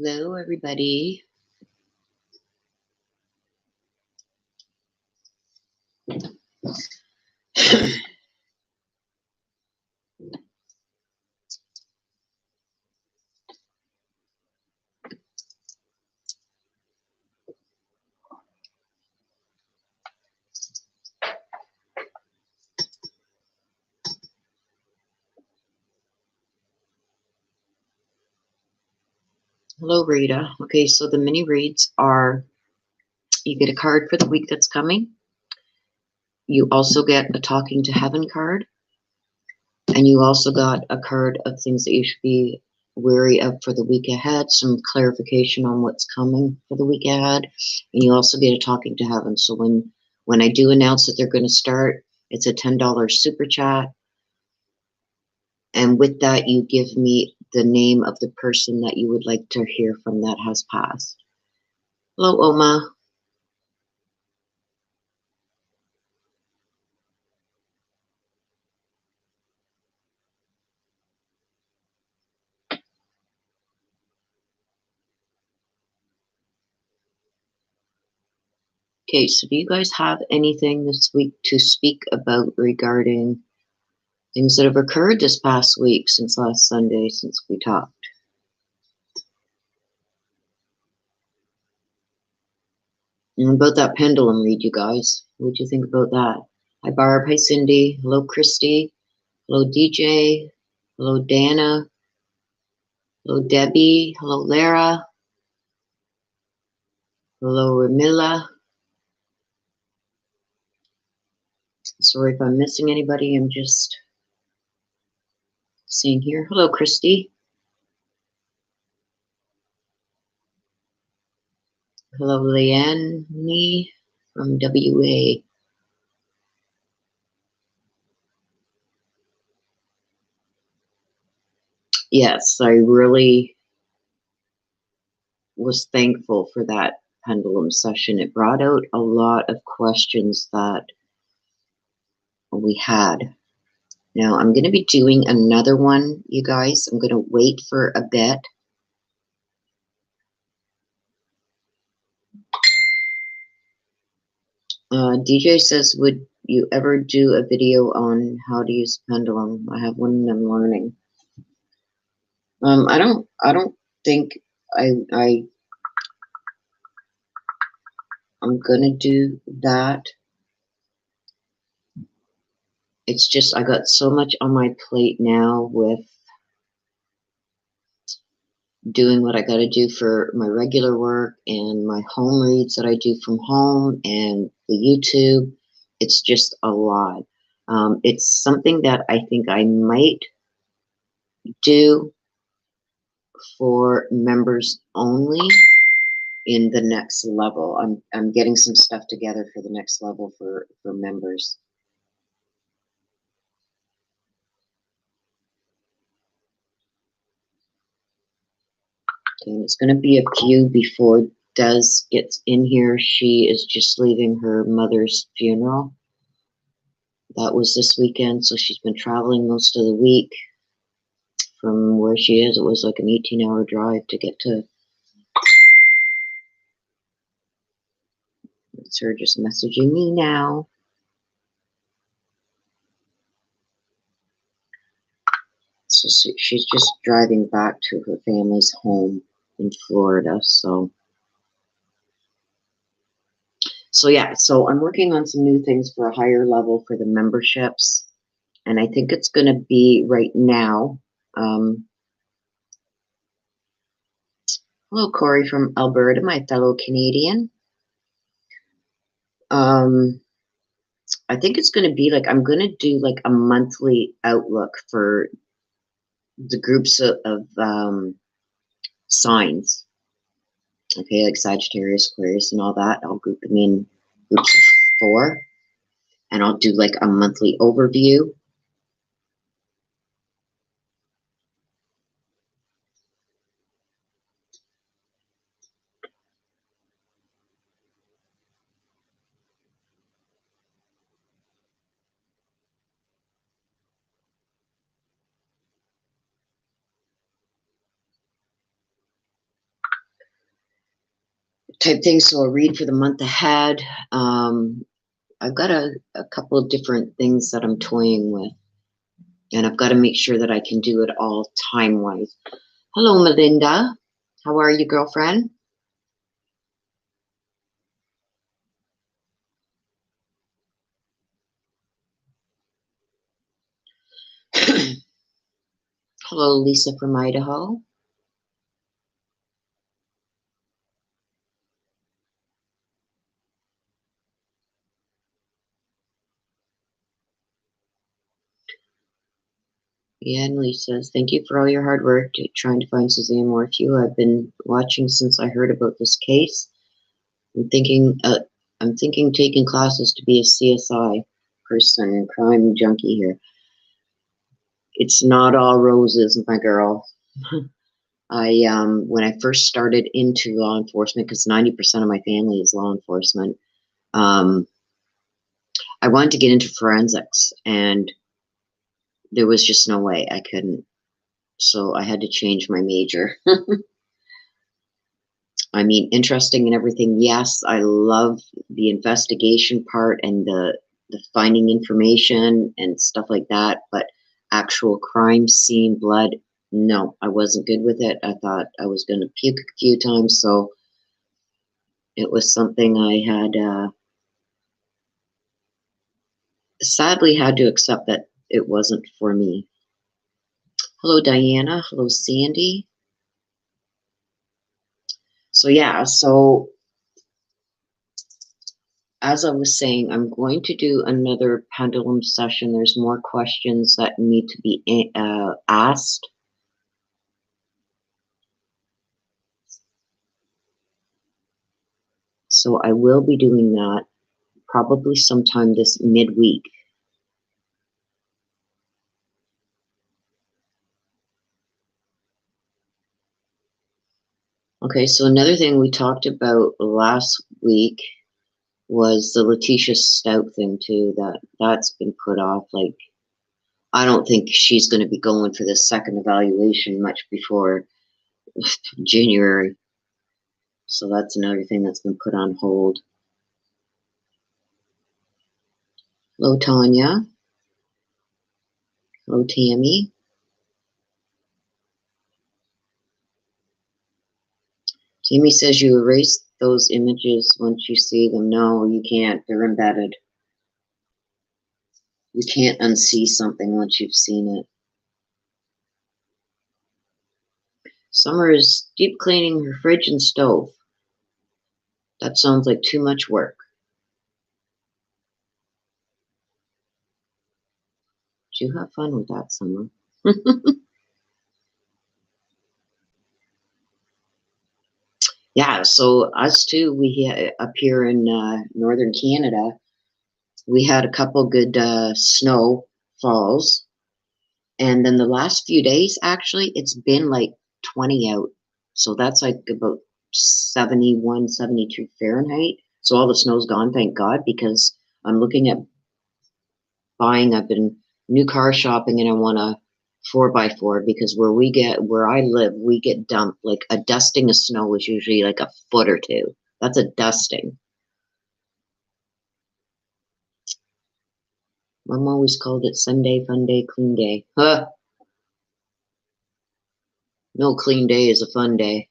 Hello, everybody. Hello, Rita. Okay, so the mini reads are, you get a card for the week that's coming. You also get a Talking to Heaven card. And you also got a card of things that you should be wary of for the week ahead, some clarification on what's coming for the week ahead. And you also get a Talking to Heaven. So when I do announce that they're going to start, it's a $10 super chat. And with that, you give me the name of the person that you would like to hear from that has passed. Hello, Oma. Okay, so do you guys have anything this week to speak about regarding things that have occurred this past week since last Sunday, since we talked? And about that pendulum read, you guys. What do you think about that? Hi, Barb. Hi, Cindy. Hello, Christy. Hello, DJ. Hello, Dana. Hello, Debbie. Hello, Lara. Hello, Ramilla. Sorry if I'm missing anybody. I'm just seeing here. Hello, Christy. Hello, Leanne from WA. Yes, I really was thankful for that pendulum session. It brought out a lot of questions that we had. Now, I'm going to be doing another one, you guys. I'm going to wait for a bit. DJ says, would you ever do a video on how to use pendulum? I have one and I'm learning. I don't think I'm going to do that. It's just, I got so much on my plate now with doing what I got to do for my regular work and my home reads that I do from home and the YouTube. It's just a lot. It's something that I think I might do for members only in the next level. I'm getting some stuff together for the next level for members. And it's going to be a few before Des gets in here. She is just leaving her mother's funeral. That was this weekend, so she's been traveling most of the week from where she is. It was like an 18-hour drive to get to. It's her just messaging me now. So she's just driving back to her family's home in Florida. So yeah, so I'm working on some new things for a higher level for the memberships. And I think it's going to be right now. Hello, Corey from Alberta, my fellow Canadian. I think it's going to be like, I'm going to do like a monthly outlook for the groups of signs. Okay, like Sagittarius, Aquarius, and all that. I'll group them in groups of 4. And I'll do like a monthly overview. type thing. So I'll read for the month ahead. I've got a couple of different things that I'm toying with, and I've got to make sure that I can do it all time-wise. Hello, Melinda. How are you, girlfriend? Hello, Lisa from Idaho. Yeah, and Lee says, thank you for all your hard work trying to find Suzanne Morphew. I've been watching since I heard about this case. I'm thinking taking classes to be a CSI person, crime junkie here. It's not all roses, my girl. When I first started into law enforcement, because 90% of my family is law enforcement, I wanted to get into forensics, and there was just no way I couldn't. So I had to change my major. I mean, interesting and everything. Yes, I love the investigation part and the finding information and stuff like that. But actual crime scene, blood, no, I wasn't good with it. I thought I was going to puke a few times. So it was something I had sadly had to accept that it wasn't for me. Hello, Diana. Hello, Sandy. So yeah, so as I was saying, I'm going to do another pendulum session. There's more questions that need to be asked. So I will be doing that probably sometime this midweek. Okay, so another thing we talked about last week was the Letitia Stout thing too. That's been put off. Like, I don't think she's going to be going for this second evaluation much before January. So that's another thing that's been put on hold. Hello, Tanya. Hello, Tammy. Tammy says you erase those images once you see them. No, you can't. They're embedded. You can't unsee something once you've seen it. Summer is deep cleaning her fridge and stove. That sounds like too much work. Did you have fun with that, Summer? Yeah, so us too, up here in northern Canada, we had a couple good snow falls. And then the last few days, actually, it's been like 20 out. So that's like about 71, 72 Fahrenheit. So all the snow's gone, thank God, because I'm looking at buying. I've been new car shopping, and I want a 4x4 because where I live, we get dumped. Like a dusting of snow is usually like a foot or two. That's a dusting. Mom always called it Sunday, fun day, clean day. Huh. No clean day is a fun day.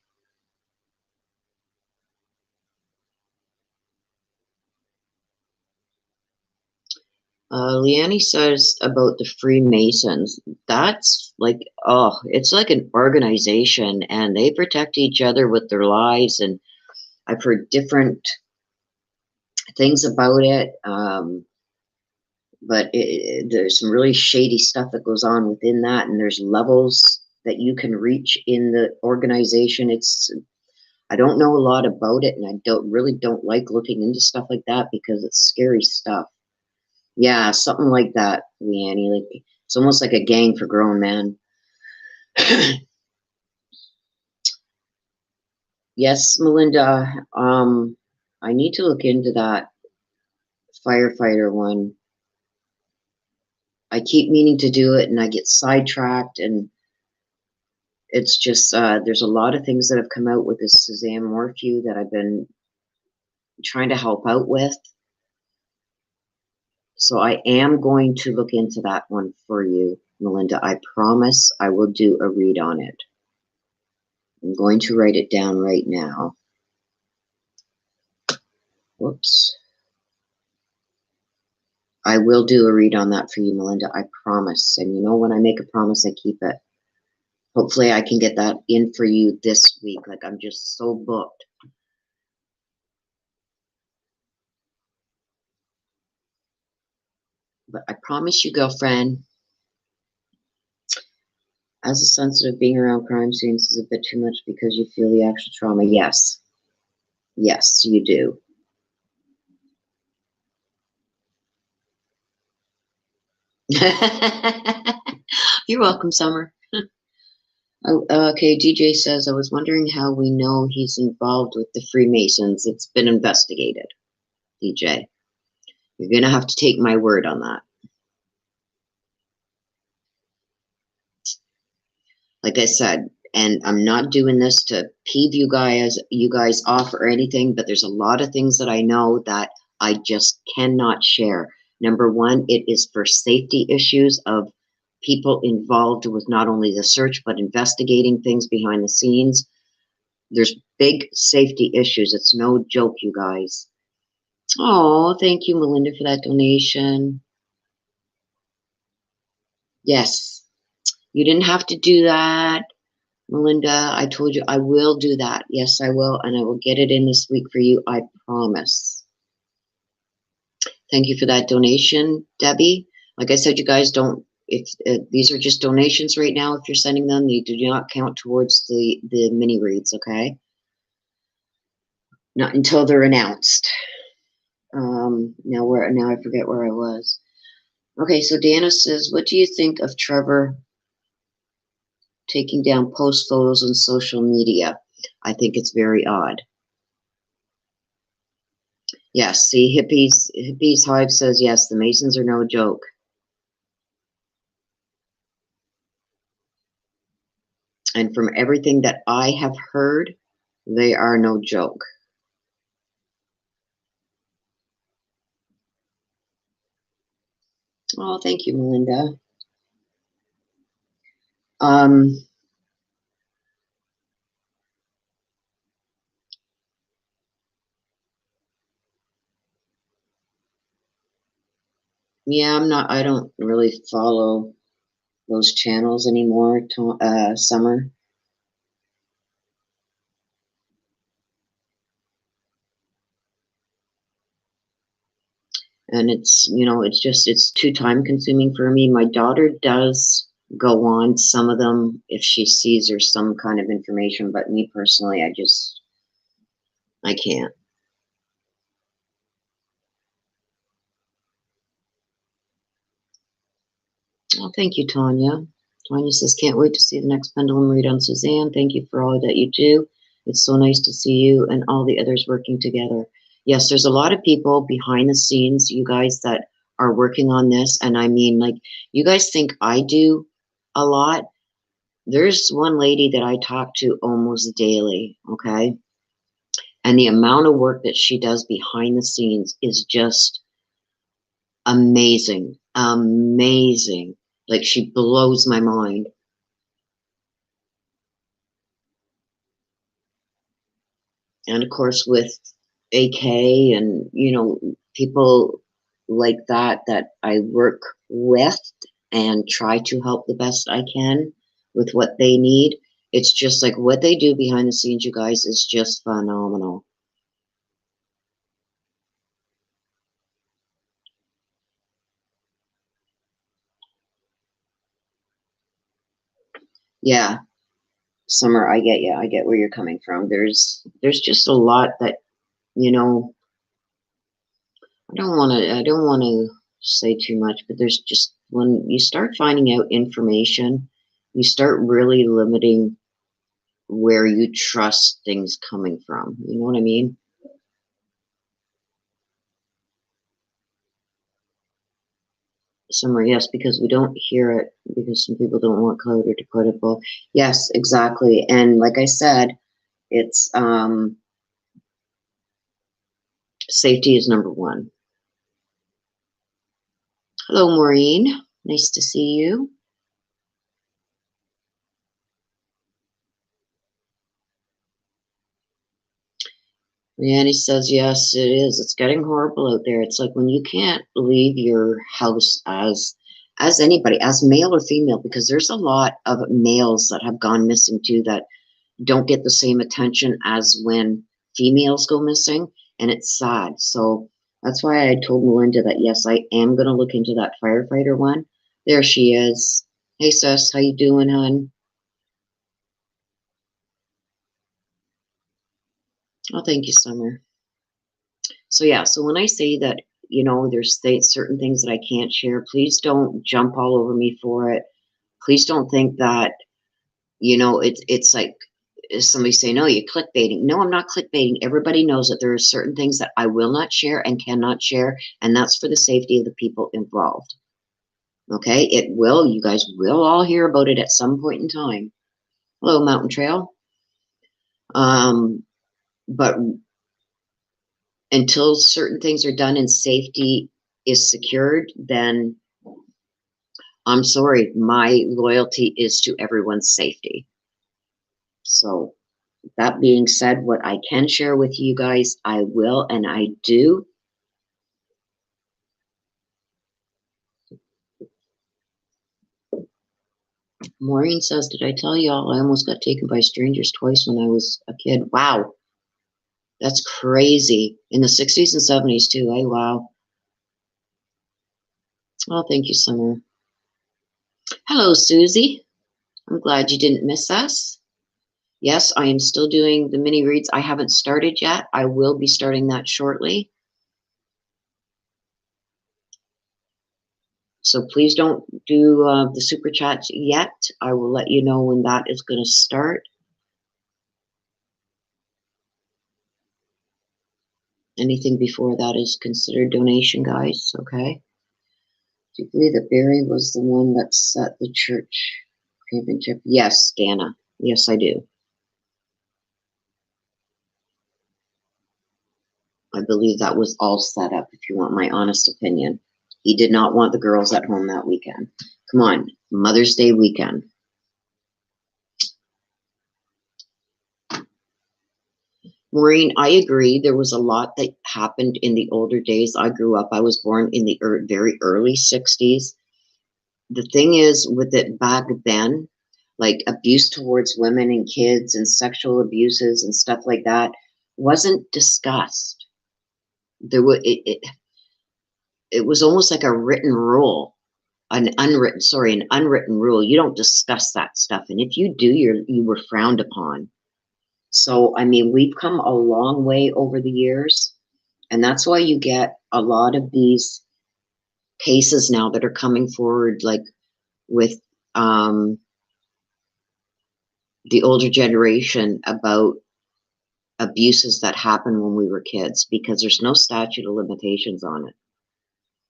Leanne says about the Freemasons. That's like, oh, it's like an organization, and they protect each other with their lives. And I've heard different things about it. But there's some really shady stuff that goes on within that, and there's levels that you can reach in the organization. I don't know a lot about it, and I don't like looking into stuff like that because it's scary stuff. Yeah, something like that, Leanne. Like, it's almost like a gang for grown men. Yes, Melinda. I need to look into that firefighter one. I keep meaning to do it, and I get sidetracked, and it's just there's a lot of things that have come out with this Suzanne Morphew that I've been trying to help out with. So I am going to look into that one for you, Melinda. I promise I will do a read on it. I'm going to write it down right now. Whoops. I will do a read on that for you, Melinda. I promise. And you know, when I make a promise, I keep it. Hopefully I can get that in for you this week. Like, I'm just so booked. But I promise you, girlfriend, as a sensitive, being around crime scenes is a bit too much because you feel the actual trauma. Yes. Yes, you do. You're welcome, Summer. Oh, okay, DJ says, I was wondering how we know he's involved with the Freemasons. It's been investigated, DJ. You're going to have to take my word on that. Like I said, and I'm not doing this to peeve you guys off or anything, but there's a lot of things that I know that I just cannot share. Number one, it is for safety issues of people involved with not only the search, but investigating things behind the scenes. There's big safety issues. It's no joke, you guys. Oh, thank you, Melinda, for that donation. Yes, you didn't have to do that, Melinda. I told you I will do that. Yes, I will, and I will get it in this week for you. I promise. Thank you for that donation, Debbie. Like I said, you guys don't. If these are just donations right now, if you're sending them, they do not count towards the mini reads. Okay, not until they're announced. Now I forget where I was. Okay, so Dana says, what do you think of Trevor taking down post photos on social media? I think it's very odd. Yes, see, Hippies Hive says, yes, the Masons are no joke. And from everything that I have heard, they are no joke. Oh, thank you, Melinda. Yeah, I don't really follow those channels anymore, Summer. And it's, it's too time consuming for me. My daughter does go on some of them if she sees or some kind of information, but me personally, I can't. Oh, thank you, Tanya. Tanya says, can't wait to see the next Pendulum read on Suzanne. Thank you for all that you do. It's so nice to see you and all the others working together. Yes, there's a lot of people behind the scenes, you guys, that are working on this. And I mean, like, you guys think I do a lot. There's one lady that I talk to almost daily, okay? And the amount of work that she does behind the scenes is just amazing. Amazing. Like, she blows my mind. And of course, with AK and, people like that I work with and try to help the best I can with what they need. It's just like what they do behind the scenes, you guys, is just phenomenal. Yeah, Summer, I get you. I get where you're coming from. There's just a lot that, I don't want to say too much, but there's just, when you start finding out information, you start really limiting where you trust things coming from. You know what I mean? Summer, yes, because we don't hear it, because some people don't want code or decodable. Yes, exactly. And like I said, it's Safety is number one. Hello, Maureen. Nice to see you. Annie says, yes, it is. It's getting horrible out there. It's like when you can't leave your house as anybody, as male or female, because there's a lot of males that have gone missing too that don't get the same attention as when females go missing, and it's sad. So that's why I told Melinda that, yes, I am going to look into that firefighter one. There she is. Hey, sis, how you doing, hon? Oh, thank you, Summer. So yeah, so when I say that, you know, there's certain things that I can't share, please don't jump all over me for it. Please don't think that, you know, it's like somebody say, no, you're clickbaiting. No, I'm not clickbaiting. Everybody knows that there are certain things that I will not share and cannot share, and that's for the safety of the people involved. Okay, it will, you guys will all hear about it at some point in time. Hello, Mountain Trail. But until certain things are done and safety is secured, then I'm sorry, my loyalty is to everyone's safety. So that being said, what I can share with you guys, I will, and I do. Maureen says, did I tell y'all I almost got taken by strangers twice when I was a kid? Wow. That's crazy. In the 60s and 70s too, eh? Wow. Oh, thank you, Summer. Hello, Susie. I'm glad you didn't miss us. Yes, I am still doing the mini reads. I haven't started yet. I will be starting that shortly. So please don't do the super chats yet. I will let you know when that is going to start. Anything before that is considered donation, guys. Okay. Do you believe that Barry was the one that set the church championship? Yes, Dana. Yes, I do. I believe that was all set up, if you want my honest opinion. He did not want the girls at home that weekend. Come on, Mother's Day weekend. Maureen, I agree. There was a lot that happened in the older days. I grew up, I was born in the very early 60s. The thing is with it back then, like abuse towards women and kids and sexual abuses and stuff like that wasn't discussed. There was it was almost like a written rule, an unwritten rule. You don't discuss that stuff, and if you do, you were frowned upon. So I mean, we've come a long way over the years, and that's why you get a lot of these cases now that are coming forward, like with the older generation, about abuses that happened when we were kids, because there's no statute of limitations on it.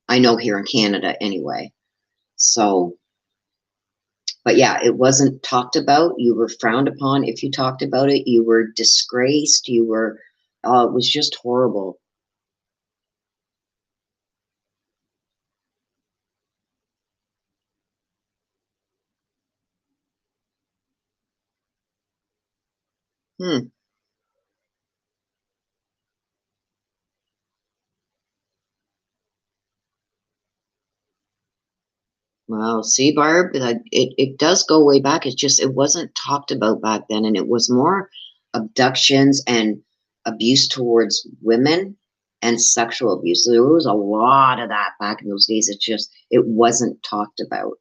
I know here in Canada anyway. So, but yeah, it wasn't talked about. You were frowned upon if you talked about it. You were disgraced. You were, it was just horrible. Wow. See, Barb, like it does go way back. It's just, it wasn't talked about back then. And it was more abductions and abuse towards women and sexual abuse. So there was a lot of that back in those days. It's just, it wasn't talked about.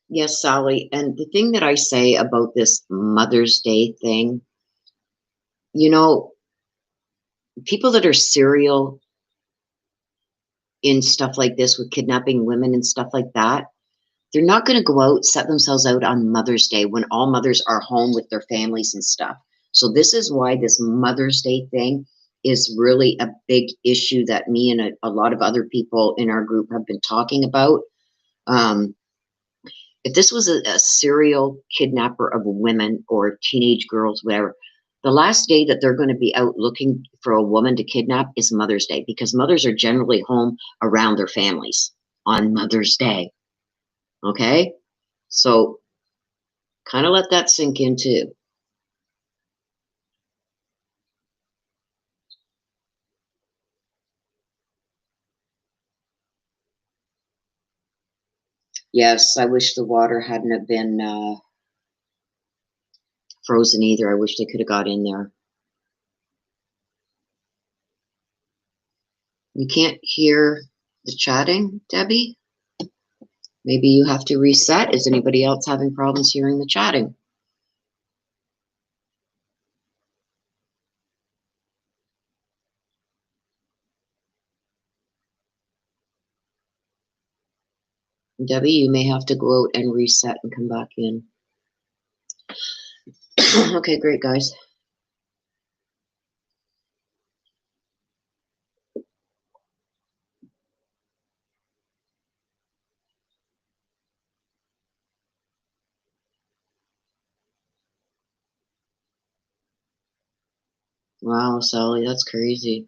Yes, Sally. And the thing that I say about this Mother's Day thing, you know, people that are serial in stuff like this with kidnapping women and stuff like that, they're not going to go out, set themselves out on Mother's Day when all mothers are home with their families and stuff. So this is why this Mother's Day thing is really a big issue that me and a lot of other people in our group have been talking about. If this was a serial kidnapper of women or teenage girls, whatever, the last day that they're going to be out looking for a woman to kidnap is Mother's Day, because mothers are generally home around their families on Mother's Day. Okay? So kind of let that sink in too. Yes, I wish the water hadn't have been frozen either. I wish they could have got in there. You can't hear the chatting, Debbie? Maybe you have to reset. Is anybody else having problems hearing the chatting? Debbie, you may have to go out and reset and come back in. Okay, great, guys. Wow, Sally, that's crazy.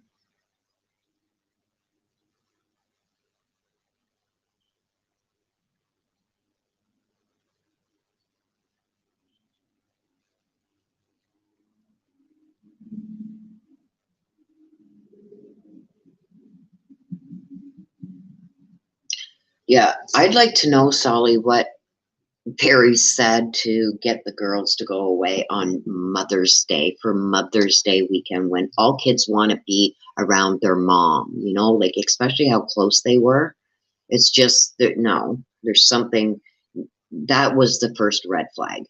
Yeah, I'd like to know, Sally, what Perry said to get the girls to go away on Mother's Day for Mother's Day weekend, when all kids want to be around their mom, you know, like especially how close they were. It's just that no, there's something that was the first red flag,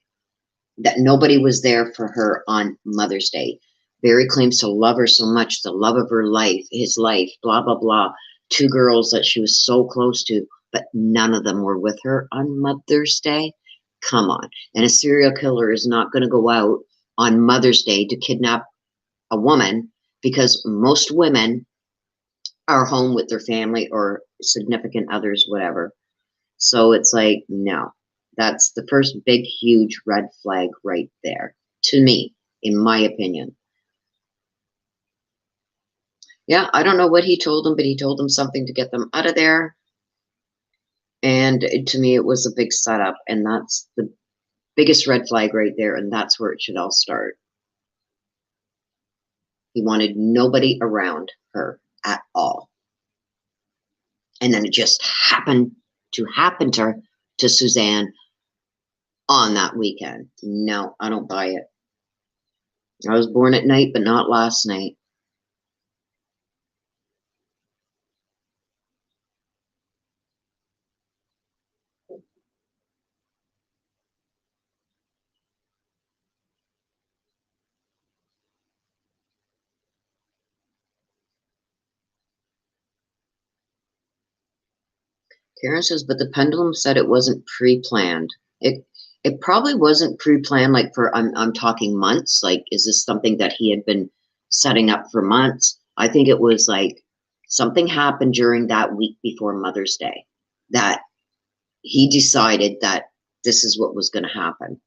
that nobody was there for her on Mother's Day. Barry claims to love her so much, the love of her life, his life, blah, blah, blah. Two girls that she was so close to, but none of them were with her on Mother's Day. Come on. And a serial killer is not going to go out on Mother's Day to kidnap a woman, because most women are home with their family or significant others, whatever. So it's like, no, that's the first big, huge red flag right there, to me, in my opinion. Yeah, I don't know what he told them, but he told them something to get them out of there. And to me, it was a big setup. And that's the biggest red flag right there. And that's where it should all start. He wanted nobody around her at all. And then it just happened to happen to Suzanne on that weekend. No, I don't buy it. I was born at night, but not last night. Karen says, but the pendulum said it wasn't pre-planned. It probably wasn't pre-planned, like for I'm talking months. Like, is this something that he had been setting up for months? I think it was like something happened during that week before Mother's Day that he decided that this is what was going to happen.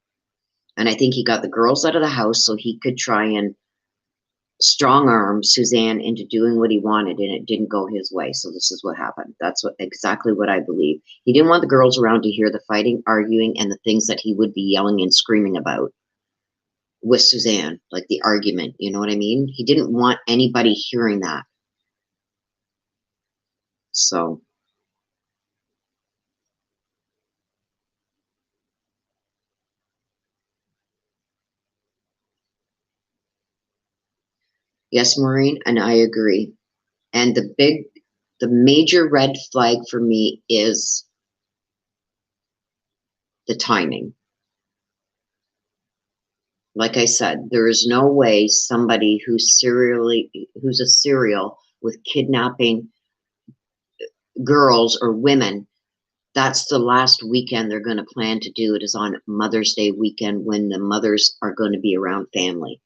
And I think he got the girls out of the house so he could try and strong arm Suzanne into doing what he wanted, and it didn't go his way. So this is what happened. That's exactly what I believe. He didn't want the girls around to hear the fighting, arguing, and the things that he would be yelling and screaming about with Suzanne, like the argument. You know what I mean? He didn't want anybody hearing that. So yes, Maureen, and I agree. And the major red flag for me is the timing. Like I said, there is no way somebody who's a serial with kidnapping girls or women, that's the last weekend they're going to plan to do it, is on Mother's Day weekend, when the mothers are going to be around family.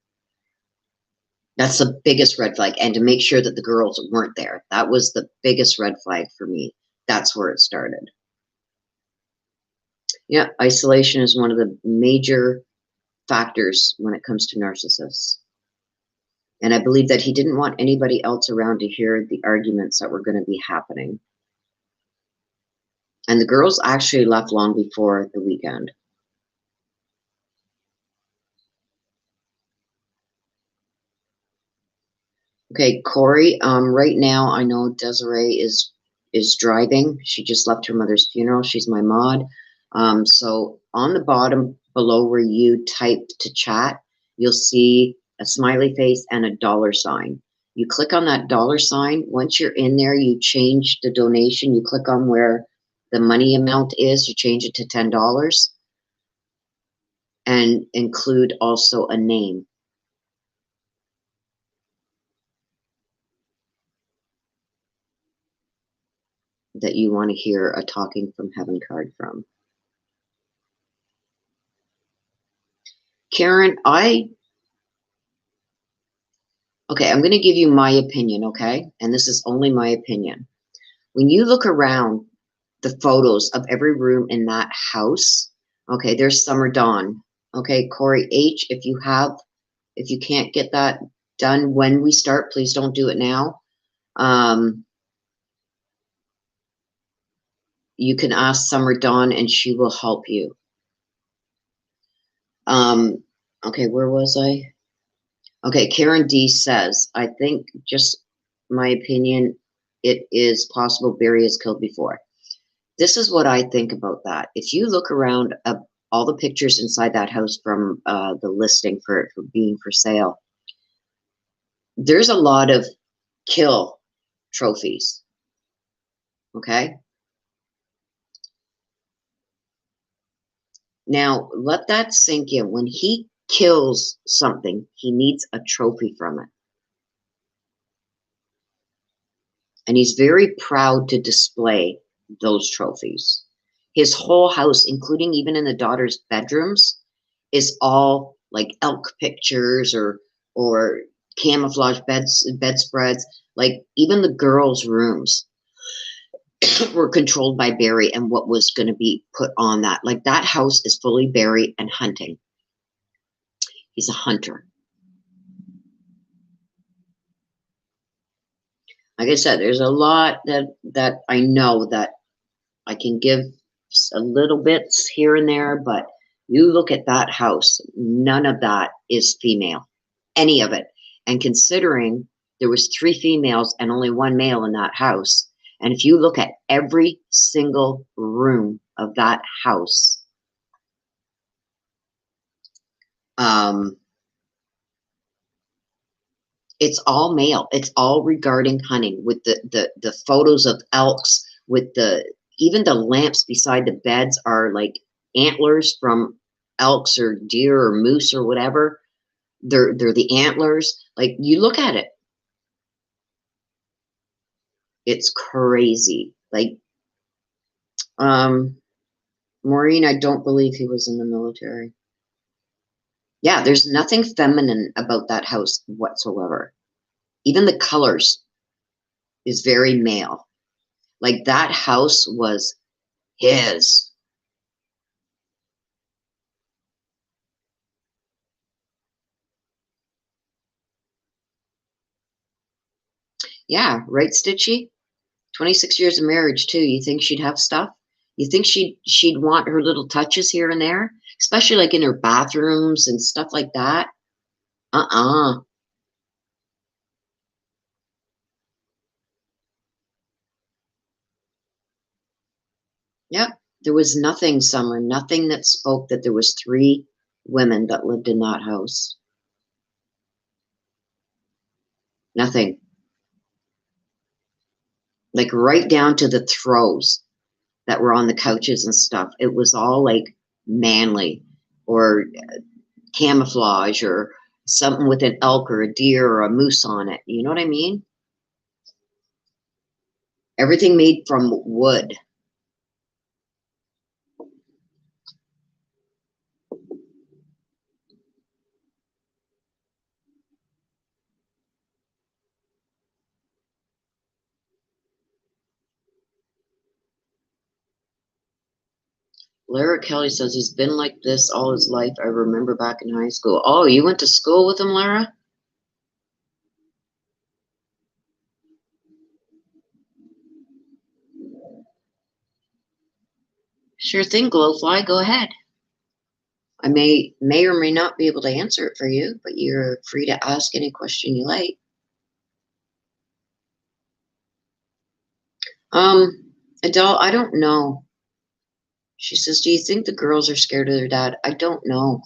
That's the biggest red flag. And to make sure that the girls weren't there, that was the biggest red flag for me. That's where it started. Yeah, isolation is one of the major factors when it comes to narcissists. And I believe that he didn't want anybody else around to hear the arguments that were going to be happening. And the girls actually left long before the weekend. Okay, Corey, right now I know Desiree is driving. She just left her mother's funeral. She's my mod. So on the bottom below where you type to chat, you'll see a smiley face and a dollar sign. You click on that dollar sign. Once you're in there, you change the donation. You click on where the money amount is. You change it to $10 and include also a name that you want to hear a talking from heaven card from. Karen, I'm going to give you my opinion, okay? And this is only my opinion. When you look around the photos of every room in that house, okay, there's Summer Dawn. Okay, Corey H, if you can't get that done when we start, please don't do it now. You can ask Summer Dawn and she will help you. Okay, where was I? Okay, Karen D says, I think, just my opinion, it is possible Barry has killed before. This is what I think about that. If you look around all the pictures inside that house from the listing for being for sale, there's a lot of kill trophies. Okay? Now, let that sink in. When he kills something, he needs a trophy from it. And he's very proud to display those trophies. His whole house, including even in the daughter's bedrooms, is all like elk pictures or camouflage bedspreads. Like even the girls' rooms were controlled by Barry and what was going to be put on that. Like that house is fully Barry and hunting. He's a hunter. Like I said, there's a lot that I know that I can give a little bits here and there, but you look at that house, none of that is female, any of it. And considering there was 3 females and only 1 male in that house, and if you look at every single room of that house, it's all male. It's all regarding hunting, with the photos of elks, with even the lamps beside the beds are like antlers from elks or deer or moose or whatever. They're the antlers. Like you look at it, it's crazy. Like Maureen, I don't believe he was in the military. Yeah, there's nothing feminine about that house whatsoever. Even the colors is very male. Like that house was his. Yeah, right, Stitchy? 26 years of marriage too. You think she'd have stuff? You think she'd want her little touches here and there? Especially like in her bathrooms and stuff like that? Uh-uh. Yep. There was nothing, Summer, nothing that spoke that there was 3 women that lived in that house. Nothing. Like right down to the throws that were on the couches and stuff. It was all like manly or camouflage or something with an elk or a deer or a moose on it. You know what I mean? Everything made from wood. Lara Kelly says he's been like this all his life. I remember back in high school. Oh, you went to school with him, Lara? Sure thing, Glowfly. Go ahead. I may or may not be able to answer it for you, but you're free to ask any question you like. Adele, I don't know. She says, do you think the girls are scared of their dad? I don't know.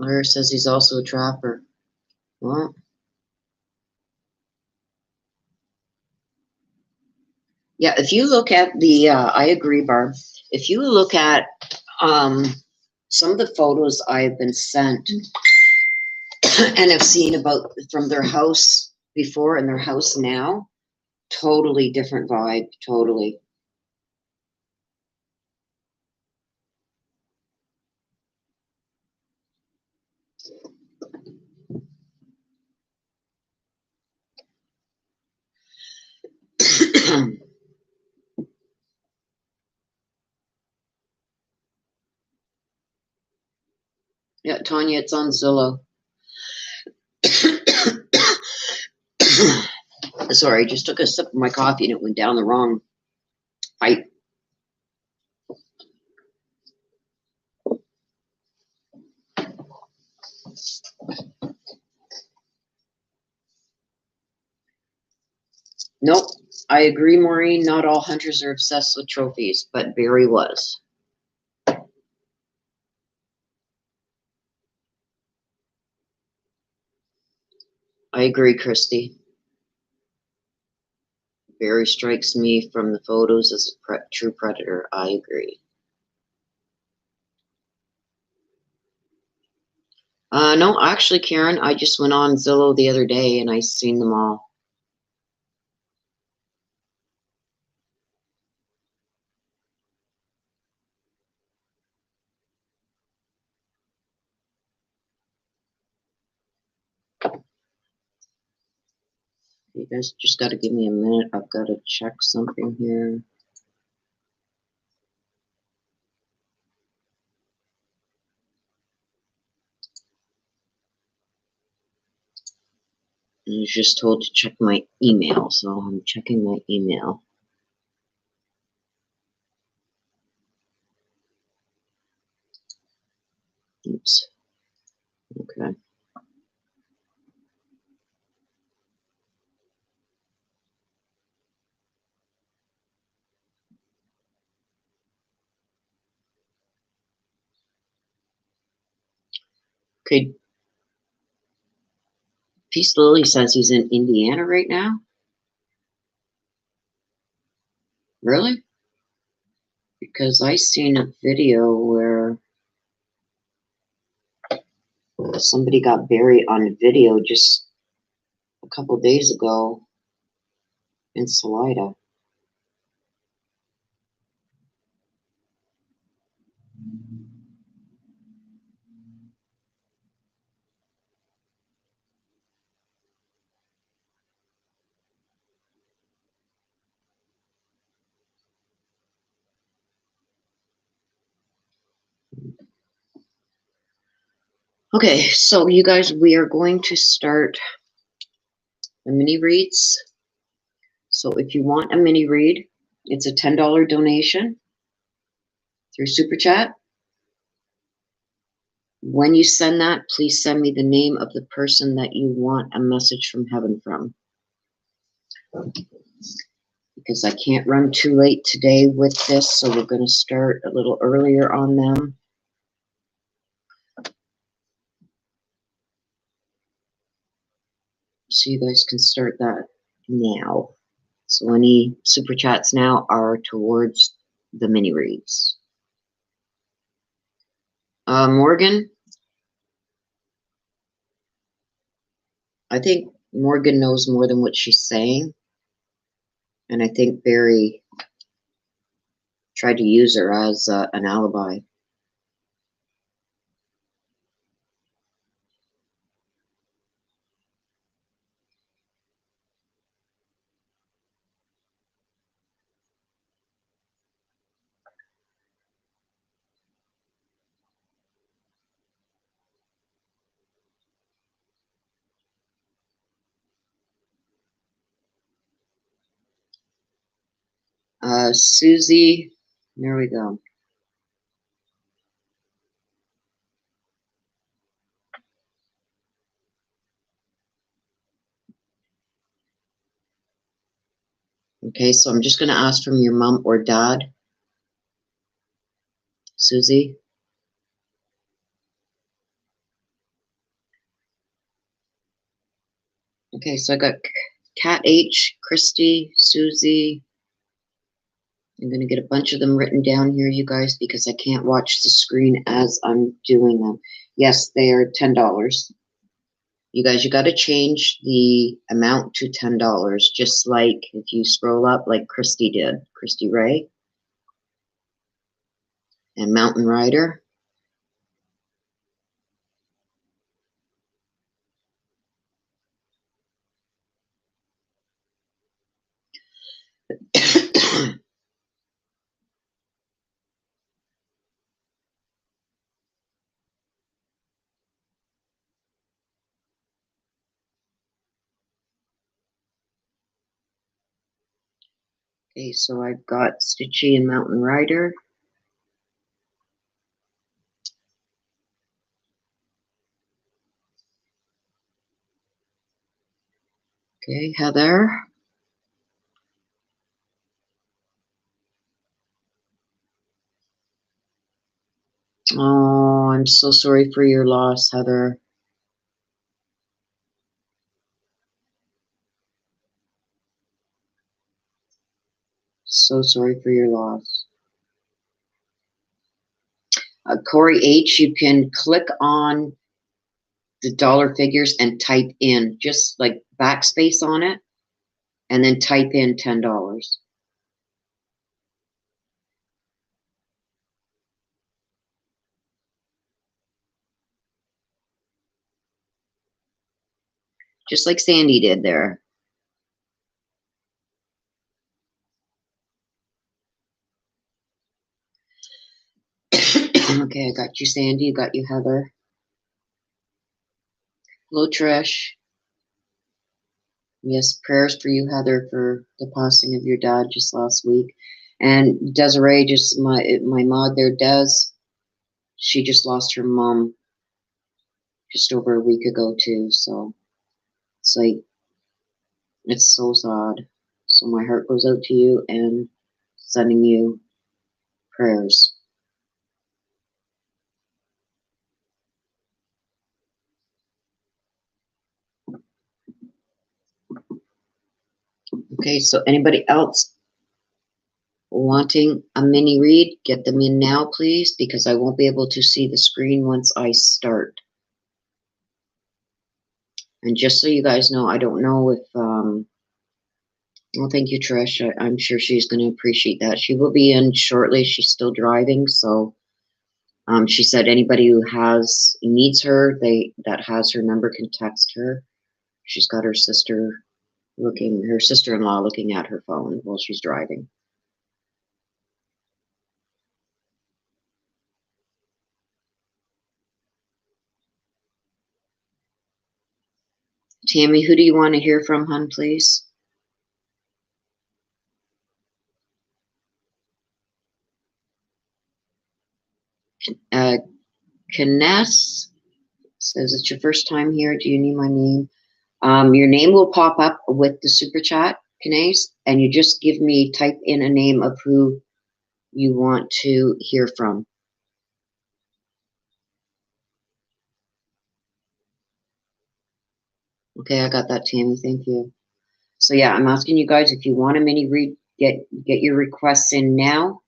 Lara says he's also a trapper. Well, yeah, if you look at the, I agree, Barb. If you look at some of the photos I've been sent and have seen about from their house before and their house now, totally different vibe, totally. Yeah, Tanya, it's on Zillow. Sorry, I just took a sip of my coffee and it went down the wrong pipe. Nope, I agree, Maureen. Not all hunters are obsessed with trophies, but Barry was. I agree, Christy. Barry strikes me from the photos as a true predator. I agree. No, actually, Karen, I just went on Zillow the other day and I seen them all. You guys just got to give me a minute. I've got to check something here. I was just told to check my email, so I'm checking my email. Oops. Okay. Okay. Peace Lily says he's in Indiana right now. Really? Because I seen a video where somebody got buried on video just a couple days ago in Salida. Okay, so you guys, we are going to start the mini reads. So if you want a mini read, it's a $10 donation through Super Chat. When you send that, please send me the name of the person that you want a message from heaven from. Because I can't run too late today with this, so we're going to start a little earlier on them. So you guys can start that now. So any super chats now are towards the mini reads. Morgan, I think Morgan knows more than what she's saying. And I think Barry tried to use her as an alibi. Susie, there we go. Okay, so I'm just going to ask from your mom or dad, Susie. Okay, so I got Cat H, Christy, Susie. I'm going to get a bunch of them written down here, you guys, because I can't watch the screen as I'm doing them. Yes, they are $10. You guys, you got to change the amount to $10, just like if you scroll up like Christy did, Christy Ray and Mountain Rider. Okay, so I've got Stitchy and Mountain Rider. Okay, Heather. Oh, I'm so sorry for your loss, Heather. So sorry for your loss. Corey H, you can click on the dollar figures and type in, just like backspace on it, and then type in $10. Just like Sandy did there. Okay, I got you, Sandy. I got you, Heather. Hello, Trish. Yes, prayers for you, Heather, for the passing of your dad just last week. And Desiree, just my mod there, Des, she just lost her mom just over a week ago too. So it's like, it's so sad. So my heart goes out to you and sending you prayers. Okay, so anybody else wanting a mini read, get them in now, please, because I won't be able to see the screen once I start. And just so you guys know, I don't know if, well, thank you, Trish. I'm sure she's going to appreciate that. She will be in shortly. She's still driving, so she said anybody who needs her, that has her number can text her. She's got her sister-in-law looking at her phone while she's driving. Tammy, who do you want to hear from, hon, please? Kness says it's your first time here. Do you need my name? Your name will pop up with the super chat, Kness, and you just type in a name of who you want to hear from. Okay, I got that, Tammy. Thank you. So yeah, I'm asking you guys if you want a mini read, get your requests in now.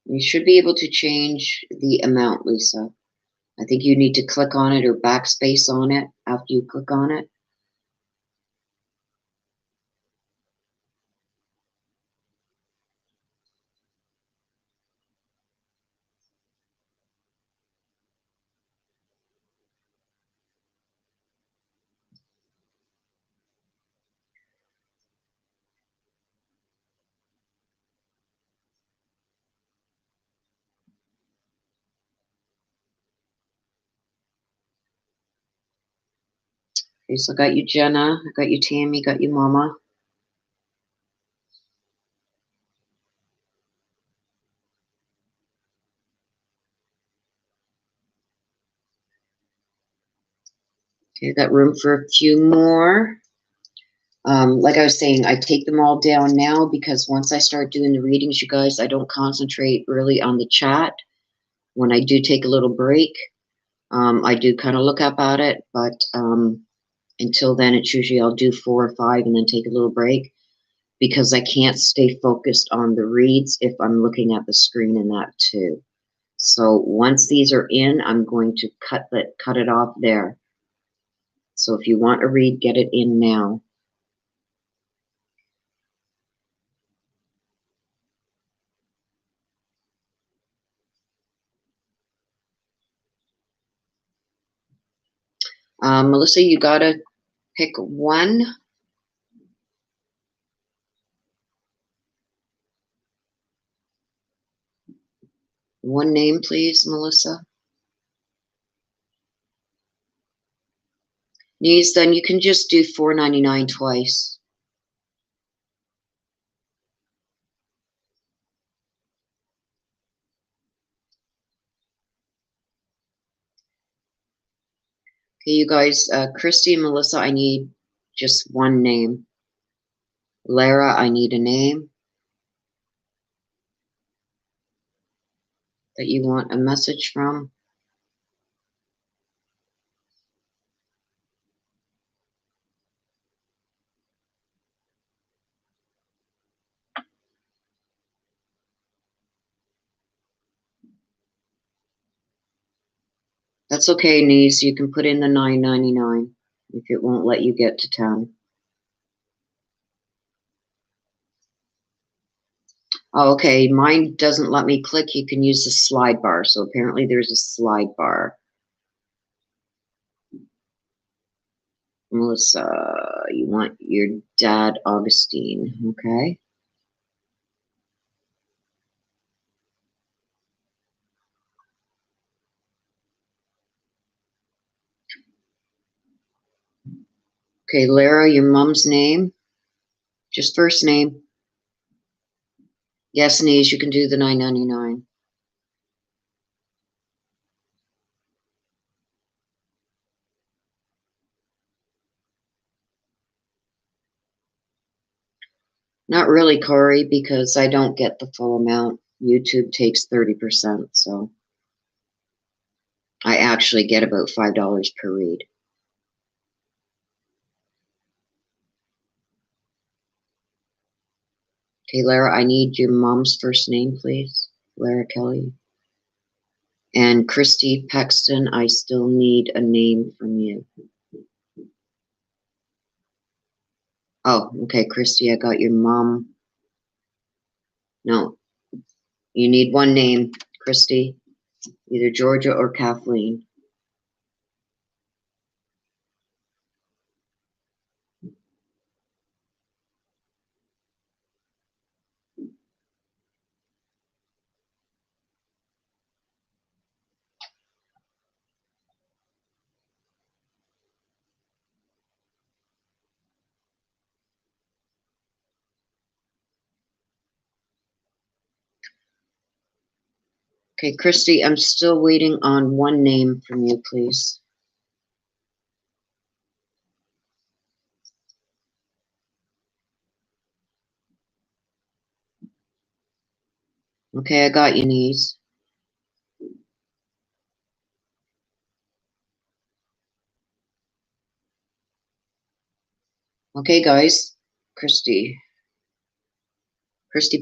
You should be able to change the amount, Lisa. I think you need to click on it or backspace on it after you click on it. Okay, so I got you, Jenna. I got you, Tammy. Got you, Mama. Okay, got room for a few more. Like I was saying, I take them all down now because once I start doing the readings, you guys, I don't concentrate really on the chat. When I do take a little break, I do kind of look up at it, but until then, it's usually I'll do 4 or 5 and then take a little break because I can't stay focused on the reads if I'm looking at the screen and that too. So once these are in, I'm going to cut it off there. So if you want to read, get it in now. Melissa, you gotta pick one. One name, please, Melissa. Needs, then you can just do $4.99 twice. Okay, you guys, Christy and Melissa, I need just one name. Lara, I need a name that you want a message from. That's okay, Niece. You can put in the $9.99 if it won't let you get to 10. Oh, okay, mine doesn't let me click. You can use the slide bar. So apparently there's a slide bar. Melissa, you want your dad, Augustine, okay? Okay, Lara, your mom's name, just first name. Yes, Niece, you can do the $9.99. Not really, Corey, because I don't get the full amount. YouTube takes 30%, so I actually get about $5 per read. Okay, Lara, I need your mom's first name, please. Lara Kelly. And Christy Paxton, I still need a name from you. Oh, okay, Christy, I got your mom. No, you need one name, Christy. Either Georgia or Kathleen. Okay, Christy, I'm still waiting on one name from you, please. Okay, I got you, Niece. Okay, guys. Christy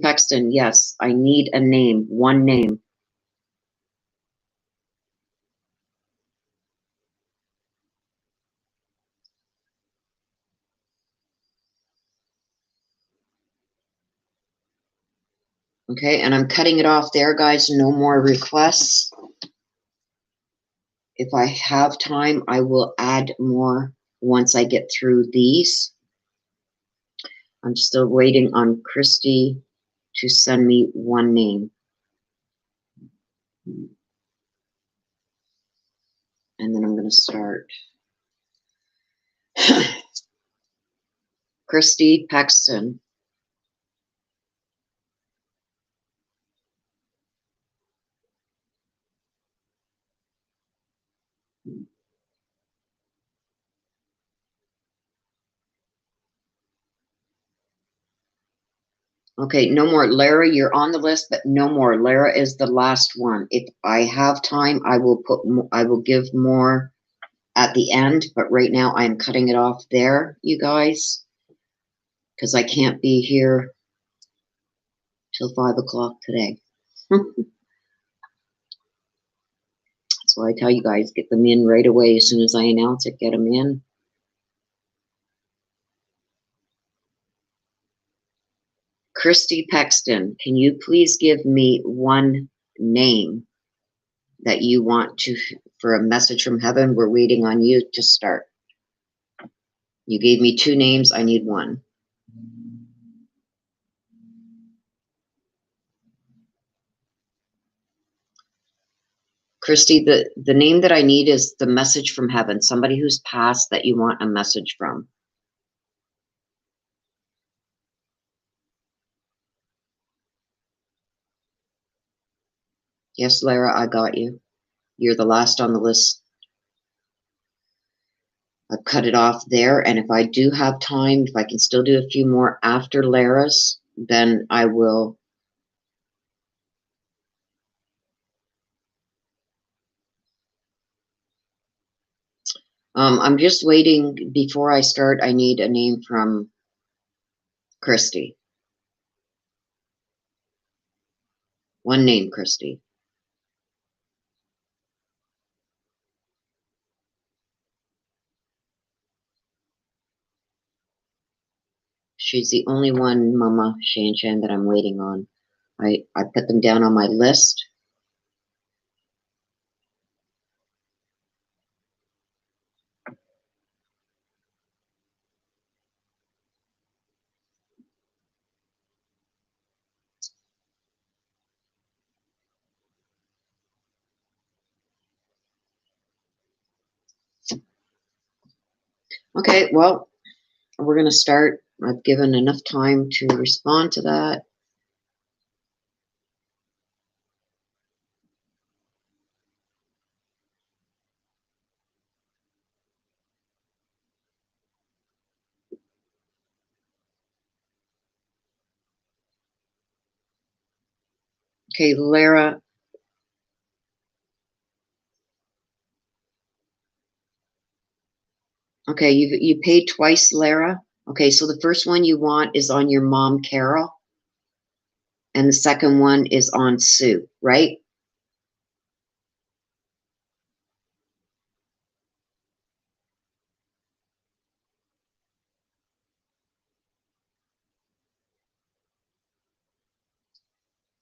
Paxton, yes, I need a name, one name. Okay, and I'm cutting it off there, guys. No more requests. If I have time, I will add more once I get through these. I'm still waiting on Christy to send me one name. And then I'm going to start. Christy Paxton. Okay, no more. Lara, you're on the list, but no more. Lara is the last one. If I have time, I will give more at the end, but right now I'm cutting it off there, you guys, because I can't be here till 5 o'clock today. So I tell you guys, get them in right away. As soon as I announce it, get them in. Christy Paxton, can you please give me one name that you want to, for a message from heaven? We're waiting on you to start. You gave me 2 names. I need one. Christy, the name that I need is the message from heaven. Somebody who's passed that you want a message from. Yes, Lara, I got you. You're the last on the list. I've cut it off there, and if I do have time, if I can still do a few more after Lara's, then I will. I'm just waiting. Before I start, I need a name from Christy. One name, Christy. She's the only one, Mama Shan, that I'm waiting on. I put them down on my list. Okay, well, we're going to start. I've given enough time to respond to that. Okay, Lara. Okay, you paid twice, Lara. Okay, so the first one you want is on your mom, Carol, and the second one is on Sue, right?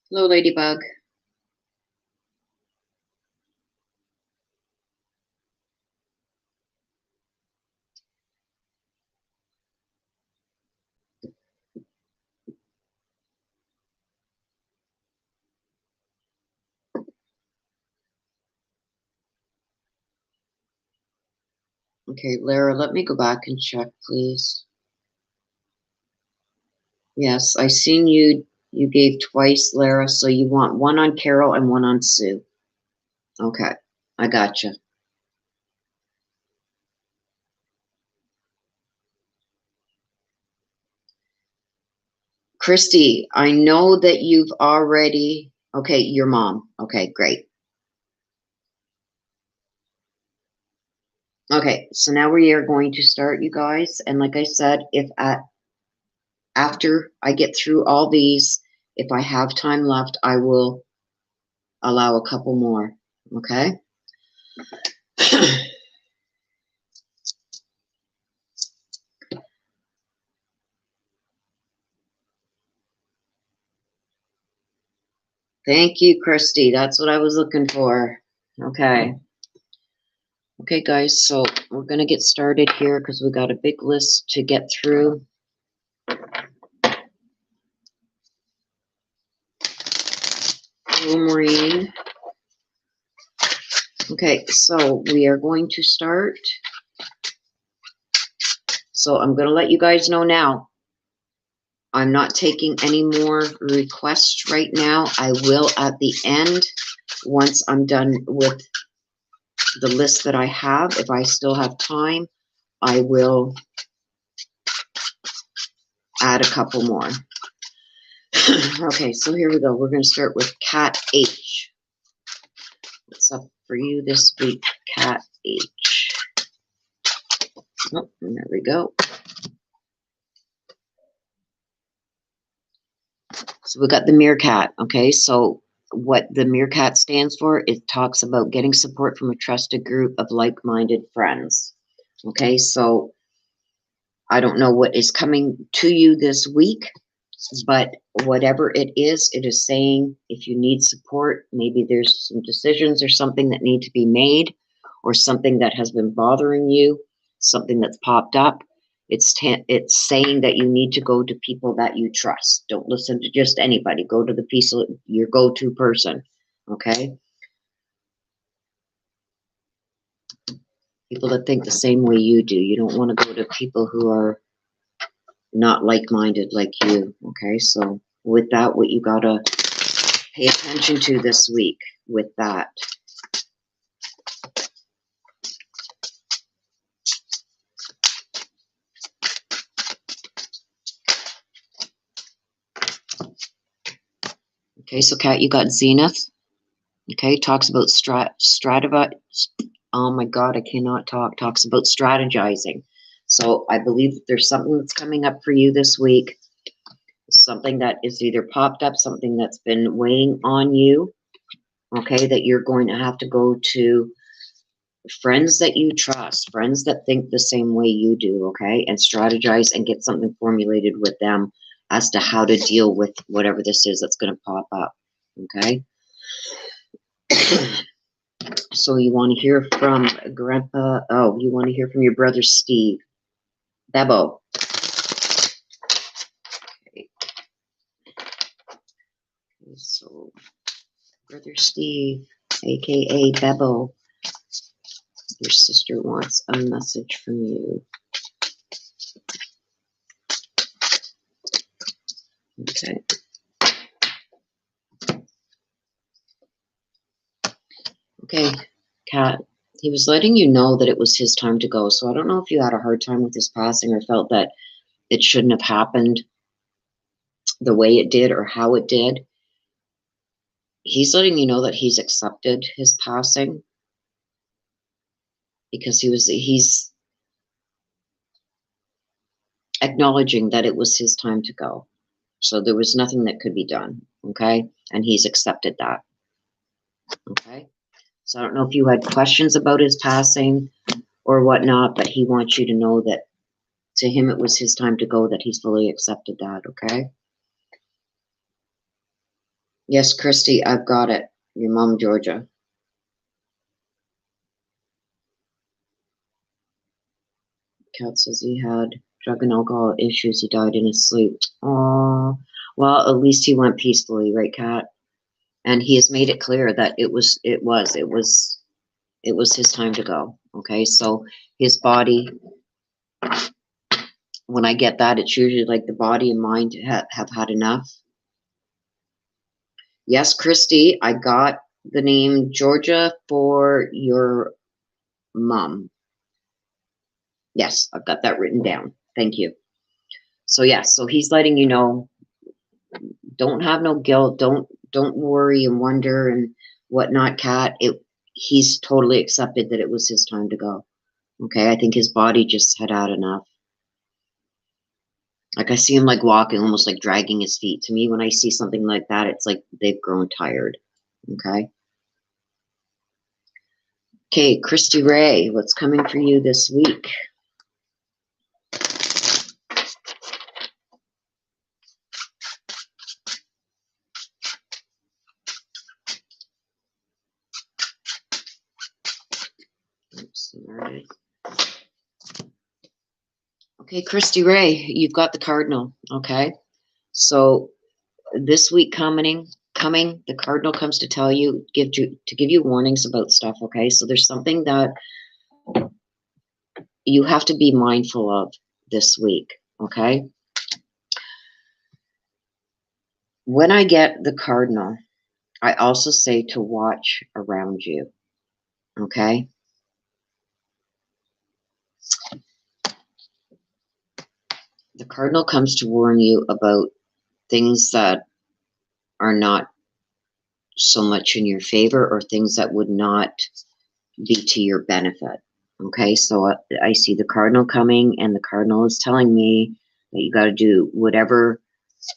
Hello, Ladybug. Okay, Lara, let me go back and check, please. Yes, I seen you gave twice, Lara, so you want one on Carol and one on Sue. Okay, I gotcha. Christy, I know that you've already, okay, your mom. Okay, great. Okay, so now we are going to start, you guys. And like I said, if after I get through all these, if I have time left, I will allow a couple more. Okay. Thank you, Christy. That's what I was looking for. Okay. Okay, guys, so we're going to get started here because we got a big list to get through. Hello, Maureen. Okay, so we are going to start. So I'm going to let you guys know now. I'm not taking any more requests right now. I will at the end, once I'm done with the list that I have. If I still have time, I will add a couple more. Okay, so here we go. We're going to start with Cat H. What's up for you this week, Cat H? Oh, there we go. So we got the meerkat. Okay, so what the meerkat stands for, it talks about getting support from a trusted group of like-minded friends. Okay, so I don't know what is coming to you this week, but whatever it is saying if you need support, maybe there's some decisions or something that need to be made, or something that has been bothering you, something that's popped up. It's saying that you need to go to people that you trust. Don't listen to just anybody. Go to the piece of your go-to person. Okay? People that think the same way you do. You don't want to go to people who are not like-minded like you. Okay? So with that, what you gotta pay attention to this week with that. Okay, so Kat, you got Zenith. Okay, talks about oh my God, I cannot talk. Talks about strategizing. So I believe that there's something that's coming up for you this week. Something that is either popped up, something that's been weighing on you. Okay, that you're going to have to go to friends that you trust, friends that think the same way you do, okay, and strategize and get something formulated with them as to how to deal with whatever this is that's going to pop up, okay? So you want to hear from Grandpa, oh, you want to hear from your brother Steve. Bebo. Okay. So, Brother Steve, aka Bebo. Your sister wants a message from you. Okay. Okay, Kat. He was letting you know that it was his time to go. So I don't know if you had a hard time with his passing or felt that it shouldn't have happened the way it did or how it did. He's letting you know that he's accepted his passing because he's acknowledging that it was his time to go. So there was nothing that could be done, okay? And he's accepted that, okay? So I don't know if you had questions about his passing or whatnot, but he wants you to know that to him it was his time to go, that he's fully accepted that, okay? Yes, Christy, I've got it. Your mom, Georgia. Kat says he had drug and alcohol issues. He died in his sleep. Oh, well, at least he went peacefully, right, Kat? And he has made it clear that it was his time to go. Okay, so his body, when I get that, it's usually like the body and mind have had enough. Yes, Christy, I got the name Georgia for your mom. Yes, I've got that written down. Thank you. So yes, so he's letting you know, don't have no guilt, don't worry and wonder and whatnot, Kat. He's totally accepted that it was his time to go. Okay, I think his body just had enough. Like I see him like walking, almost like dragging his feet. To me, when I see something like that, it's like they've grown tired. Okay. Okay, Christy Ray, what's coming for you this week? Oops, sorry. Okay, Christy Ray, you've got the Cardinal. Okay, so this week coming, the Cardinal comes to tell you, give you warnings about stuff. Okay, so there's something that you have to be mindful of. this week, okay? When I get the cardinal, I also say to watch around you, okay? The cardinal comes to warn you about things that are not so much in your favor, or things that would not be to your benefit. Okay, so I see the cardinal coming, and the cardinal is telling me that you got to do whatever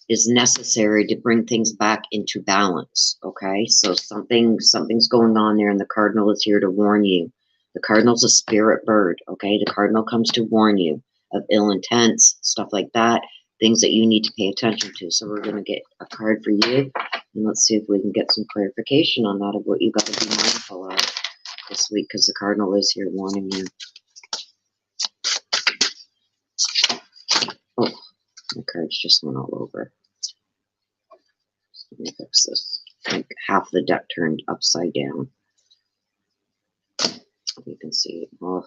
is necessary to bring things back into balance. Okay, so something's going on there, and the cardinal is here to warn you. The cardinal's a spirit bird. Okay, the cardinal comes to warn you of ill intents, stuff like that, things that you need to pay attention to. So we're going to get a card for you, and let's see if we can get some clarification on that, of what you got to be mindful of this week, because the cardinal is here warning you. Oh, my cards just went all over. Let me fix this. Like half the deck turned upside down. You can see. Oh,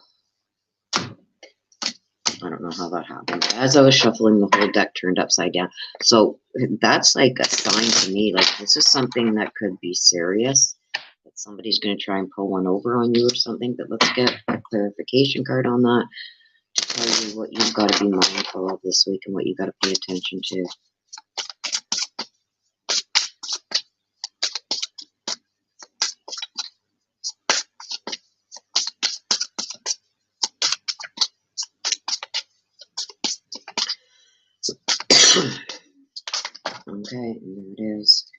I don't know how that happened. As I was shuffling, the whole deck turned upside down. So that's like a sign to me, like this is something that could be serious. That somebody's going to try and pull one over on you or something. But let's get a clarification card on that to tell you what you've got to be mindful of this week and what you've got to pay attention to. Okay, and there it is.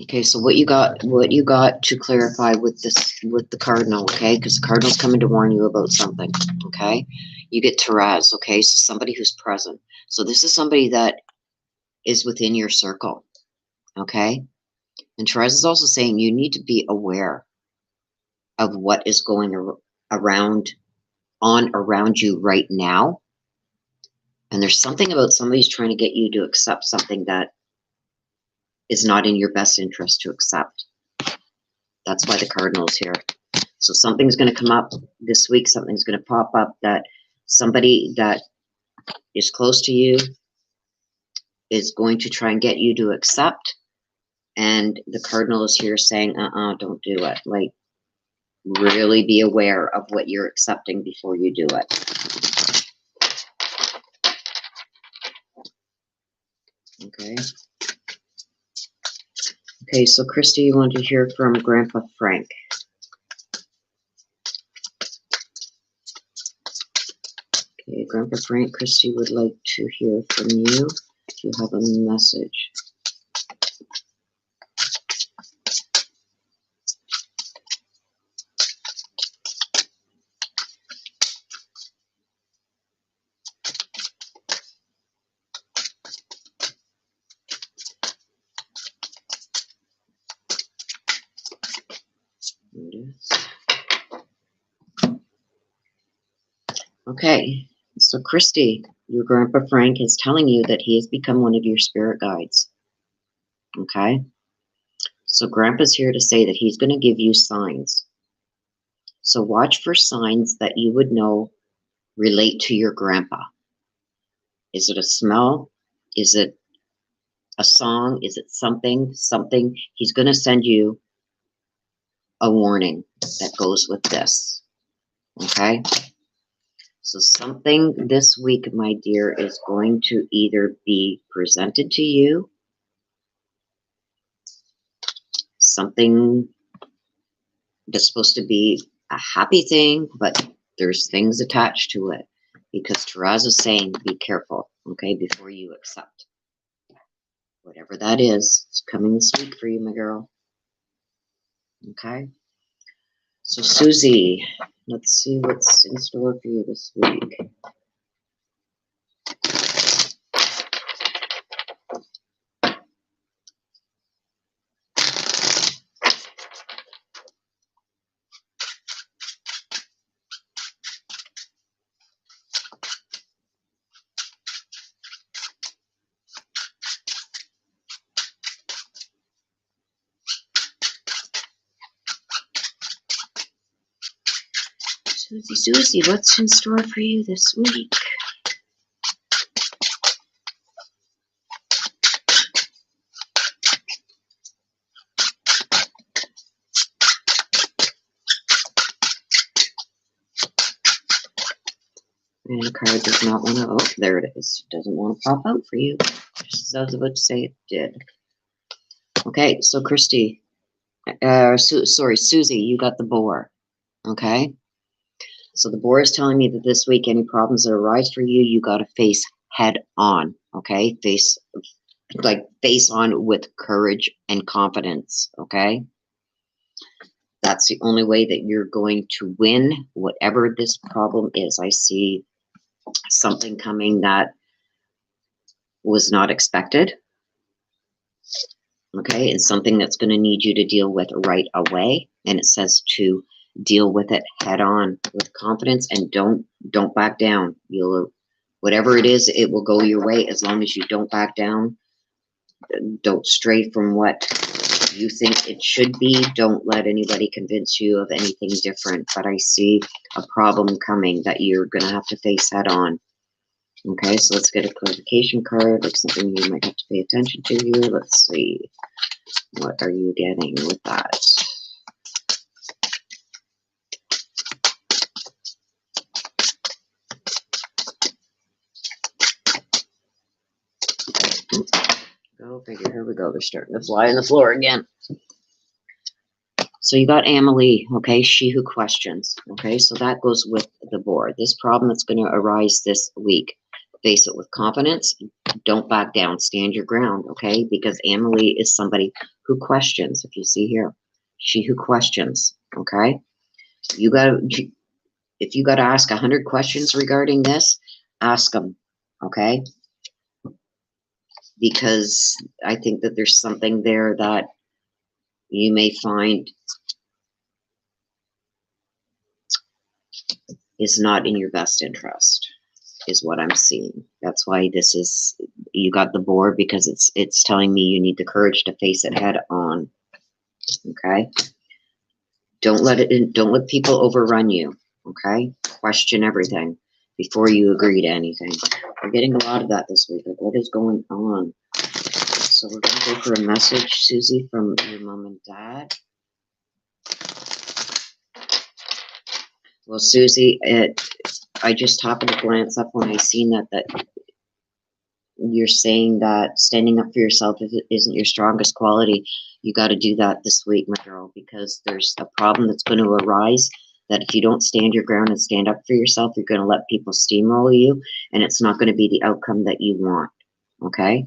Okay, so what you got to clarify with this, with the cardinal, okay? Because the cardinal's coming to warn you about something, okay? You get Therese, okay? So somebody who's present. So this is somebody that is within your circle, okay? And Therese is also saying you need to be aware of what is going around you right now. And there's something about somebody's trying to get you to accept something that is not in your best interest to accept. That's why the cardinal is here. So something's going to come up this week. Something's going to pop up that somebody that is close to you is going to try and get you to accept. And the cardinal is here saying, don't do it. Like, really be aware of what you're accepting before you do it. Okay. Okay, so Christy, you want to hear from Grandpa Frank. Okay, Grandpa Frank, Christy would like to hear from you if you have a message. Okay, so Christy, your Grandpa Frank is telling you that he has become one of your spirit guides. Okay, so Grandpa's here to say that he's going to give you signs. So watch for signs that you would know relate to your grandpa. Is it a smell? Is it a song? Is it something? He's going to send you a warning that goes with this. Okay? So something this week, my dear, is going to either be presented to you, something that's supposed to be a happy thing, but there's things attached to it. Because Therese is saying, be careful, okay, before you accept. Whatever that is, it's coming this week for you, my girl. Okay? So Susie, let's see what's in store for you this week. Susie, what's in store for you this week? And the card does not want to, oh, there it is. It doesn't want to pop out for you. Just as I was about to say it did. Okay, so Christy, sorry, Susie, you got the boar. Okay? So the boar is telling me that this week, any problems that arise for you, you got to face head on. Okay? Face on with courage and confidence. Okay? That's the only way that you're going to win whatever this problem is. I see something coming that was not expected. Okay, it's something that's going to need you to deal with right away. And it says to deal with it head on with confidence and don't back down. Whatever it is, it will go your way as long as you don't back down. Don't stray from what you think it should be. Don't let anybody convince you of anything different. But I see a problem coming that you're going to have to face head on. Okay, so let's get a clarification card, like something you might have to pay attention to here. Let's see. What are you getting with that? Go figure. Here we go. They're starting to fly on the floor again. So you got Amelie, okay? She who questions, okay? So that goes with the board. This problem that's going to arise this week. Face it with confidence. Don't back down. Stand your ground, okay? Because Amelie is somebody who questions. If you see here, she who questions, okay? If you got to ask 100 questions regarding this, ask them, okay? Because I think that there's something there that you may find is not in your best interest, is what I'm seeing. That's why this is, you got the board, because it's telling me you need the courage to face it head on. Okay? Don't let people overrun you. Okay? Question everything before you agree to anything. We're getting a lot of that this week. Like, what is going on? So we're going to go for a message, Susie, from your mom and dad. Well, Susie, I just happened to glance up when I seen that you're saying that standing up for yourself isn't your strongest quality. You got to do that this week, my girl, because there's a problem that's going to arise that if you don't stand your ground and stand up for yourself, you're going to let people steamroll you, and it's not going to be the outcome that you want, okay?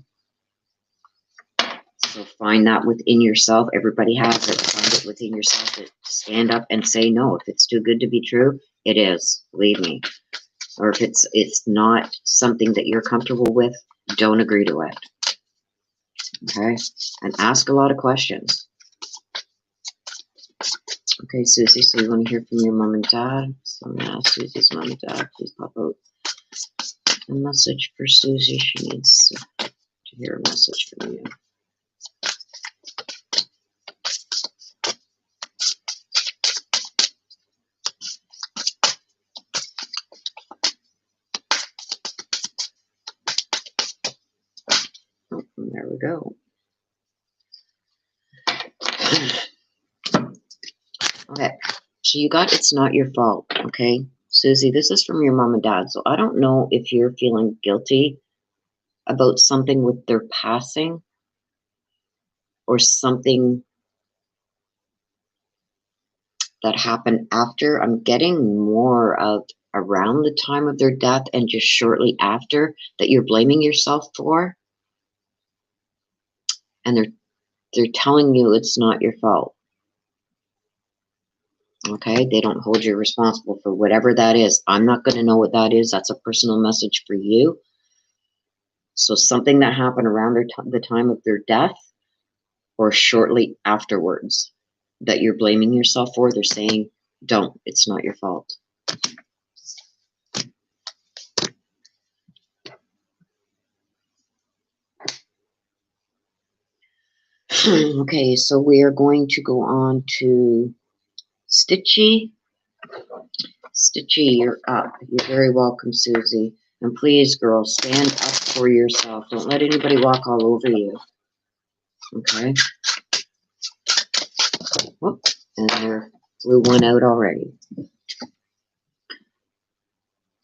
So find that within yourself. Everybody has it. Find it within yourself to stand up and say no. If it's too good to be true, it is. Believe me. Or if it's not something that you're comfortable with, don't agree to it. Okay? And ask a lot of questions. Okay, Susie, so you want to hear from your mom and dad? So I'm going to ask Susie's mom and dad. Please pop out a message for Susie. She needs to hear a message from you. There we go. Okay, so you got it's not your fault, okay? Susie, this is from your mom and dad, so I don't know if you're feeling guilty about something with their passing or something that happened after. I'm getting more of around the time of their death and just shortly after that you're blaming yourself for. And they're telling you it's not your fault. Okay, they don't hold you responsible for whatever that is. I'm not going to know what that is. That's a personal message for you. So something that happened around the time of their death or shortly afterwards that you're blaming yourself for, they're saying, don't. It's not your fault. Okay, so we are going to go on to Stitchy. Stitchy, you're up. You're very welcome, Susie. And please, girls, stand up for yourself. Don't let anybody walk all over you. Okay? Whoop. And there flew one out already.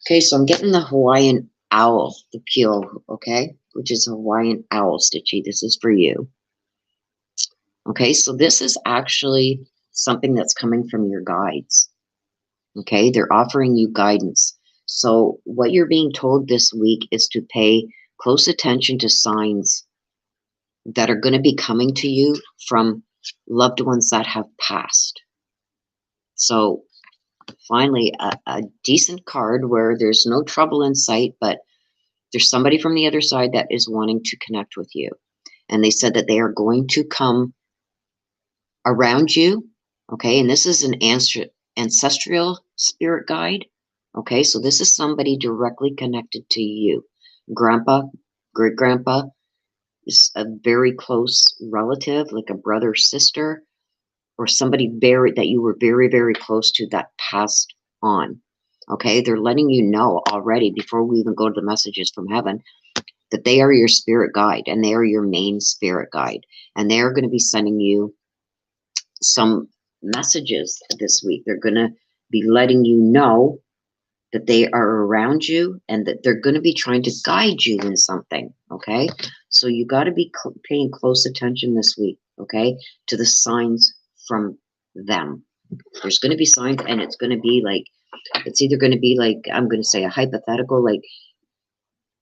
Okay, so I'm getting the Hawaiian owl, the peel, okay? Which is a Hawaiian owl, Stitchy. This is for you. Okay, so this is actually something that's coming from your guides. Okay, they're offering you guidance. So what you're being told this week is to pay close attention to signs that are going to be coming to you from loved ones that have passed. So finally, a decent card where there's no trouble in sight, but there's somebody from the other side that is wanting to connect with you. And they said that they are going to come around you. Okay, and this is an ancestral spirit guide. Okay, so this is somebody directly connected to you. Grandpa, great-grandpa is a very close relative, like a brother, sister, or somebody that you were very, very close to that passed on. Okay, they're letting you know already, before we even go to the messages from heaven, that they are your spirit guide, and they are your main spirit guide. And they are going to be sending you some messages this week. They're going to be letting you know that they are around you, and that they're going to be trying to guide you in something. Okay, so you got to be paying close attention this week, okay, to the signs from them. There's going to be signs, and it's going to be like, it's either going to be like, I'm going to say a hypothetical, like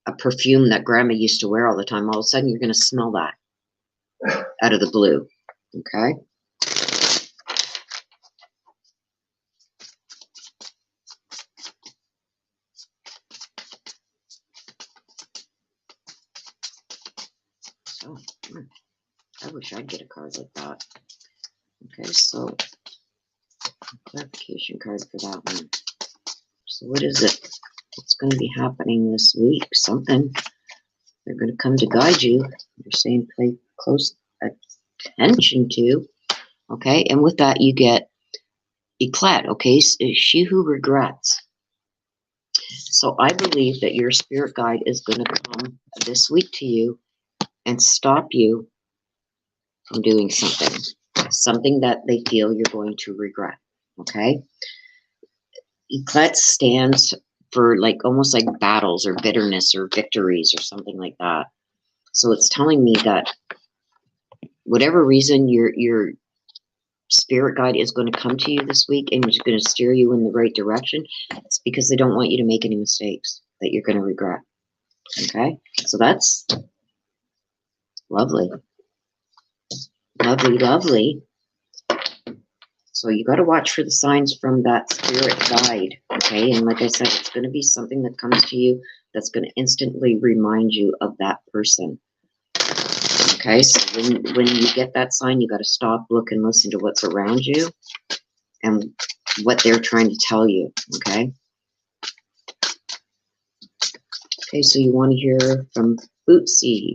a perfume that grandma used to wear all the time. All of a sudden, you're going to smell that out of the blue. Okay. So, I wish I'd get a card like that. Okay, so clarification card for that one. So what is it? What's going to be happening this week? Something. They're going to come to guide you. They're saying pay close attention to. Okay, and with that you get eclat. Okay, so she who regrets. So I believe that your spirit guide is going to come this week to you and stop you from doing something that they feel you're going to regret. Okay, eclat stands for like almost like battles or bitterness or victories or something like that. So it's telling me that whatever reason your spirit guide is going to come to you this week and is going to steer you in the right direction, it's because they don't want you to make any mistakes that you're going to regret. Okay, so that's lovely. Lovely, lovely. So you got to watch for the signs from that spirit guide. Okay, and like I said, it's going to be something that comes to you that's going to instantly remind you of that person. Okay, so when you get that sign, you got to stop, look, and listen to what's around you and what they're trying to tell you. Okay. Okay, so you want to hear from Bootsy.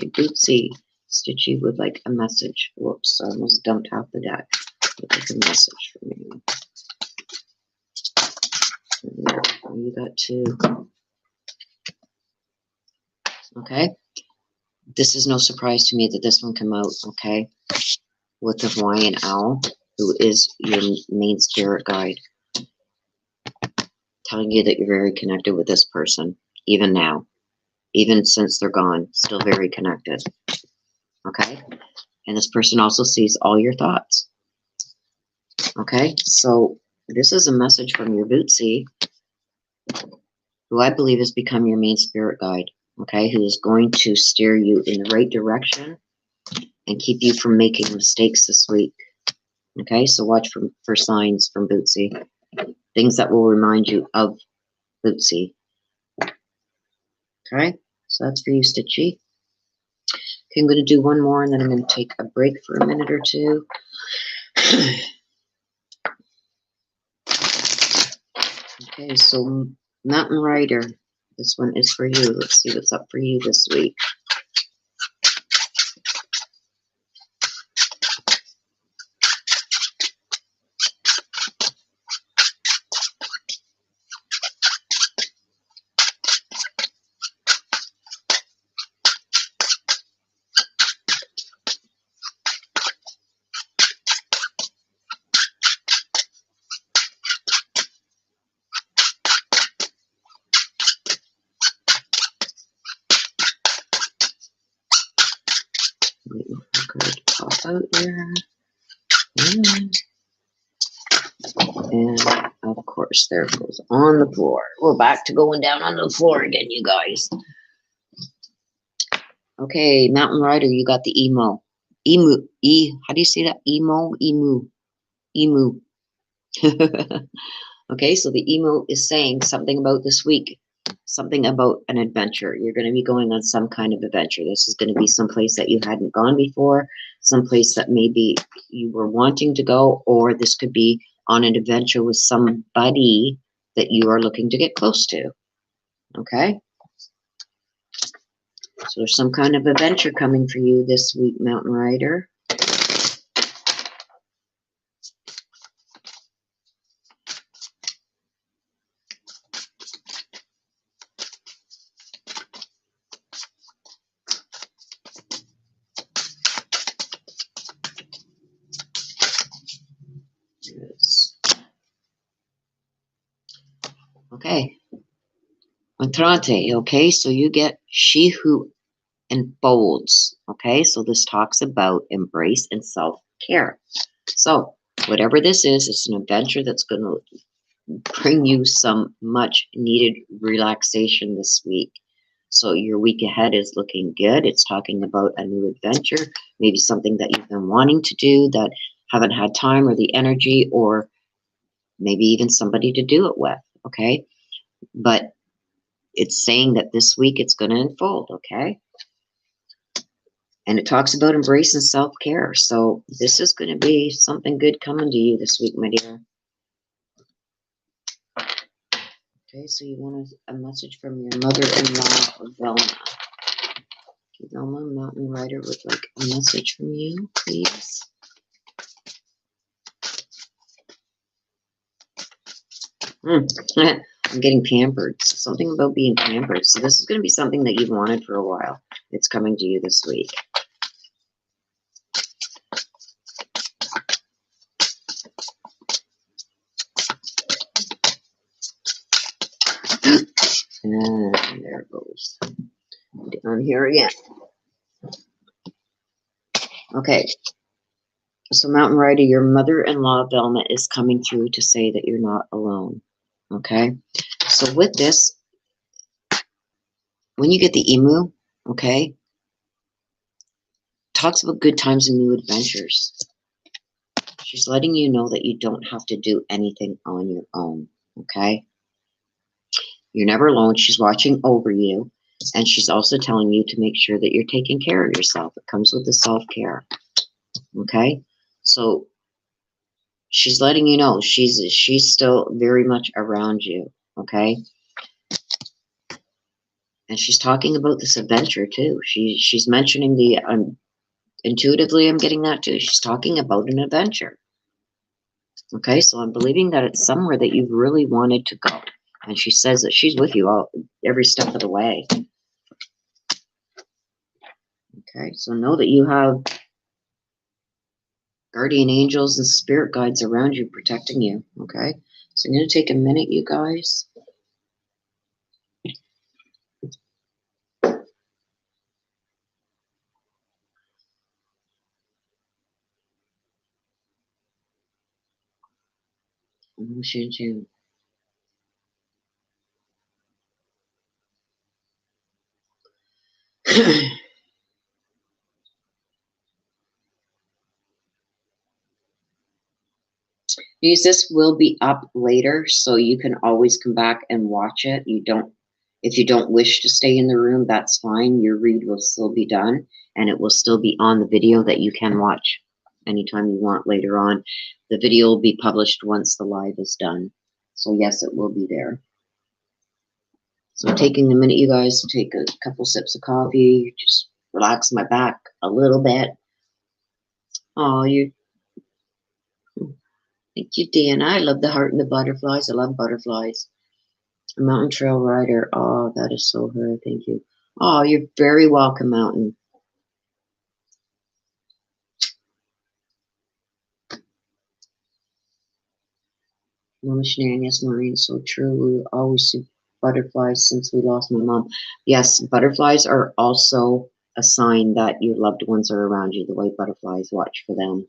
Okay, Bootsy, Stitchy would like a message. Whoops, I almost dumped half the deck. Would like a message from you. You got two. Okay. This is no surprise to me that this one came out, okay, with the Hawaiian owl, who is your main spirit guide, telling you that you're very connected with this person, even now, even since they're gone, still very connected, okay? And this person also sees all your thoughts, okay? So this is a message from your Bootsy, who I believe has become your main spirit guide, okay, who is going to steer you in the right direction and keep you from making mistakes this week. Okay, so watch for signs from Bootsy. Things that will remind you of Bootsy. Okay, so that's for you, Stitchy. Okay, I'm going to do one more and then I'm going to take a break for a minute or two. Okay, so Mountain Rider. This one is for you. Let's see what's up for you this week. out here. And of course, there it goes on the floor. We're back to going down on the floor again, you guys. Okay, Mountain Rider, you got the emo. Emu. How do you say that? Emo? Emu. Okay, so the emo is saying something about this week. Something about an adventure. You're going to be going on some kind of adventure. This is going to be someplace that you hadn't gone before, someplace that maybe you were wanting to go, or this could be on an adventure with somebody that you are looking to get close to. Okay? So there's some kind of adventure coming for you this week, Mountain Rider. Okay. Entrante, okay, so you get she who enfolds, okay, so this talks about embrace and self-care. So whatever this is, it's an adventure that's going to bring you some much needed relaxation this week. So your week ahead is looking good. It's talking about a new adventure, maybe something that you've been wanting to do that haven't had time or the energy, or maybe even somebody to do it with, okay? But it's saying that this week it's going to unfold, okay? And it talks about embrace and self-care. So this is going to be something good coming to you this week, my dear. Okay, so you want a message from your mother-in-law, Velma. Velma, Mountain Rider would like a message from you, please. I'm getting pampered. Something about being pampered. So this is going to be something that you've wanted for a while. It's coming to you this week. And there it goes. Down here again. Okay. So Mountain Rider, your mother-in-law, Velma, is coming through to say that you're not alone. Okay. So with this, when you get the emu, okay, talks about good times and new adventures. She's letting you know that you don't have to do anything on your own. Okay. You're never alone. She's watching over you. And she's also telling you to make sure that you're taking care of yourself. It comes with the self-care. Okay? So she's letting you know she's still very much around you. Okay? And she's talking about this adventure too. She's mentioning the intuitively, I'm getting that too. She's talking about an adventure. Okay? So I'm believing that it's somewhere that you've really wanted to go. And she says that she's with you every step of the way. Okay, so know that you have guardian angels and spirit guides around you protecting you. Okay, so I'm going to take a minute, you guys. This will be up later, so you can always come back and watch it. If you don't wish to stay in the room, that's fine. Your read will still be done, and it will still be on the video that you can watch anytime you want later on. The video will be published once the live is done. So yes, it will be there. So taking a minute, you guys, to take a couple sips of coffee, just relax my back a little bit. Oh, thank you, Deanna. I love the heart and the butterflies. I love butterflies. A mountain trail rider. Oh, that is so her. Thank you. Oh, you're very welcome, Mountain. Mama Shannon, yes, Maureen, so true. We always see butterflies since we lost my mom. Yes, butterflies are also a sign that your loved ones are around you. The white butterflies, watch for them.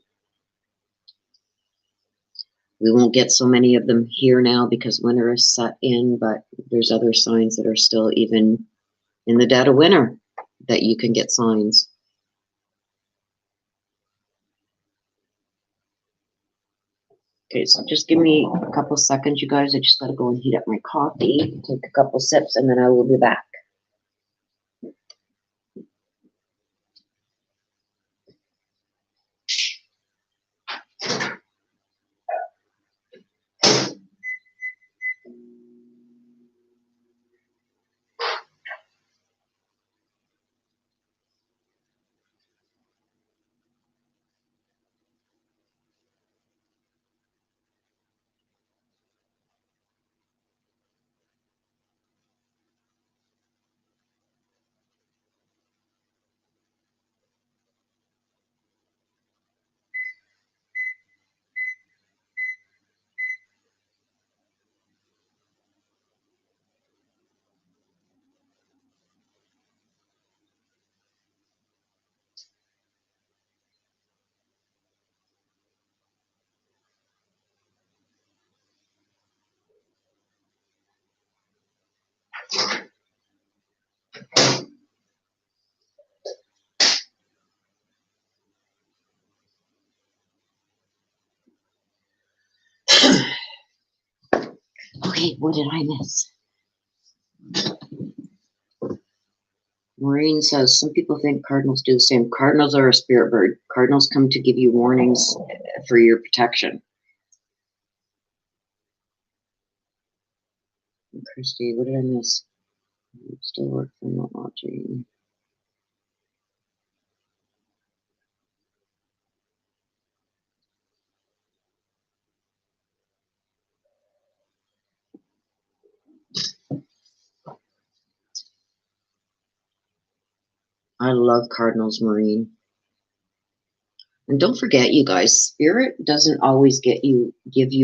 We won't get so many of them here now because winter is set in, but there's other signs that are still even in the dead of winter that you can get signs. Okay, so just give me a couple seconds, you guys. I just got to go and heat up my coffee, take a couple sips, and then I will be back. Okay, what did I miss? Maureen says, some people think cardinals do the same. Cardinals are a spirit bird. Cardinals come to give you warnings for your protection. And Christy, what did I miss? Still work for not watching. I love cardinals, Maureen. And don't forget, you guys, spirit doesn't always give you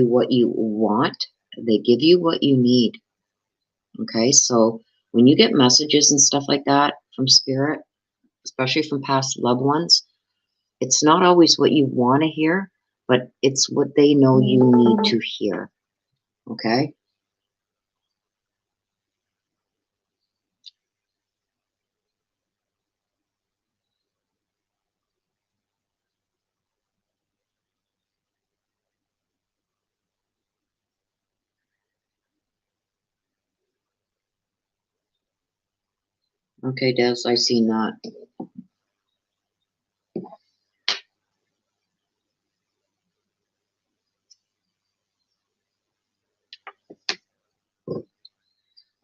what you want. They give you what you need. Okay, so when you get messages and stuff like that from spirit, especially from past loved ones, it's not always what you want to hear, but it's what they know you need to hear. Okay? Okay, Des, I seen that.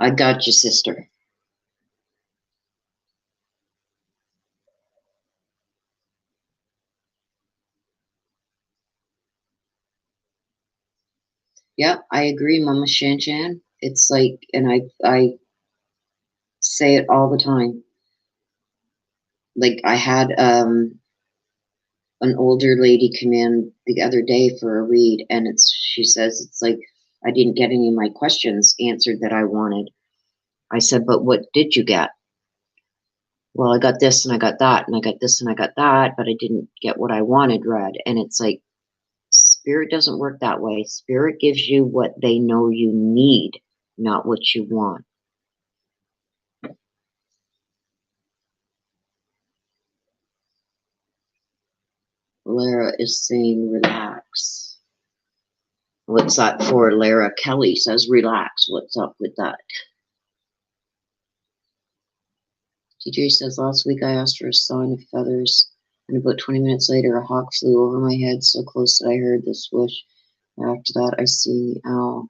I got you, sister. Yep, I agree, Mama Shan Shan. It's like, and I say it all the time. Like I had an older lady come in the other day for a read, and she says it's like I didn't get any of my questions answered that I wanted. I said, but what did you get? Well, I got this and I got that and I got this and I got that, but I didn't get what I wanted read. And it's like, spirit doesn't work that way. Spirit gives you what they know you need, not what you want. Lara is saying relax. What's that for, Lara? Kelly says relax. What's up with that? TJ says last week I asked for a sign of feathers, and about 20 minutes later a hawk flew over my head so close that I heard the swoosh. After that I see the owl.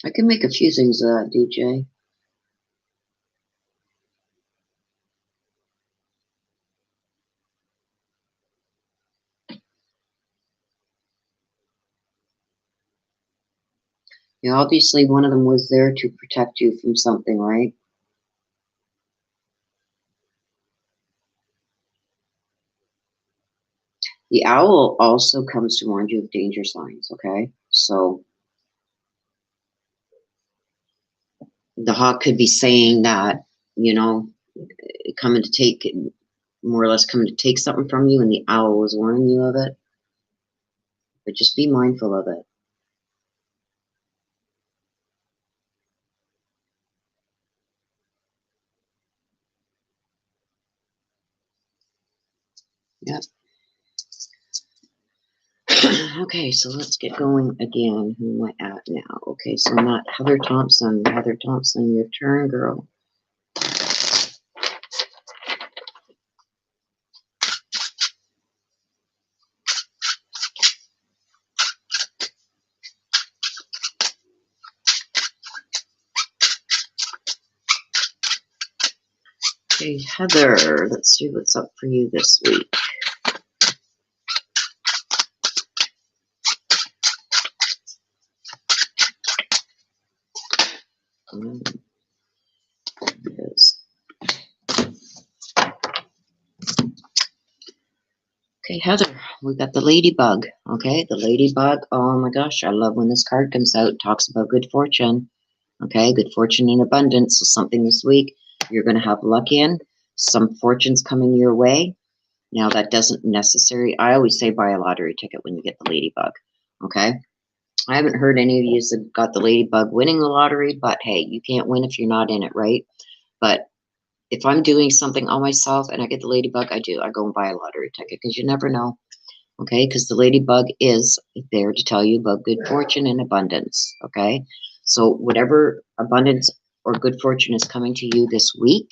I can make a few things of that, DJ. Yeah, obviously one of them was there to protect you from something, right? The owl also comes to warn you of danger signs, okay? So the hawk could be saying that, you know, coming to take, more or less coming to take something from you, and the owl was warning you of it. But just be mindful of it. Yep. Okay, so let's get going again. Who am I at now? Okay, so I'm at Heather Thompson. Heather Thompson, your turn, girl. Okay, Heather, let's see what's up for you this week. It is. Okay, Heather, we got the ladybug. Okay, the ladybug. Oh my gosh, I love when this card comes out. It talks about good fortune. Okay, good fortune and abundance. So something this week you're going to have luck in. Some fortune's coming your way. Now that doesn't necessarily, I always say buy a lottery ticket when you get the ladybug. Okay, I haven't heard any of you that got the ladybug winning the lottery, but hey, you can't win if you're not in it, right? But if I'm doing something on myself and I get the ladybug, I go and buy a lottery ticket, because you never know. Okay, because the ladybug is there to tell you about good fortune and abundance. Okay, so whatever abundance or good fortune is coming to you this week,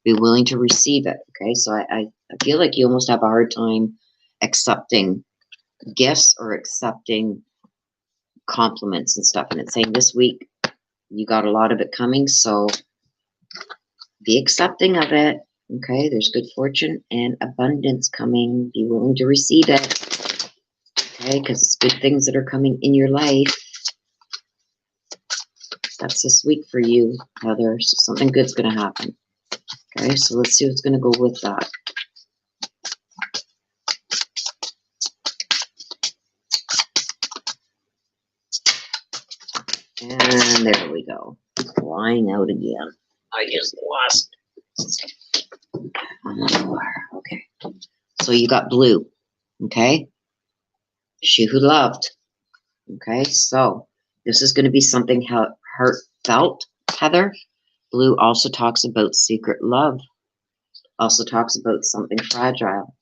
be willing to receive it. Okay, so I feel like you almost have a hard time accepting gifts or accepting compliments and stuff, and it's saying this week you got a lot of it coming, so be accepting of it. Okay, there's good fortune and abundance coming. Be willing to receive it. Okay, because it's good things that are coming in your life. That's this week for you, Heather. So something good's going to happen. Okay, so let's see what's going to go with that. And there we go. Flying out again. I just lost. Okay. So you got blue. Okay. She who loved. Okay. So this is going to be something heartfelt, Heather. Blue also talks about secret love. Also talks about something fragile.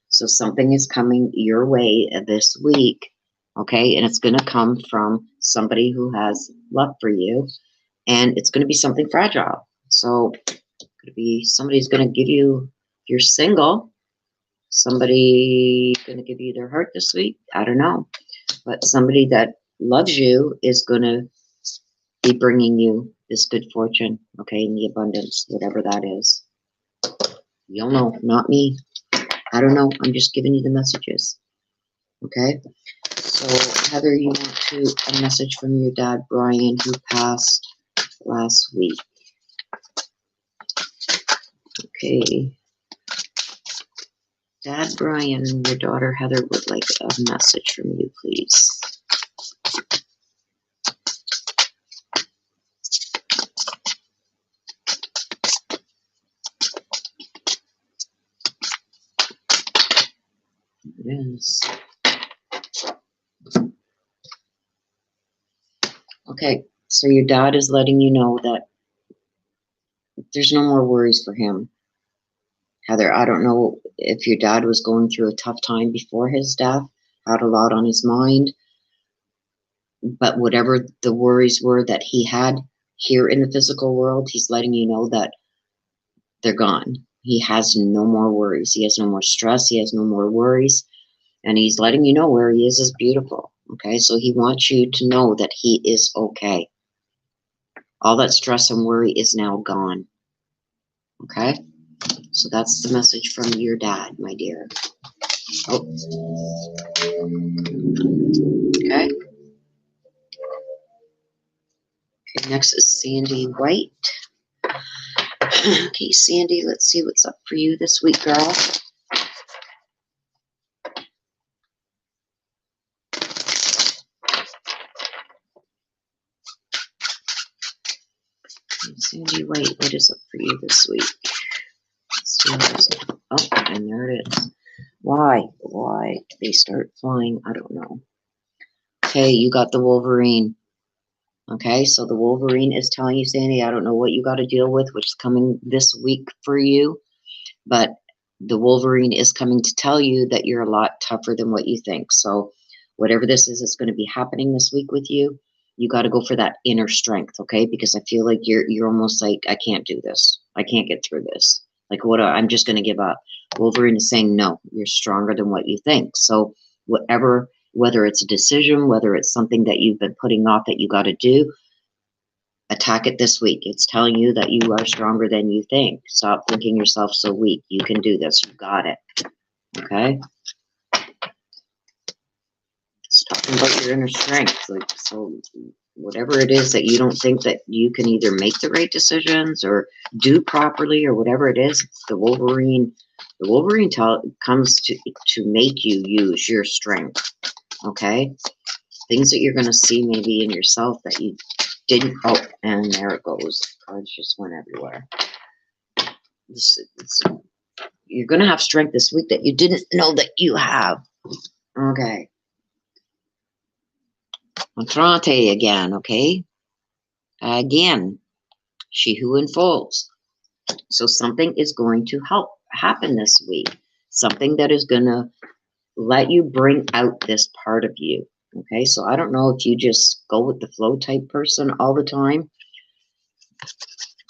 So something is coming your way this week. Okay. And it's going to come from somebody who has love for you. And it's going to be something fragile. So could be somebody's going to give you, if you're single, somebody going to give you their heart this week. I don't know. But somebody that loves you is going to be bringing you this good fortune, okay, in the abundance, whatever that is. You'll know, not me. I don't know. I'm just giving you the messages, okay? So, Heather, you want a message from your dad, Brian, who passed last week. Okay. Dad Brian and your daughter Heather would like a message from you, please. Yes. Okay, so your dad is letting you know that there's no more worries for him. Heather, I don't know if your dad was going through a tough time before his death, had a lot on his mind, but whatever the worries were that he had here in the physical world, he's letting you know that they're gone. He has no more worries. He has no more stress. He has no more worries. And he's letting you know where he is beautiful. Okay, so he wants you to know that he is okay. All that stress and worry is now gone. Okay, so that's the message from your dad, my dear. Oh. Okay. Okay, next is Sandy White. Okay, Sandy, let's see what's up for you this week, girl. Sandy White, what is up for you this week? Oh, and there it is. Why did they start flying? I don't know. Okay, you got the Wolverine. Okay, so the Wolverine is telling you, Sandy, I don't know what you got to deal with, which is coming this week for you, but the Wolverine is coming to tell you that you're a lot tougher than what you think. So whatever this is that's going to be happening this week with you, you got to go for that inner strength, okay? Because I feel like you're almost like, I can't do this. I can't get through this. Like, I'm just going to give up. Wolverine is saying, no, you're stronger than what you think. So whether it's a decision, whether it's something that you've been putting off that you got to do, attack it this week. It's telling you that you are stronger than you think. Stop thinking yourself so weak. You can do this. You got it. Okay? It's talking about your inner strength. Like, so whatever it is that you don't think that you can either make the right decisions or do properly or whatever it is, it's the Wolverine. The Wolverine comes to make you use your strength. Okay? Things that you're going to see maybe in yourself that you didn't. Oh, and there it goes. Cards just went everywhere. You're going to have strength this week that you didn't know that you have. Okay. Entrante again, okay? Again, she who unfolds. So something is going to happen this week. Something that is going to let you bring out this part of you. Okay, so I don't know if you just go with the flow type person all the time.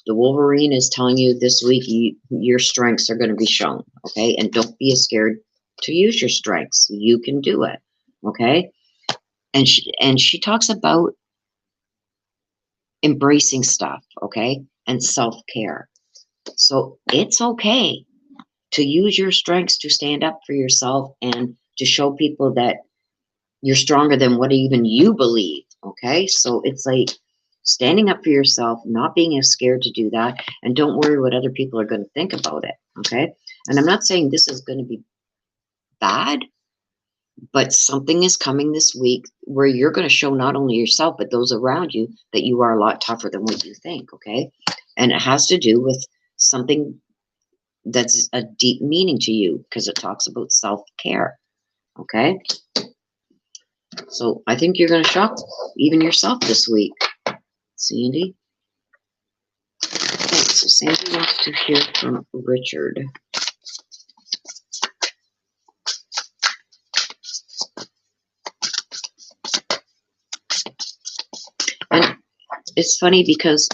The Wolverine is telling you this week your strengths are going to be shown. Okay, and don't be scared to use your strengths. You can do it. Okay, and she talks about embracing stuff. Okay, and self-care. So it's okay to use your strengths to stand up for yourself and to show people that you're stronger than what even you believe. Okay, so it's like standing up for yourself, not being as scared to do that, and don't worry what other people are going to think about it. Okay, and I'm not saying this is going to be bad, but something is coming this week where you're going to show not only yourself but those around you that you are a lot tougher than what you think. Okay, and it has to do with something that's a deep meaning to you because it talks about self-care. Okay, so I think you're going to shock even yourself this week, Sandy. Okay, so Sandy wants to hear from Richard. And it's funny because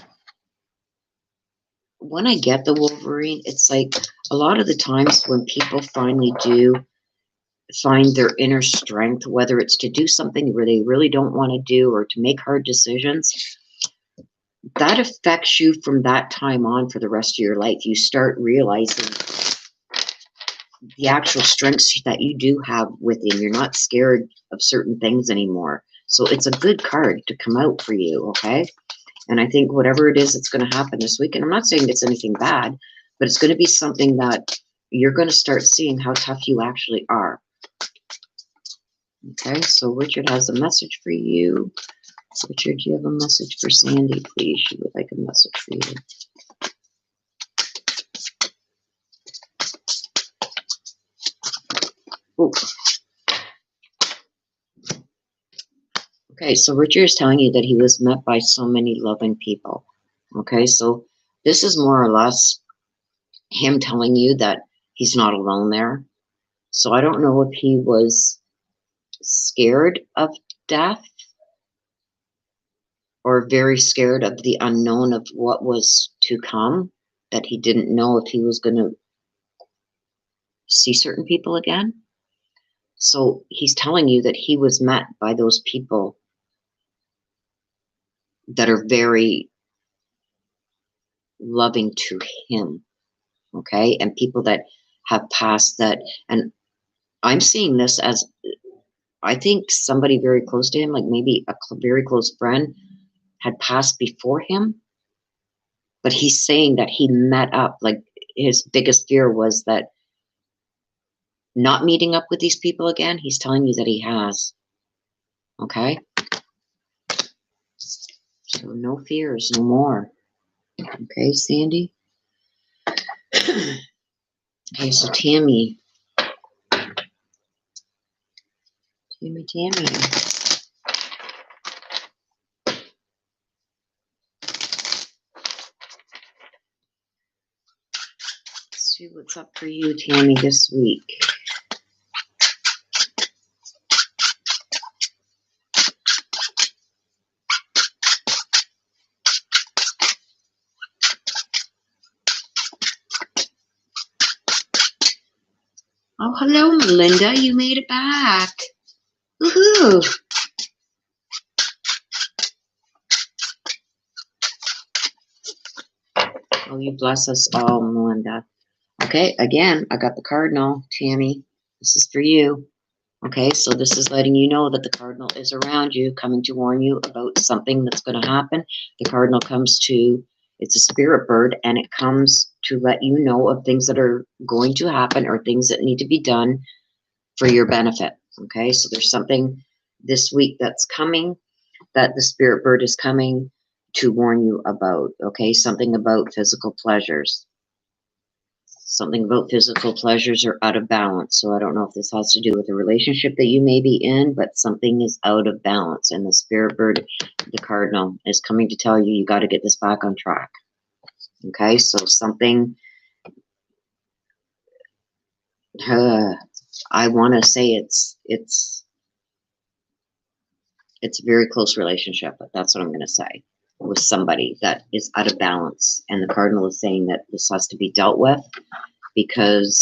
when I get the Wolverine, it's like a lot of the times when people finally do find their inner strength, whether it's to do something where they really don't want to do or to make hard decisions, that affects you from that time on for the rest of your life. You start realizing the actual strengths that you do have within. You're not scared of certain things anymore. So it's a good card to come out for you, okay? And I think whatever it is that's going to happen this week, and I'm not saying it's anything bad, but it's going to be something that you're going to start seeing how tough you actually are. Okay, so Richard has a message for you. Richard, do you have a message for Sandy, please? She would like a message for you. Ooh. Okay, so Richard is telling you that he was met by so many loving people. Okay, so this is more or less him telling you that he's not alone there. So I don't know if he was scared of death or very scared of the unknown of what was to come, that he didn't know if he was going to see certain people again. So he's telling you that he was met by those people that are very loving to him, okay? And people that have passed that, and I'm seeing this as, I think somebody very close to him, like maybe a very close friend, had passed before him, but he's saying that he met up, like his biggest fear was that not meeting up with these people again. He's telling you that he has, okay? So no fears, no more. Okay, Sandy. Okay, so Tammy. Tammy. Let's see what's up for you, Tammy, this week. Oh, hello, Melinda. You made it back. Woohoo! Oh, you bless us all, Melinda. Okay, again, I got the cardinal, Tammy. This is for you. Okay, so this is letting you know that the cardinal is around you, coming to warn you about something that's going to happen. The cardinal comes to, it's a spirit bird, and it comes to let you know of things that are going to happen or things that need to be done for your benefit. Okay, so there's something this week that's coming that the spirit bird is coming to warn you about. Okay, something about physical pleasures. Something about physical pleasures are out of balance. So I don't know if this has to do with a relationship that you may be in, but something is out of balance. And the spirit bird, the cardinal, is coming to tell you, you got to get this back on track. Okay, so something, I want to say it's a very close relationship, but that's what I'm going to say, with somebody that is out of balance. And the cardinal is saying that this has to be dealt with, because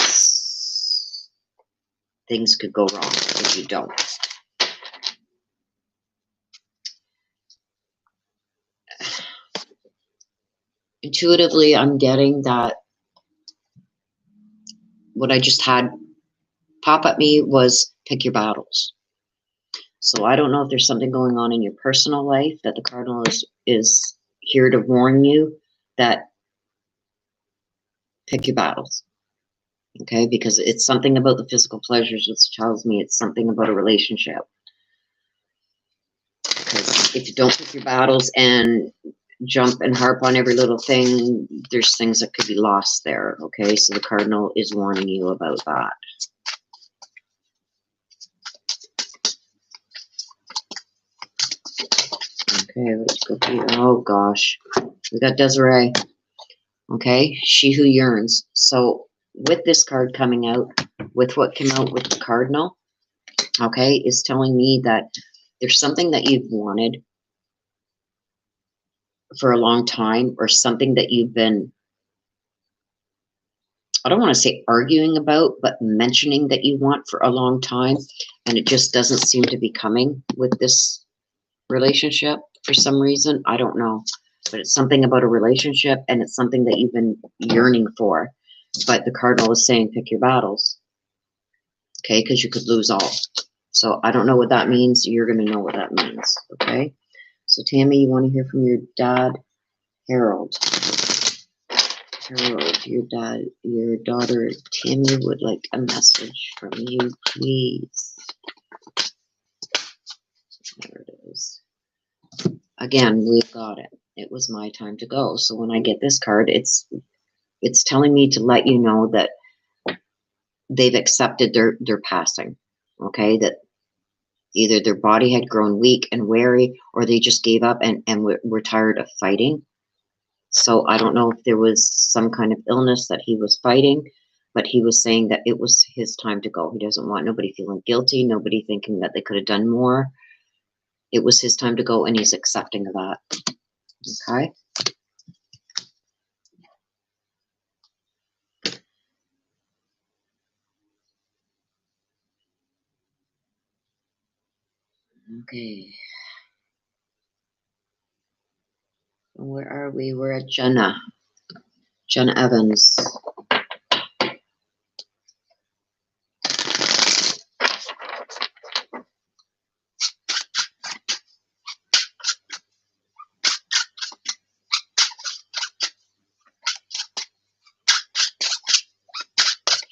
things could go wrong if you don't. Intuitively, I'm getting that what I just had pop at me was pick your battles. So I don't know if there's something going on in your personal life that the cardinal is here to warn you that pick your battles. Okay, because it's something about the physical pleasures, which tells me it's something about a relationship. Because if you don't pick your battles and jump and harp on every little thing, there's things that could be lost there. Okay, so the cardinal is warning you about that. Okay, let's go here. Oh gosh, we got Desiree. Okay, she who yearns. So with this card coming out, with what came out with the cardinal, okay, is telling me that there's something that you've wanted for a long time, or something that you've been, I don't want to say arguing about, but mentioning that you want for a long time, and it just doesn't seem to be coming with this relationship for some reason. I don't know, but it's something about a relationship, and it's something that you've been yearning for. But the cardinal is saying pick your battles, okay, because you could lose all. So I don't know what that means. You're going to know what that means, okay? So Tammy, you want to hear from your dad, Harold. Harold, your daughter Tammy would like a message from you, please. There it is. Again, we've got it. It was my time to go. So when I get this card, it's telling me to let you know that they've accepted their passing. Okay, that either their body had grown weak and weary, or they just gave up and were tired of fighting. So I don't know if there was some kind of illness that he was fighting, but he was saying that it was his time to go. He doesn't want nobody feeling guilty, nobody thinking that they could have done more. It was his time to go, and he's accepting of that. Okay. Okay. Where are we? We're at Jenna. Jenna Evans.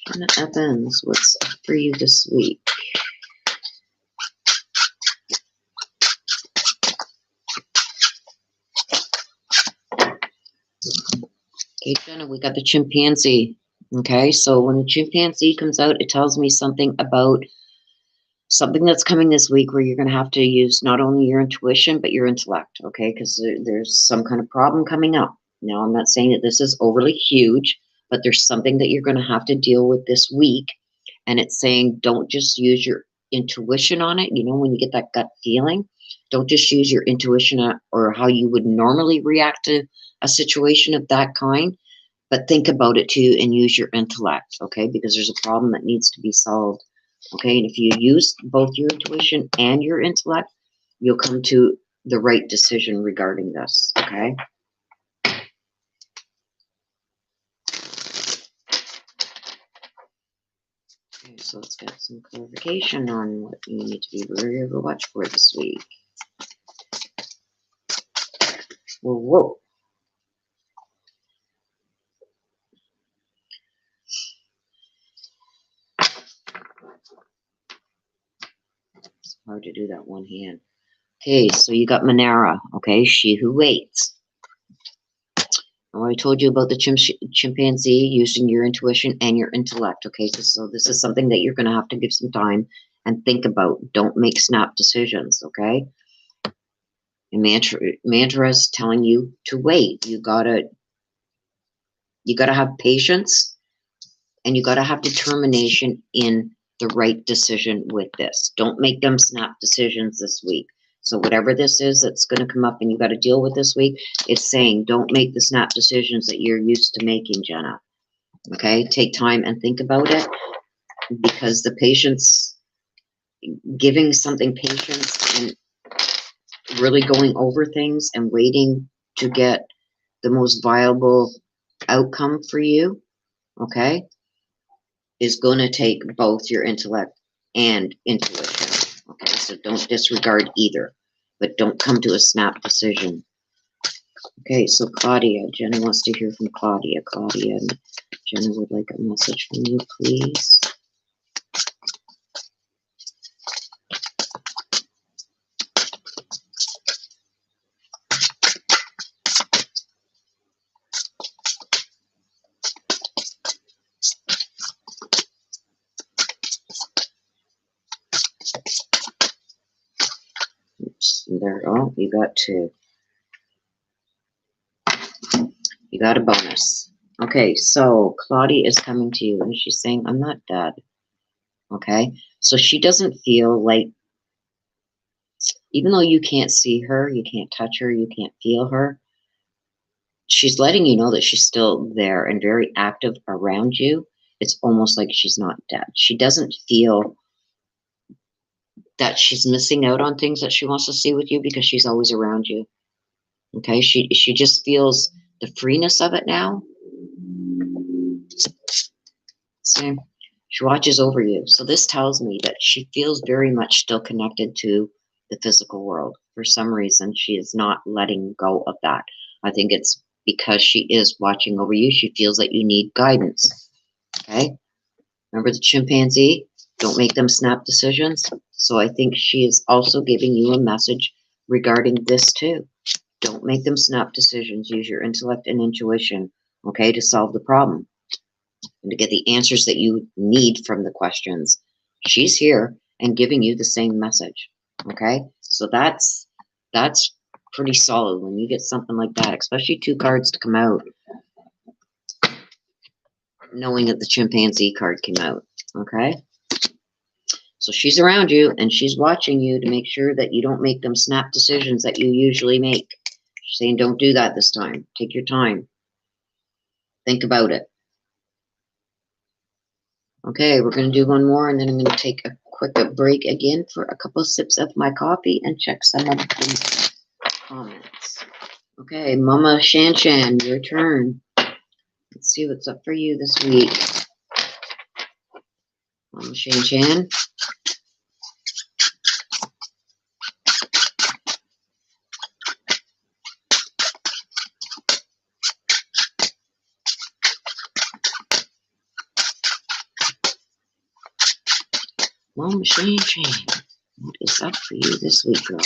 Jenna Evans, what's up for you this week? Okay, Jenna, we got the chimpanzee. Okay, so when the chimpanzee comes out, it tells me something about something that's coming this week where you're going to have to use not only your intuition, but your intellect, okay? Because there's some kind of problem coming up. Now, I'm not saying that this is overly huge, but there's something that you're going to have to deal with this week. And it's saying don't just use your intuition on it. You know, when you get that gut feeling, don't just use your intuition or how you would normally react to a situation of that kind, but think about it too and use your intellect, okay? Because there's a problem that needs to be solved. Okay, and if you use both your intuition and your intellect, you'll come to the right decision regarding this, okay? Okay, so let's get some clarification on what you need to be very on the watch for this week. Whoa, whoa. It's hard to do that one hand. Okay, so you got Manara, okay? She who waits. I told you about the chimpanzee using your intuition and your intellect, okay? So this is something that you're going to have to give some time and think about. Don't make snap decisions, okay? And mantra is telling you to wait. You gotta have patience, and you gotta have determination in the right decision with this. Don't make them snap decisions this week. So whatever this is that's going to come up and you got to deal with this week, it's saying don't make the snap decisions that you're used to making, Jenna. Okay, take time and think about it, because the patience, giving something patience and really going over things and waiting to get the most viable outcome for you, okay, is going to take both your intellect and intuition. Okay, so don't disregard either, but don't come to a snap decision. Okay, so Claudia, Jenna wants to hear from Claudia. Claudia, Jenna would like a message from you, please. Oops, there, oh, you got two. You got a bonus. Okay, so Claudia is coming to you and she's saying, I'm not dead. Okay, so she doesn't feel like, even though you can't see her, you can't touch her, you can't feel her, she's letting you know that she's still there and very active around you. It's almost like she's not dead. She doesn't feel that she's missing out on things that she wants to see with you because she's always around you. Okay, she just feels the freeness of it now. So she watches over you. So this tells me that she feels very much still connected to the physical world. For some reason, she is not letting go of that. I think it's because she is watching over you. She feels that you need guidance. Okay? Remember the chimpanzee? Don't make them snap decisions. So I think she is also giving you a message regarding this too. Don't make them snap decisions. Use your intellect and intuition, okay, to solve the problem and to get the answers that you need from the questions. She's here and giving you the same message, okay? So that's pretty solid when you get something like that, especially two cards to come out, knowing that the chimpanzee card came out, okay? So she's around you and she's watching you to make sure that you don't make them snap decisions that you usually make. She's saying, don't do that this time. Take your time. Think about it. Okay, we're going to do one more and then I'm going to take a quick break again for a couple of sips of my coffee and check some of the comments. Okay, Mama Shan Shan, your turn. Let's see what's up for you this week. Mama Shan Shan. Mama Shan Shan, what is up for you this week, girl?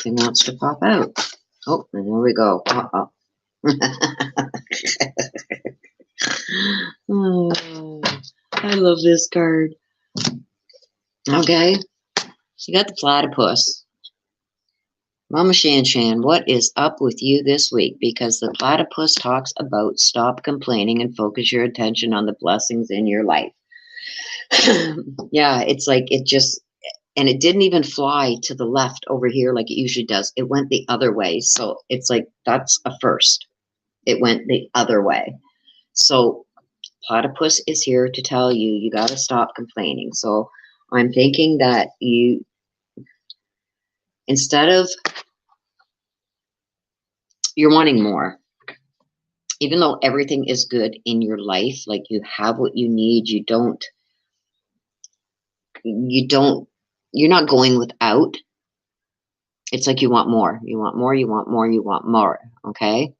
Nothing wants to pop out. Oh, and there we go. Oh, I love this card. Okay, you got the platypus. Mama Shan, what is up with you this week? Because the platypus talks about stop complaining and focus your attention on the blessings in your life. Yeah, it's like it just, and it didn't even fly to the left over here like it usually does. It went the other way. So it's like, that's a first. It went the other way. So platypus is here to tell you, you got to stop complaining. So I'm thinking that you, instead of, you're wanting more. Even though everything is good in your life, like you have what you need, you're not going without. It's like you want more, you want more, you want more, you want more. Okay.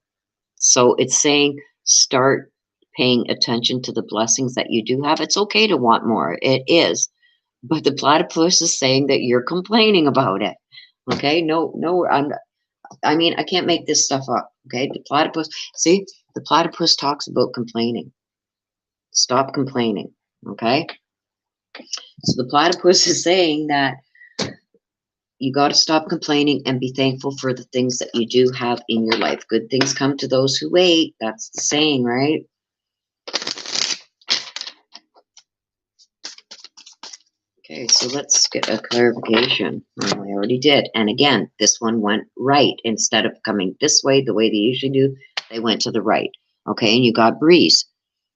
So it's saying start paying attention to the blessings that you do have. It's okay to want more. It is. But the platypus is saying that you're complaining about it. Okay. No, I mean, I can't make this stuff up. Okay. The platypus, see, the platypus talks about complaining. Stop complaining. Okay. So the platypus is saying that you got to stop complaining and be thankful for the things that you do have in your life. Good things come to those who wait. That's the saying, right? Okay, so let's get a clarification. Oh, I already did. And again, this one went right. Instead of coming this way, the way they usually do, they went to the right. Okay, and you got Breeze.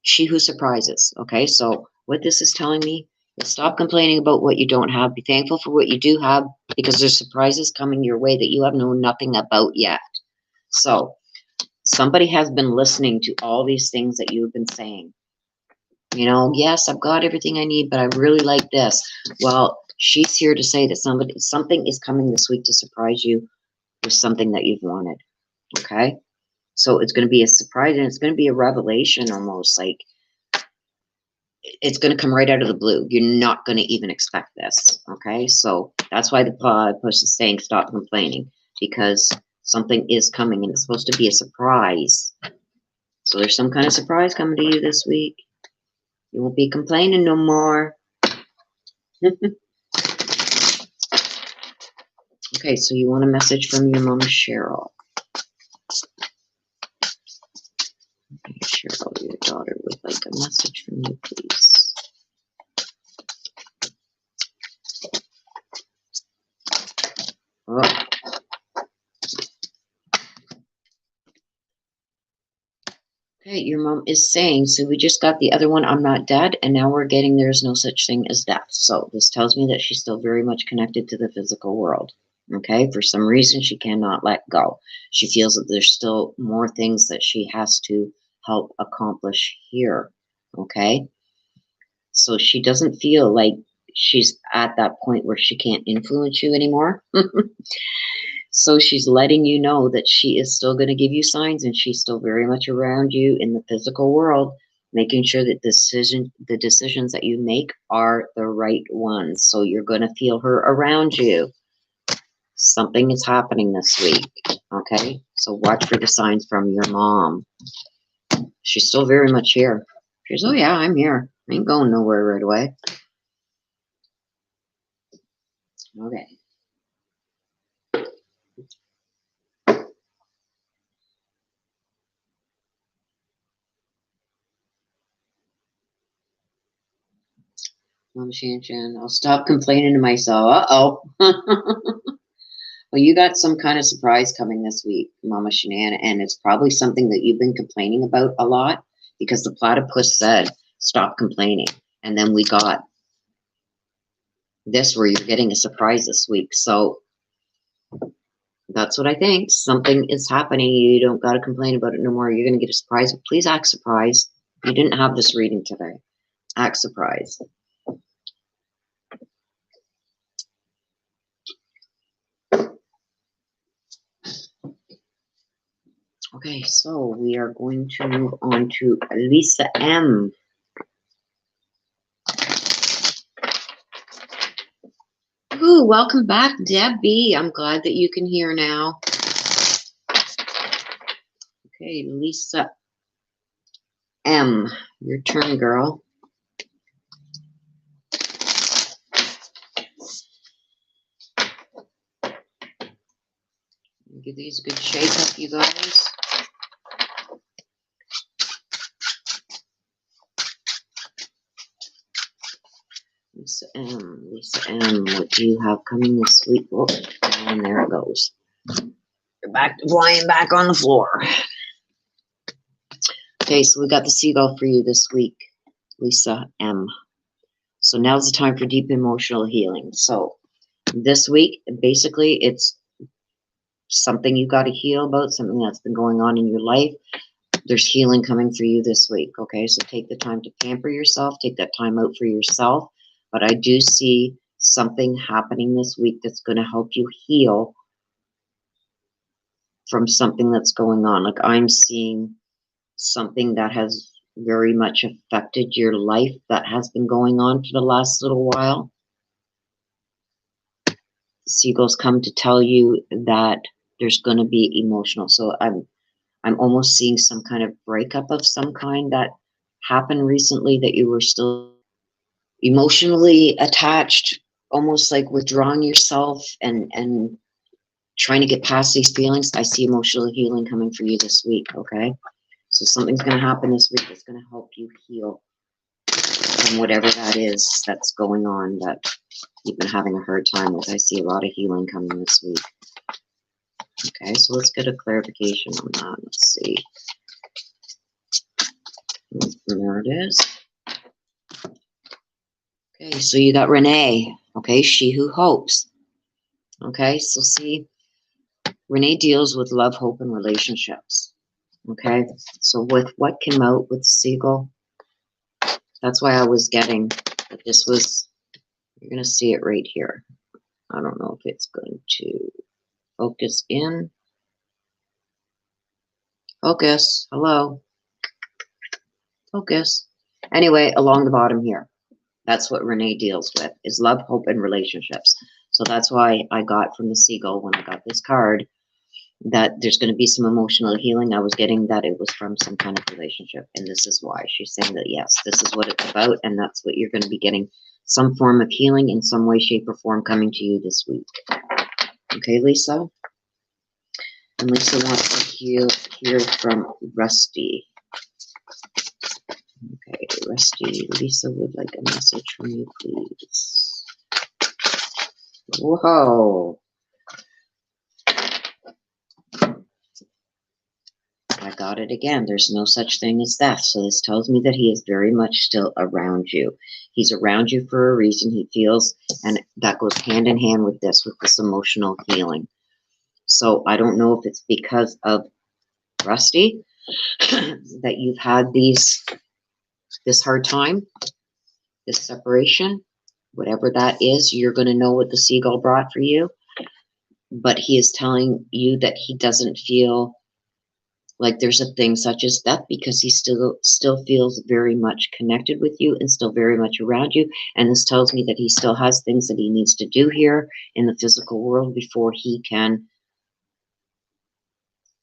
She who surprises. Okay, so what this is telling me is stop complaining about what you don't have. Be thankful for what you do have, because there's surprises coming your way that you have known nothing about yet. So somebody has been listening to all these things that you've been saying. You know, yes, I've got everything I need, but I really like this. Well, she's here to say that something is coming this week to surprise you with something that you've wanted. Okay? So it's going to be a surprise, and it's going to be a revelation almost. Like, it's going to come right out of the blue. You're not going to even expect this. Okay? So that's why the push is saying stop complaining, because something is coming, and it's supposed to be a surprise. So there's some kind of surprise coming to you this week. You won't be complaining no more. Okay, so you want a message from your mama, Cheryl. Okay, Cheryl, your daughter would like a message from you, please. Oh. Okay, your mom is saying, so we just got the other one, I'm not dead, and now we're getting there's no such thing as death. So this tells me that she's still very much connected to the physical world. Okay, for some reason, she cannot let go. She feels that there's still more things that she has to help accomplish here. Okay, so she doesn't feel like she's at that point where she can't influence you anymore. So she's letting you know that she is still going to give you signs, and she's still very much around you in the physical world, making sure that the decisions that you make are the right ones. So you're going to feel her around you. Something is happening this week. Okay, so watch for the signs from your mom. She's still very much here. She's, oh yeah, I'm here. I ain't going nowhere right away. Okay. Mama Shan, I'll stop complaining to myself. Uh-oh. Well, you got some kind of surprise coming this week, Mama Shanann, and it's probably something that you've been complaining about a lot, because the platypus said, stop complaining. And then we got this where you're getting a surprise this week. So that's what I think. Something is happening. You don't got to complain about it no more. You're going to get a surprise. Please act surprised. You didn't have this reading today. Act surprised. Okay, so we are going to move on to Lisa M. Ooh, Ooh, welcome back, Debbie. I'm glad that you can hear now. Okay, Lisa M. Your turn, girl. Give these a good shake up, you guys. Lisa M. Lisa M. What do you have coming this week? Oh, and there it goes. You're back to flying back on the floor. Okay, so we got the seagull for you this week, Lisa M. So now's the time for deep emotional healing. So this week, basically, it's something you got to heal about, something that's been going on in your life. There's healing coming for you this week, okay? So take the time to pamper yourself, take that time out for yourself. But I do see something happening this week that's going to help you heal from something that's going on. Like I'm seeing something that has very much affected your life that has been going on for the last little while. The seagulls come to tell you that there's going to be emotional. So I'm almost seeing some kind of breakup of some kind that happened recently that you were still emotionally attached, almost like withdrawing yourself and trying to get past these feelings. I see emotional healing coming for you this week, okay? So something's going to happen this week that's going to help you heal from whatever that is that's going on that you've been having a hard time with. I see a lot of healing coming this week. Okay, so let's get a clarification on that. Let's see. There it is. Okay, so you got Renee. Okay, she who hopes. Okay, so see, Renee deals with love, hope, and relationships. Okay, so with what came out with Seagull, that's why I was getting that this was, you're going to see it right here. I don't know if it's going to focus in. Focus. Hello. Focus. Anyway, along the bottom here, that's what Renee deals with, is love, hope, and relationships. So that's why I got from the Seagull when I got this card that there's going to be some emotional healing. I was getting that it was from some kind of relationship. And this is why she's saying that, yes, this is what it's about. And that's what you're going to be getting, some form of healing in some way, shape, or form coming to you this week. Okay, Lisa? And Lisa wants to hear from Rusty. Okay, Rusty, Lisa would like a message from you, please. Whoa. I got it again. There's no such thing as death. So this tells me that he is very much still around you. He's around you for a reason. He feels, and that goes hand in hand with this emotional healing. So I don't know if it's because of Rusty that you've had this hard time, this separation, whatever that is. You're going to know what the Seagull brought for you. But he is telling you that he doesn't feel like there's a thing such as death, because he still feels very much connected with you and still very much around you. And this tells me that he still has things that he needs to do here in the physical world before he can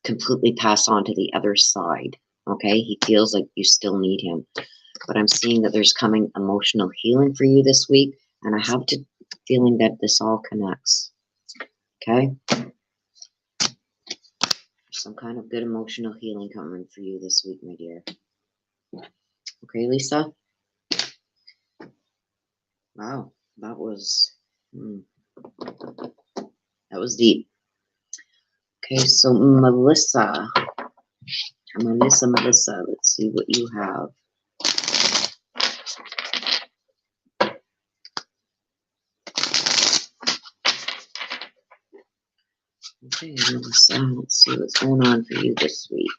completely pass on to the other side. Okay, he feels like you still need him. But I'm seeing that there's coming emotional healing for you this week, and I have the feeling that this all connects. Okay, some kind of good emotional healing coming for you this week, my dear. Okay, Lisa? Wow, that was deep. Okay, so Melissa, let's see what you have. Okay, Melissa, let's see what's going on for you this week.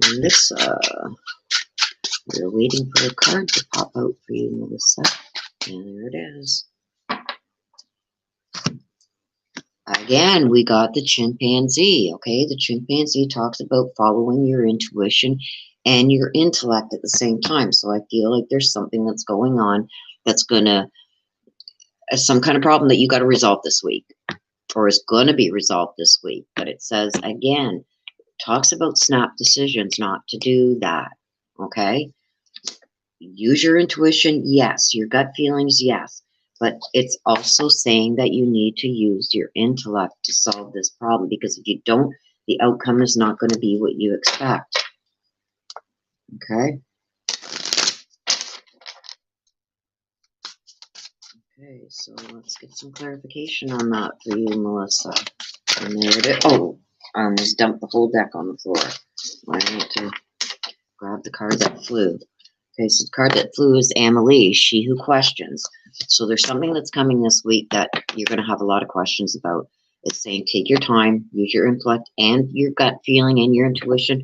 Melissa. We're waiting for a card to pop out for you, Melissa. And there it is. Again, we got the chimpanzee, okay? The chimpanzee talks about following your intuition and your intellect at the same time. So I feel like there's something that's going on that's going to, some kind of problem that you got to resolve this week, or is going to be resolved this week. But it says, again, talks about snap decisions, not to do that, okay? Use your intuition, yes. Your gut feelings, yes. But it's also saying that you need to use your intellect to solve this problem, because if you don't, the outcome is not going to be what you expect. Okay? Okay, so let's get some clarification on that for you, Melissa. And there it is. Oh, I almost dumped the whole deck on the floor. I need to grab the card that flew. Okay, so the card that flew is Amelie, she who questions. So there's something that's coming this week that you're going to have a lot of questions about. It's saying take your time, use your intellect and your gut feeling and your intuition,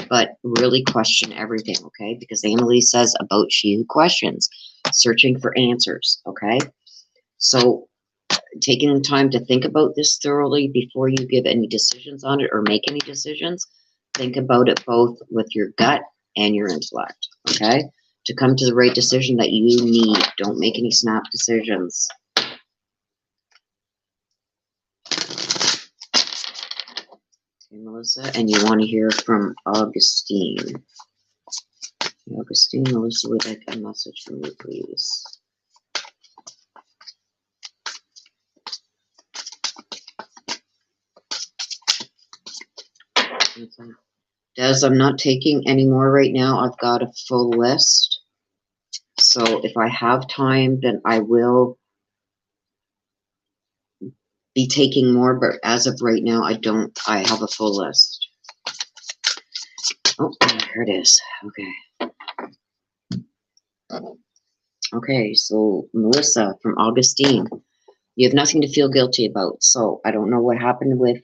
but really question everything, okay? Because Amelie says about she who questions, searching for answers, okay? So taking the time to think about this thoroughly before you give any decisions on it or make any decisions, think about it both with your gut and your intellect, okay? To come to the right decision that you need. Don't make any snap decisions. Okay, Melissa, and you want to hear from Augustine. Augustine, Melissa would like a message from you, please. Okay. Des, I'm not taking any more right now. I've got a full list. So if I have time, then I will be taking more. But as of right now, I don't. I have a full list. Oh, there it is. Okay. Okay, so Melissa from Augustine. You have nothing to feel guilty about. So I don't know what happened with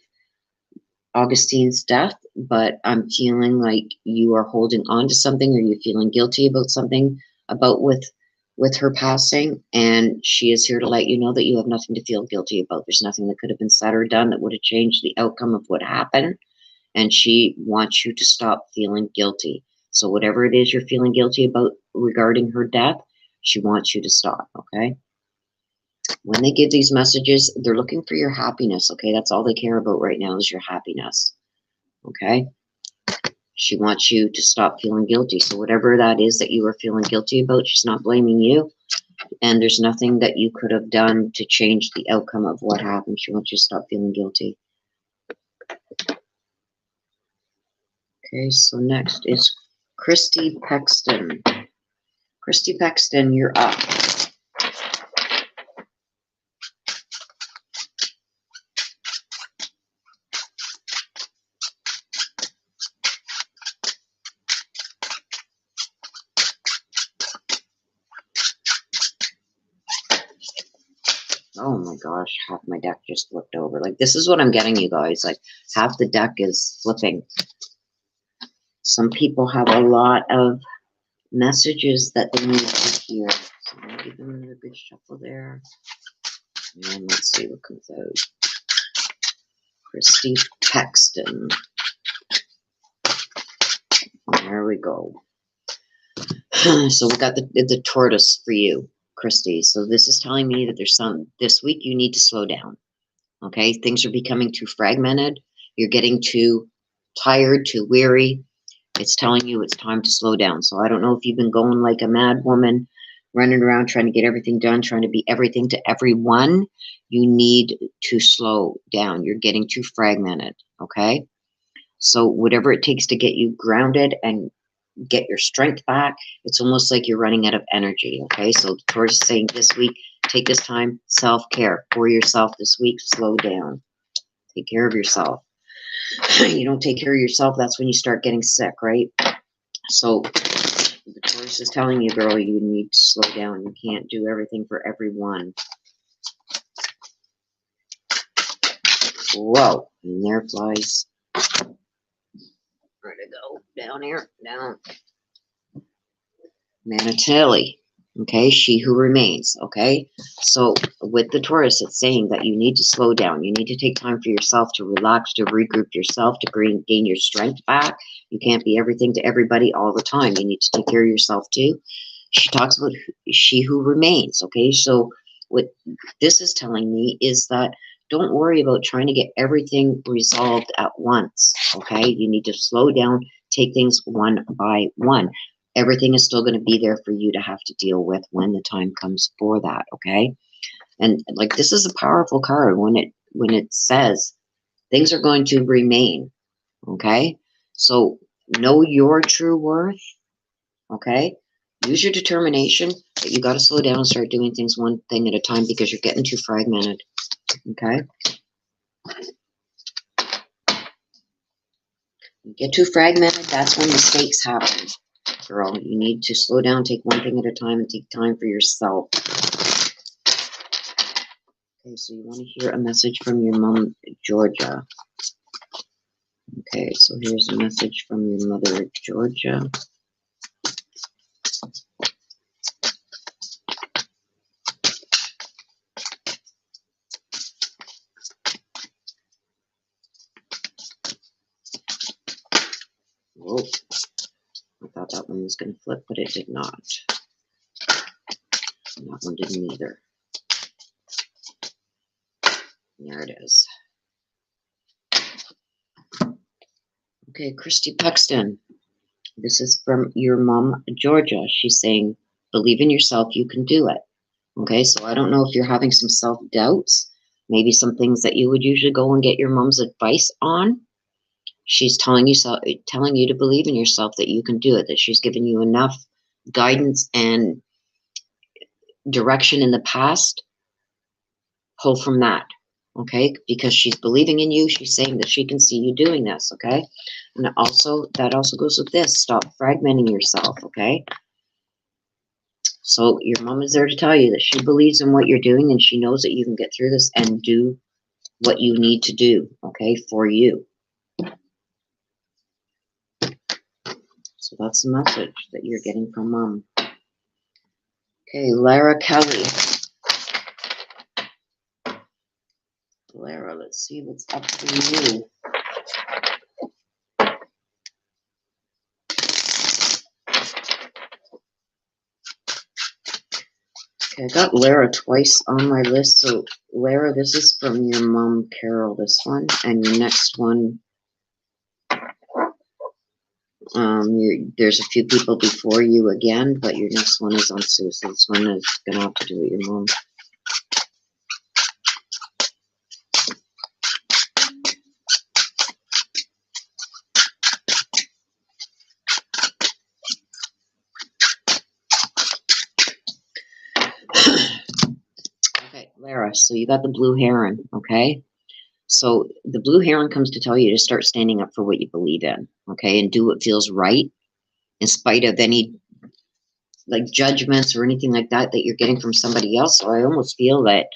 Augustine's death, but I'm feeling like you are holding on to something, or you're feeling guilty about something about with her passing, and she is here to let you know that you have nothing to feel guilty about. There's nothing that could have been said or done that would have changed the outcome of what happened, and she wants you to stop feeling guilty. So whatever it is you're feeling guilty about regarding her death, she wants you to stop, okay? When they give these messages, they're looking for your happiness, okay? That's all they care about right now is your happiness, okay? She wants you to stop feeling guilty. So whatever that is that you are feeling guilty about, she's not blaming you. And there's nothing that you could have done to change the outcome of what happened. She wants you to stop feeling guilty. Okay, so next is Christy Pexton. Christy Pexton, you're up. Oh my gosh, half my deck just flipped over. Like, this is what I'm getting, you guys. Like, half the deck is flipping. Some people have a lot of messages that they need to hear. So I'm going to give them another good shuffle there. And let's see what comes out. Christy Pexton. There we go. So we got the tortoise for you, Christy. So this is telling me that there's this week you need to slow down. Okay, things are becoming too fragmented. You're getting too tired, too weary. It's telling you it's time to slow down. So I don't know if you've been going like a mad woman, running around trying to get everything done, trying to be everything to everyone. You need to slow down. You're getting too fragmented, okay? So whatever it takes to get you grounded and get your strength back, it's almost like you're running out of energy, okay? So the tortoise is saying this week, take this time, self-care for yourself this week, slow down. Take care of yourself. You don't take care of yourself, that's when you start getting sick, right? So the tortoise is telling you, girl, you need to slow down. You can't do everything for everyone. Whoa, and there flies Where'd it go? Down here. Down. Manatelli. Okay, she who remains. Okay, so with the Taurus, it's saying that you need to slow down. You need to take time for yourself to relax, to regroup yourself, to gain your strength back. You can't be everything to everybody all the time. You need to take care of yourself too. She talks about she who remains. Okay, so what this is telling me is that don't worry about trying to get everything resolved at once. Okay, you need to slow down, take things one by one. Everything is still going to be there for you to have to deal with when the time comes for that. Okay, and like this is a powerful card when it says things are going to remain. Okay, so know your true worth. Okay, use your determination, but you got to slow down and start doing things one thing at a time because you're getting too fragmented. Okay, you get too fragmented, that's when mistakes happen. Girl, you need to slow down, take one thing at a time, and take time for yourself. Okay, so you want to hear a message from your mom, Georgia. Okay, so here's a message from your mother, Georgia. Whoa. I thought that one was going to flip, but it did not. And that one didn't either. There it is. Okay, Christy Pexton. This is from your mom, Georgia. She's saying, believe in yourself, you can do it. Okay, so I don't know if you're having some self-doubts, maybe some things that you would usually go and get your mom's advice on. She's telling you to believe in yourself, that you can do it, that she's given you enough guidance and direction in the past. Pull from that, okay? Because she's believing in you. She's saying that she can see you doing this, okay? And that also goes with this. Stop fragmenting yourself, okay? So your mom is there to tell you that she believes in what you're doing and she knows that you can get through this and do what you need to do, okay, for you. So that's the message that you're getting from mom. Okay, Lara Kelly. Lara, let's see what's up for you. Okay, I got Lara twice on my list. So, Lara, this is from your mom, Carol, this one. And your next one, there's a few people before you again, but your next one is on Sue. So this one is going to have to do with your mom. Okay, Lara, so you got the blue heron, okay? So the blue heron comes to tell you to start standing up for what you believe in, okay? And do what feels right in spite of any like judgments or anything like that that you're getting from somebody else. So I almost feel that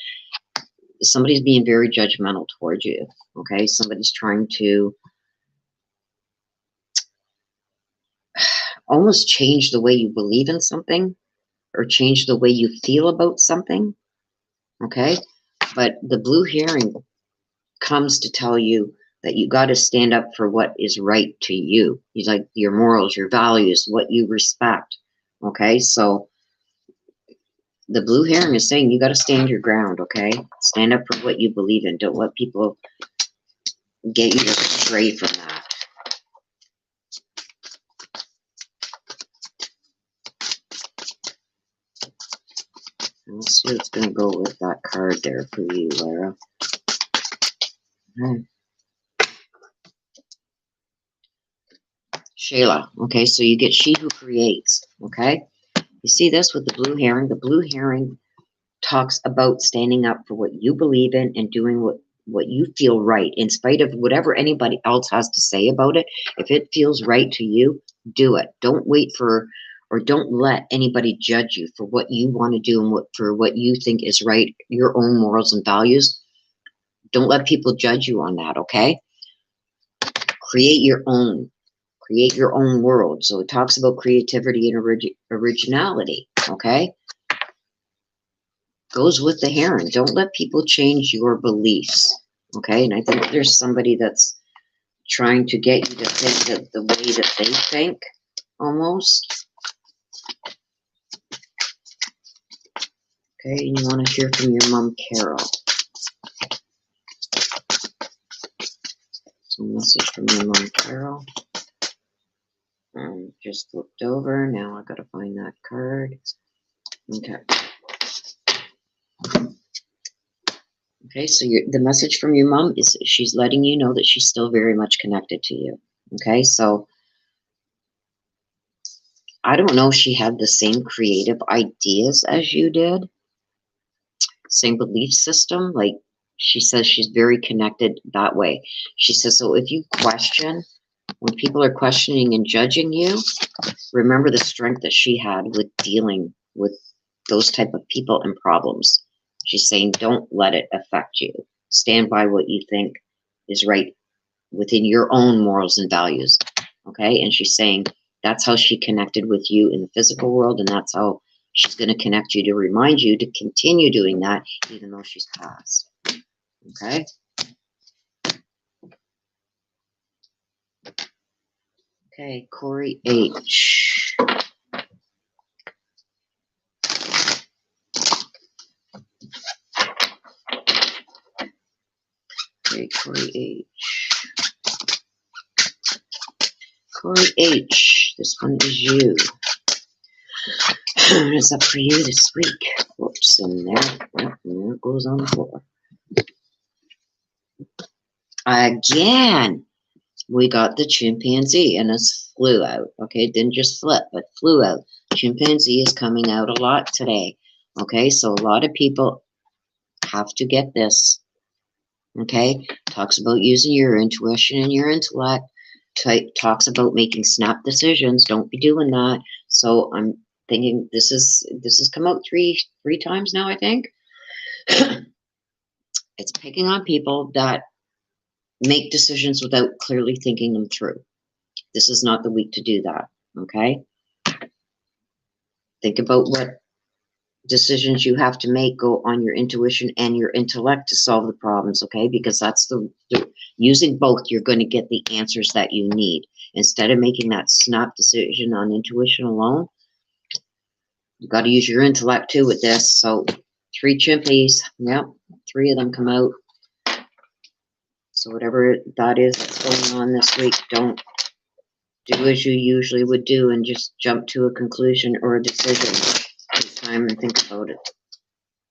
somebody's being very judgmental towards you, okay? Somebody's trying to almost change the way you believe in something or change the way you feel about something, okay? But the blue heron comes to tell you that you got to stand up for what is right to you. He's like your morals, your values, what you respect, okay? So the blue heron is saying you got to stand your ground, okay? Stand up for what you believe in. Don't let people get you astray from that. Let's see what's going to go with that card there for you, Lara. Okay. Shayla. Okay, so you get she who creates, okay? You see this with the blue heron? The blue heron talks about standing up for what you believe in and doing what you feel right, in spite of whatever anybody else has to say about it. If it feels right to you, do it. Don't wait for, or don't let anybody judge you for what you want to do and for what you think is right, your own morals and values. Don't let people judge you on that, okay? Create your own. Create your own world. So it talks about creativity and originality, okay? Goes with the Heron. Don't let people change your beliefs, okay? And I think there's somebody that's trying to get you to think that the way that they think, almost. Okay, and you want to hear from your mom, Carol. So message from your mom, Carol. Just flipped over. Now I got to find that card. Okay. Okay, so the message from your mom is she's letting you know that she's still very much connected to you. Okay, so I don't know if she had the same creative ideas as you did, same belief system. Like she says she's very connected that way. She says, so if you question, when people are questioning and judging you, remember the strength that she had with dealing with those type of people and problems. She's saying, don't let it affect you. Stand by what you think is right within your own morals and values. Okay? And she's saying that's how she connected with you in the physical world, and that's how she's going to connect you to remind you to continue doing that even though she's passed. Okay? Okay, Corey H. Okay, Corey H. Corey H. This one is you. It's up for you this week. Whoops, and there, yep, and there it goes on the floor. Again, we got the chimpanzee, and it flew out. Okay, it didn't just flip, but flew out. Chimpanzee is coming out a lot today. Okay, so a lot of people have to get this. Okay, talks about using your intuition and your intellect. Talks about making snap decisions. Don't be doing that. So I'm thinking this has come out three times now, I think. It's picking on people that make decisions without clearly thinking them through. This is not the week to do that. Okay, think about what decisions you have to make. Go on your intuition and your intellect to solve the problems. Okay, because that's the using both, you're going to get the answers that you need. Instead of making that snap decision on intuition alone, you got to use your intellect too with this. So 3 chimpies. Yep, 3 of them come out. So whatever that is that's going on this week, don't do as you usually would do and just jump to a conclusion or a decision. Take time and think about it.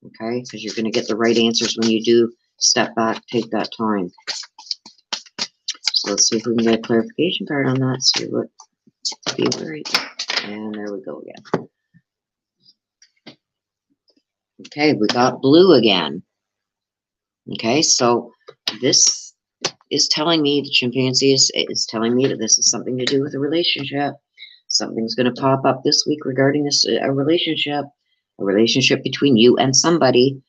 Okay, because you're going to get the right answers when you do step back, take that time. So let's see if we can get a clarification card on that. See what to be worried. And there we go again. Okay, we got blue again. Okay, so this is telling me, the chimpanzee is telling me that this is something to do with a relationship. Something's going to pop up this week regarding this a relationship between you and somebody.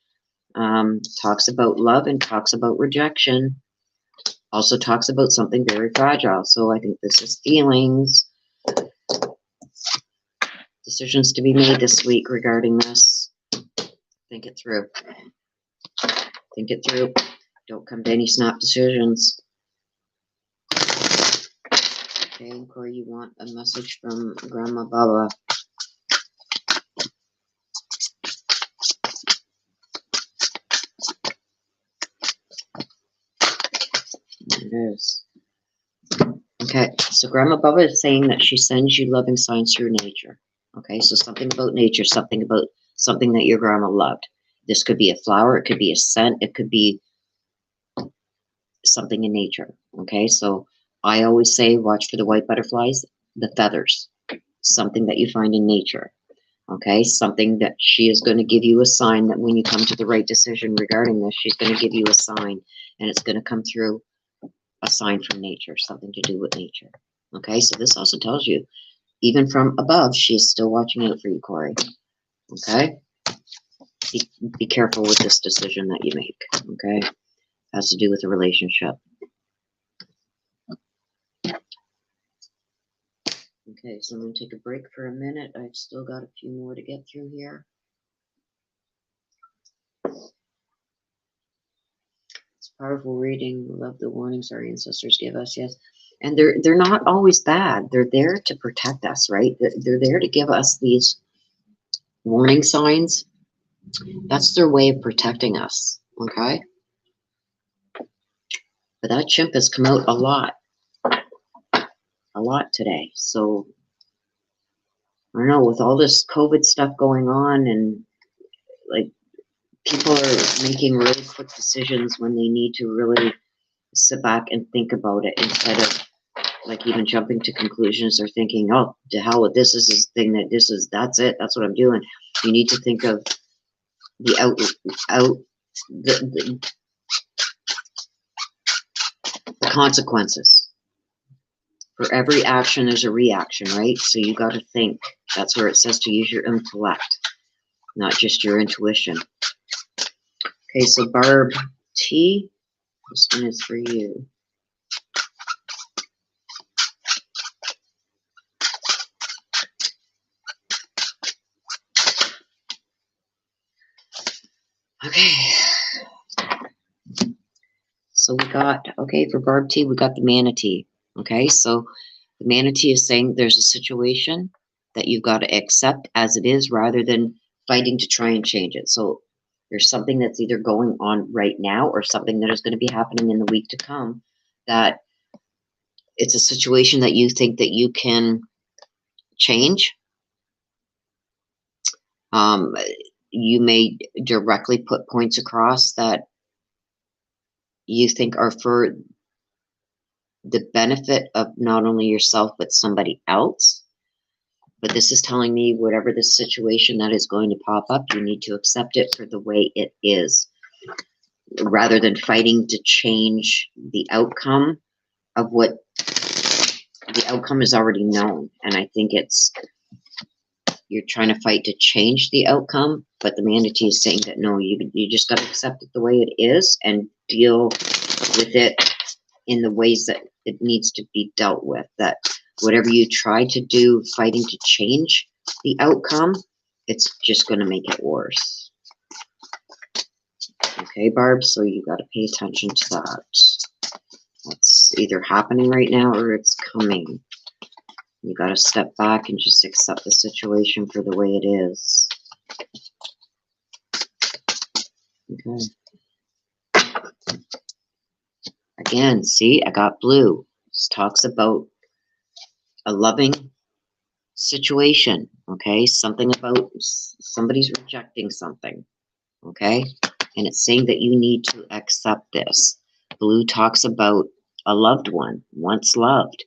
Talks about love and talks about rejection. Also talks about something very fragile. So I think this is feelings. Decisions to be made this week regarding this. Think it through. Think it through. Don't come to any snap decisions. Okay, Corey, you want a message from Grandma Baba. There it is. Okay, so Grandma Baba is saying that she sends you loving signs through nature. Okay, so something about nature, something about something that your grandma loved. This could be a flower, it could be a scent, it could be something in nature. Okay, so I always say watch for the white butterflies, the feathers, something that you find in nature. Okay, something that she is going to give you a sign that when you come to the right decision regarding this, she's going to give you a sign, and it's going to come through a sign from nature, something to do with nature. Okay, so this also tells you, even from above, she is still watching out for you, Corey. Okay, be careful with this decision that you make. Okay, has to do with a relationship. Okay, so I'm going to take a break for a minute. I've still got a few more to get through here. It's powerful reading. Love the warnings our ancestors give us, yes. And they're not always bad. They're there to protect us, right? They're there to give us these warning signs. That's their way of protecting us, okay? But that chimp has come out a lot today. So, I don't know, with all this COVID stuff going on and like people are making really quick decisions when they need to really sit back and think about it instead of like even jumping to conclusions or thinking, oh, to hell with this. This is the thing that's it. That's what I'm doing. You need to think of the the consequences. For every action, there's a reaction, right? So you got to think. That's where it says to use your intellect, not just your intuition. Okay, so Barb T, this one is for you. Okay. So we got, okay, for Barb T, we got the manatee. Okay, so the manatee is saying there's a situation that you've got to accept as it is rather than fighting to try and change it. So there's something that's either going on right now or something that is going to be happening in the week to come that it's a situation that you think that you can change. You may directly put points across that you think are for the benefit of not only yourself but somebody else. But this is telling me whatever the situation that is going to pop up, you need to accept it for the way it is, rather than fighting to change the outcome of what the outcome is already known. And I think it's you're trying to fight to change the outcome, but the manatee is saying that no, you just got to accept it the way it is and deal with it in the ways that it needs to be dealt with. That whatever you try to do, fighting to change the outcome, it's just going to make it worse. Okay, Barb, so you got to pay attention to that. That's either happening right now or it's coming. You got to step back and just accept the situation for the way it is. Okay. Again, see, I got blue. This talks about a loving situation, okay? Something about somebody's rejecting something, okay? And it's saying that you need to accept this. Blue talks about a loved one, once loved,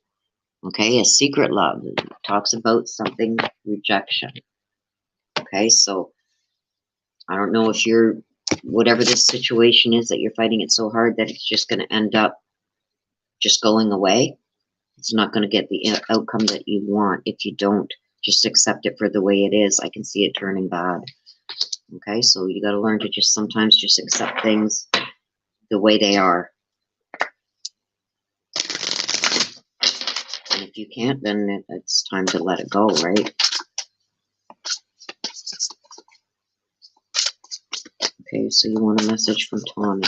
okay? A secret love. It talks about something rejection, okay? So I don't know if you're, whatever this situation is that you're fighting it so hard that it's just going to end up just going away. It's not going to get the outcome that you want if you don't just accept it for the way it is. I can see it turning bad. Okay, so you got to learn to just sometimes just accept things the way they are. And if you can't, then it's time to let it go, right? Okay, so you want a message from Tommy.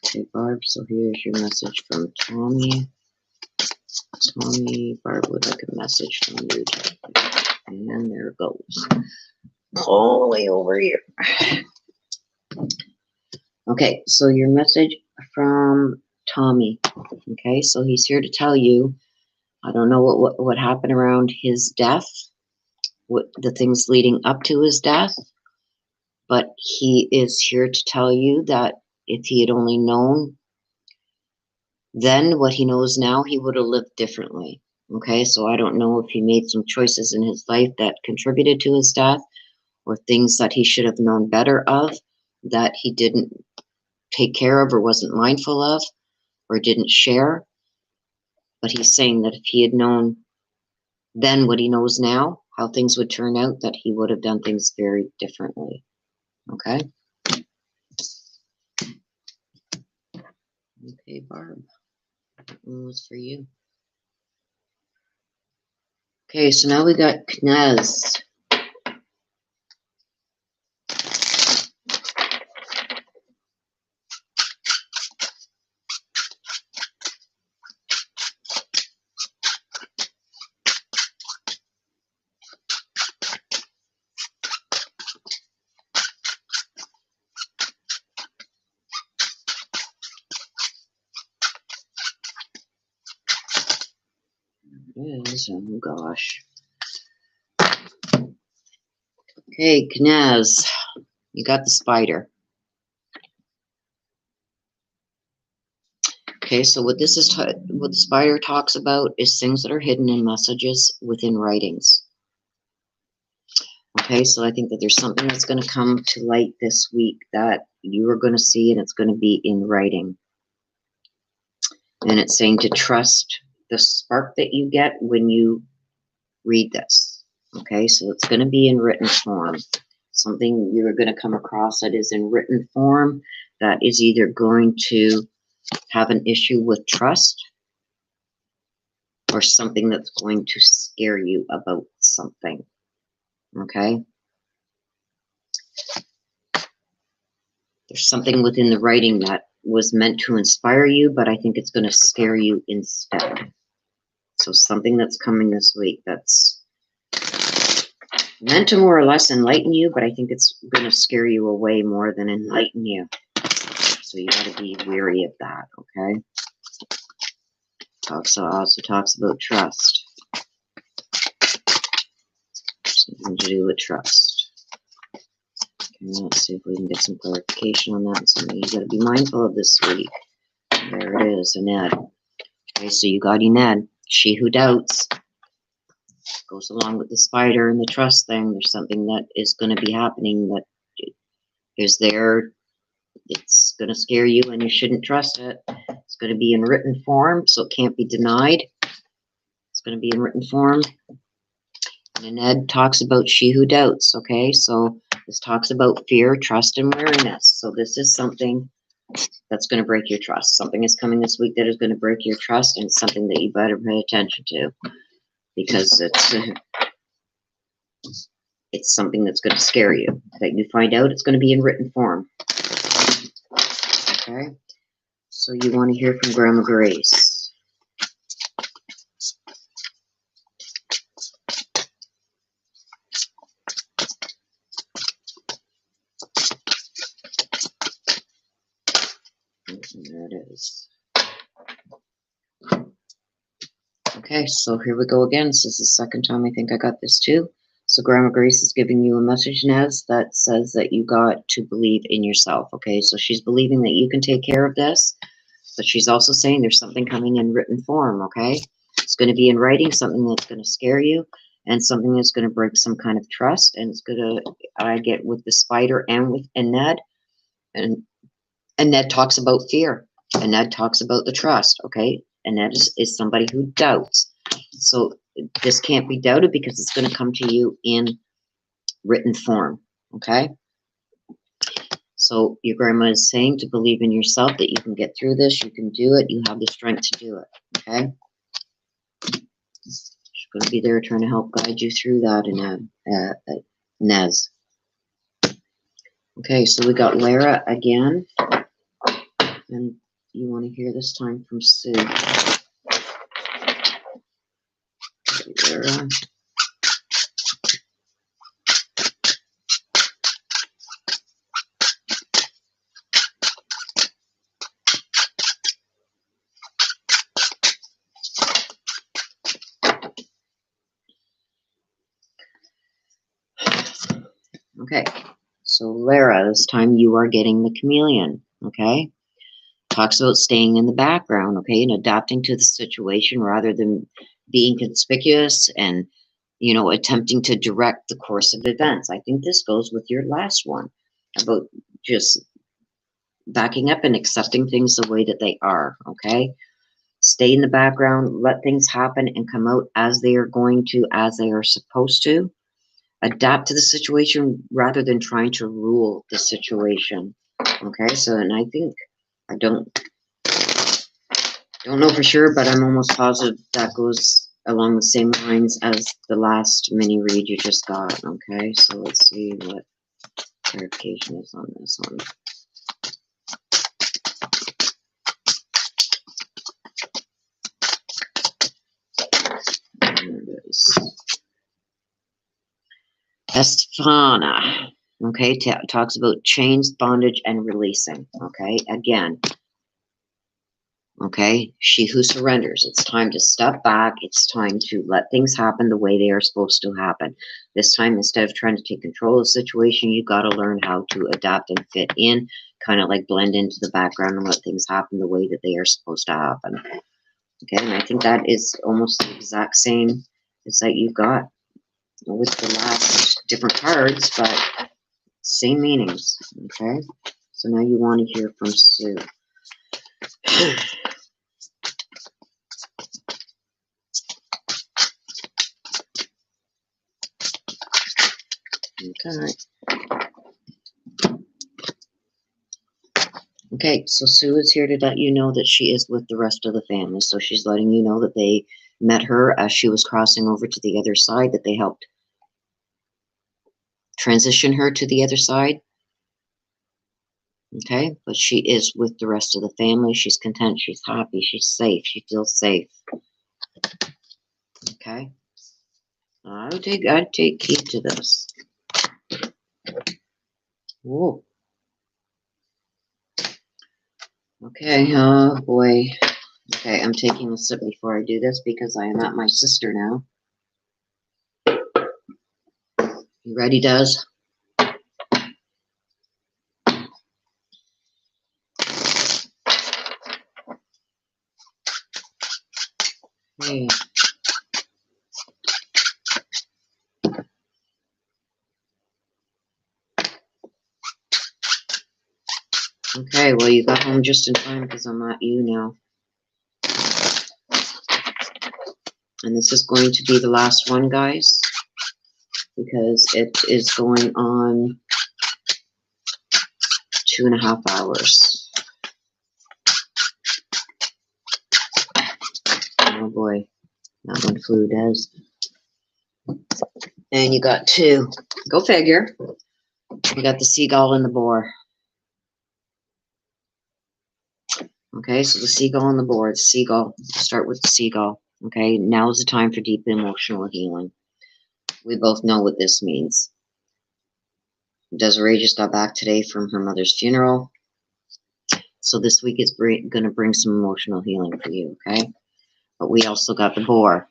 Okay, Barb, so here's your message from Tommy. Tommy, Barb would like a message from you. And there it goes. All the way over here. Okay, so your message from Tommy. Okay, so he's here to tell you, I don't know what happened around his death, what the things leading up to his death, but he is here to tell you that if he had only known then what he knows now, he would have lived differently. Okay, so I don't know if he made some choices in his life that contributed to his death, or things that he should have known better of that he didn't take care of or wasn't mindful of or didn't share. But he's saying that if he had known then what he knows now, how things would turn out, that he would have done things very differently. Okay? Okay, Barb. That one was for you. Okay, so now we got Knez. Oh gosh. Okay, Knez, you got the spider. Okay, so what this is, what the spider talks about is things that are hidden in messages within writings. Okay, so I think that there's something that's going to come to light this week that you are going to see, and it's going to be in writing. And it's saying to trust the spark that you get when you read this. Okay, so it's going to be in written form. Something you're going to come across that is in written form that is either going to have an issue with trust or something that's going to scare you about something. Okay? There's something within the writing that was meant to inspire you, but I think it's going to scare you instead. So something that's coming this week that's meant to more or less enlighten you, but I think it's going to scare you away more than enlighten you. So you got to be wary of that, okay? Also talks about trust. Something to do with trust. Okay, let's see if we can get some clarification on that. Something you got to be mindful of this week. There it is, Ned. Okay, so you got Ned. She who doubts. Goes along with the spider and the trust thing. There's something that is going to be happening that is there. It's going to scare you and you shouldn't trust it. It's going to be in written form, so it can't be denied. It's going to be in written form. And Ned talks about she who doubts, okay? So this talks about fear, trust, and wariness. So this is something that's going to break your trust. Something is coming this week that is going to break your trust, and it's something that you better pay attention to because it's something that's going to scare you. That you find out it's going to be in written form. Okay? So you want to hear from Grandma Grace. There it is. Okay, so here we go again. This is the second time I think I got this too. So Grandma Grace is giving you a message, Nez, that says that you got to believe in yourself. Okay, so she's believing that you can take care of this, but she's also saying there's something coming in written form, okay? It's going to be in writing, something that's going to scare you, and something that's going to break some kind of trust, and it's going to, I get with the spider and with Ned, and Ned talks about fear, and Ned talks about the trust, okay? And Ned is somebody who doubts. So this can't be doubted because it's going to come to you in written form, okay? So your grandma is saying to believe in yourself, that you can get through this, you can do it, you have the strength to do it, okay? She's going to be there trying to help guide you through that in Nez. Okay, so we got Lara again. And you want to hear this time from Sue. Lara. Okay, so Lara, this time you are getting the chameleon, okay? Talks about staying in the background, okay, and adapting to the situation rather than being conspicuous and, you know, attempting to direct the course of events. I think this goes with your last one about just backing up and accepting things the way that they are, okay? Stay in the background, let things happen and come out as they are going to, as they are supposed to. Adapt to the situation rather than trying to rule the situation. Okay, so, and I think, I don't know for sure, but I'm almost positive that goes along the same lines as the last mini read you just got. Okay, so let's see what clarification is on this one. There it is. Estefana. Okay, talks about chains, bondage, and releasing. Okay, again. Okay, she who surrenders. It's time to step back. It's time to let things happen the way they are supposed to happen. This time, instead of trying to take control of the situation, you got to learn how to adapt and fit in, kind of like blend into the background and let things happen the way that they are supposed to happen. Okay, and I think that is almost the exact same as that you got with the last different cards, but same meanings. Okay, so now you want to hear from Sue. Okay. Okay, so Sue is here to let you know that she is with the rest of the family. So she's letting you know that they met her as she was crossing over to the other side, that they helped transition her to the other side. Okay, but she is with the rest of the family. She's content, she's happy, she's safe, she feels safe. Okay, I'd take heed to this. Whoa. Okay, oh boy. Okay, I'm taking a sip before I do this because I am at my sister now. You ready, Des? Hey. Okay, well, you got home just in time because I'm at you now. And this is going to be the last one, guys, because it is going on 2.5 hours. Oh boy, that one flew, Des. And you got 2. Go figure. You got the seagull and the boar. Okay, so the seagull and the boar. The seagull. Start with the seagull. Okay, now is the time for deep emotional healing. We both know what this means. Desiree just got back today from her mother's funeral. So this week is going to bring some emotional healing for you, okay? But we also got the boar,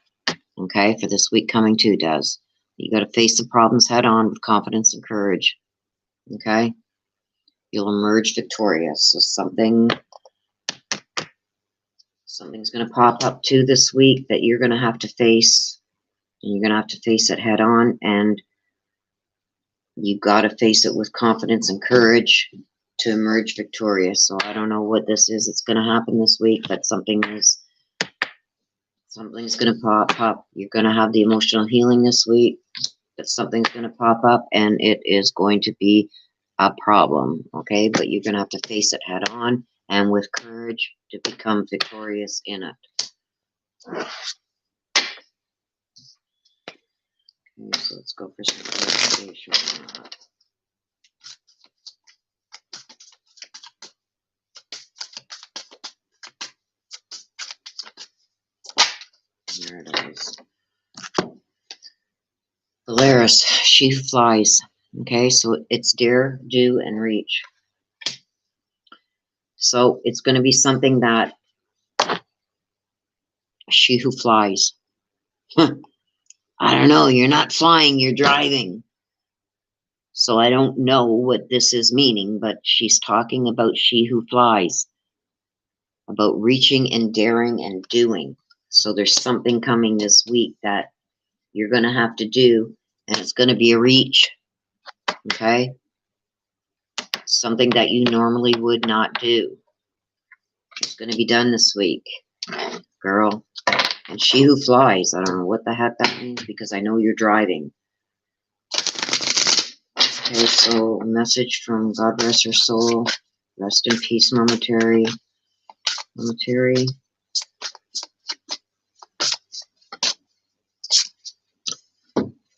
okay, for this week coming too, Des. You got to face the problems head on with confidence and courage, okay? You'll emerge victorious. So something's going to pop up too this week that you're going to have to face. And you're going to have to face it head on, and you got to face it with confidence and courage to emerge victorious. So I don't know what this is. It's going to happen this week, but something's going to pop up. You're going to have the emotional healing this week, but something's going to pop up, and it is going to be a problem, okay? But you're going to have to face it head on and with courage to become victorious in it. Okay, so let's go for some clarification on that. There it is. Polaris, she flies. Okay, so it's dare, do, and reach. So it's going to be something that she who flies. I don't know, you're not flying, you're driving. So I don't know what this is meaning, but she's talking about she who flies. About reaching and daring and doing. So there's something coming this week that you're going to have to do, and it's going to be a reach. Okay? Something that you normally would not do. It's going to be done this week, girl. And she who flies, I don't know what the heck that means because I know you're driving. Okay, so a message from God rest her soul. Rest in peace, momentary.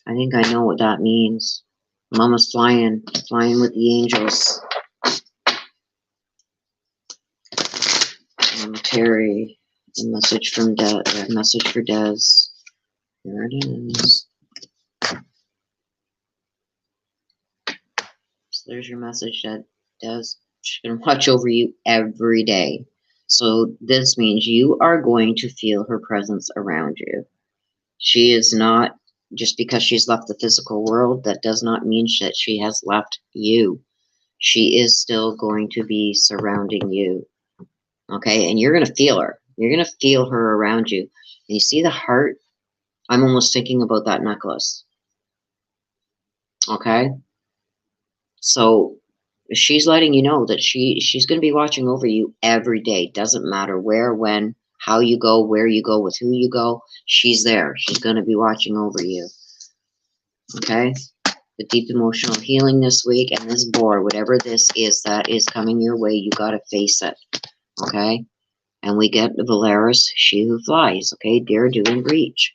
I think I know what that means. Mama's flying with the angels. Terry, a message from a message for Des. There it is. So there's your message, Des. She's gonna watch over you every day. So this means you are going to feel her presence around you. She is not, just because she's left the physical world, that does not mean that she has left you. She is still going to be surrounding you. Okay, and you're going to feel her. You're going to feel her around you. And you see the heart? I'm almost thinking about that necklace. Okay? So she's letting you know that she's going to be watching over you every day. Doesn't matter where, when, how you go, where you go, with who you go. She's there. She's going to be watching over you. Okay? The deep emotional healing this week, and this boar, whatever this is that is coming your way, you got to face it. Okay? And we get the Valeris, she who flies. Okay? Dare, do, and breach.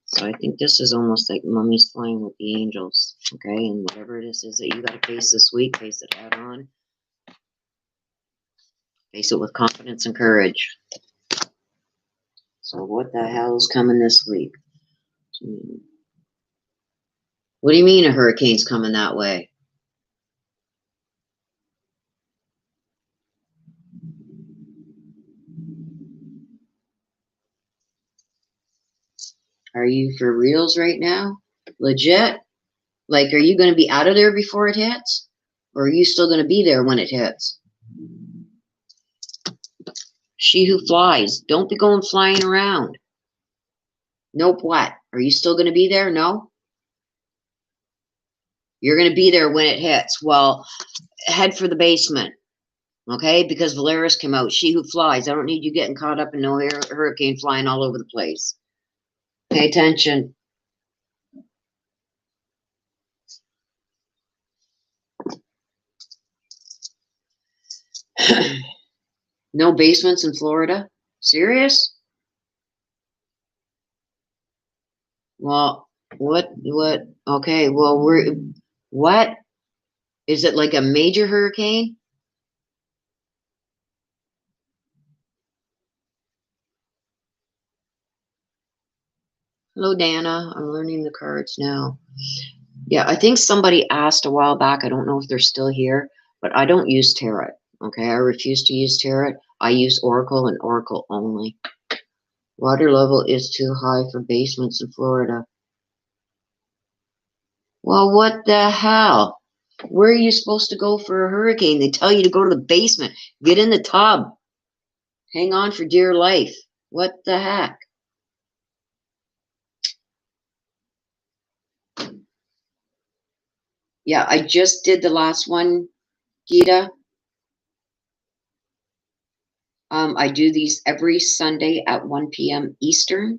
So I think this is almost like Mummy's flying with the angels. Okay? And whatever this is that you got to face this week, face it head on. Face it with confidence and courage. So what the hell is coming this week? What do you mean a hurricane's coming that way? Are you for reals right now? Legit? Like, are you going to be out of there before it hits? Or are you still going to be there when it hits? She who flies. Don't be going flying around. Nope, what? Are you still going to be there? No? You're going to be there when it hits. Well, head for the basement. Okay? Because Valeris came out. She who flies. I don't need you getting caught up in no hurricane flying all over the place. Pay attention. No basements in Florida? Serious? Well, what, okay, well, what? Is it like a major hurricane? Hello, Dana. I'm learning the cards now. Yeah, I think somebody asked a while back. I don't know if they're still here, but I don't use tarot. Okay, I refuse to use tarot. I use Oracle and Oracle only. Water level is too high for basements in Florida. Well, what the hell? Where are you supposed to go for a hurricane? They tell you to go to the basement. Get in the tub. Hang on for dear life. What the heck? Yeah, I just did the last one, Gita. I do these every Sunday at 1 p.m. Eastern.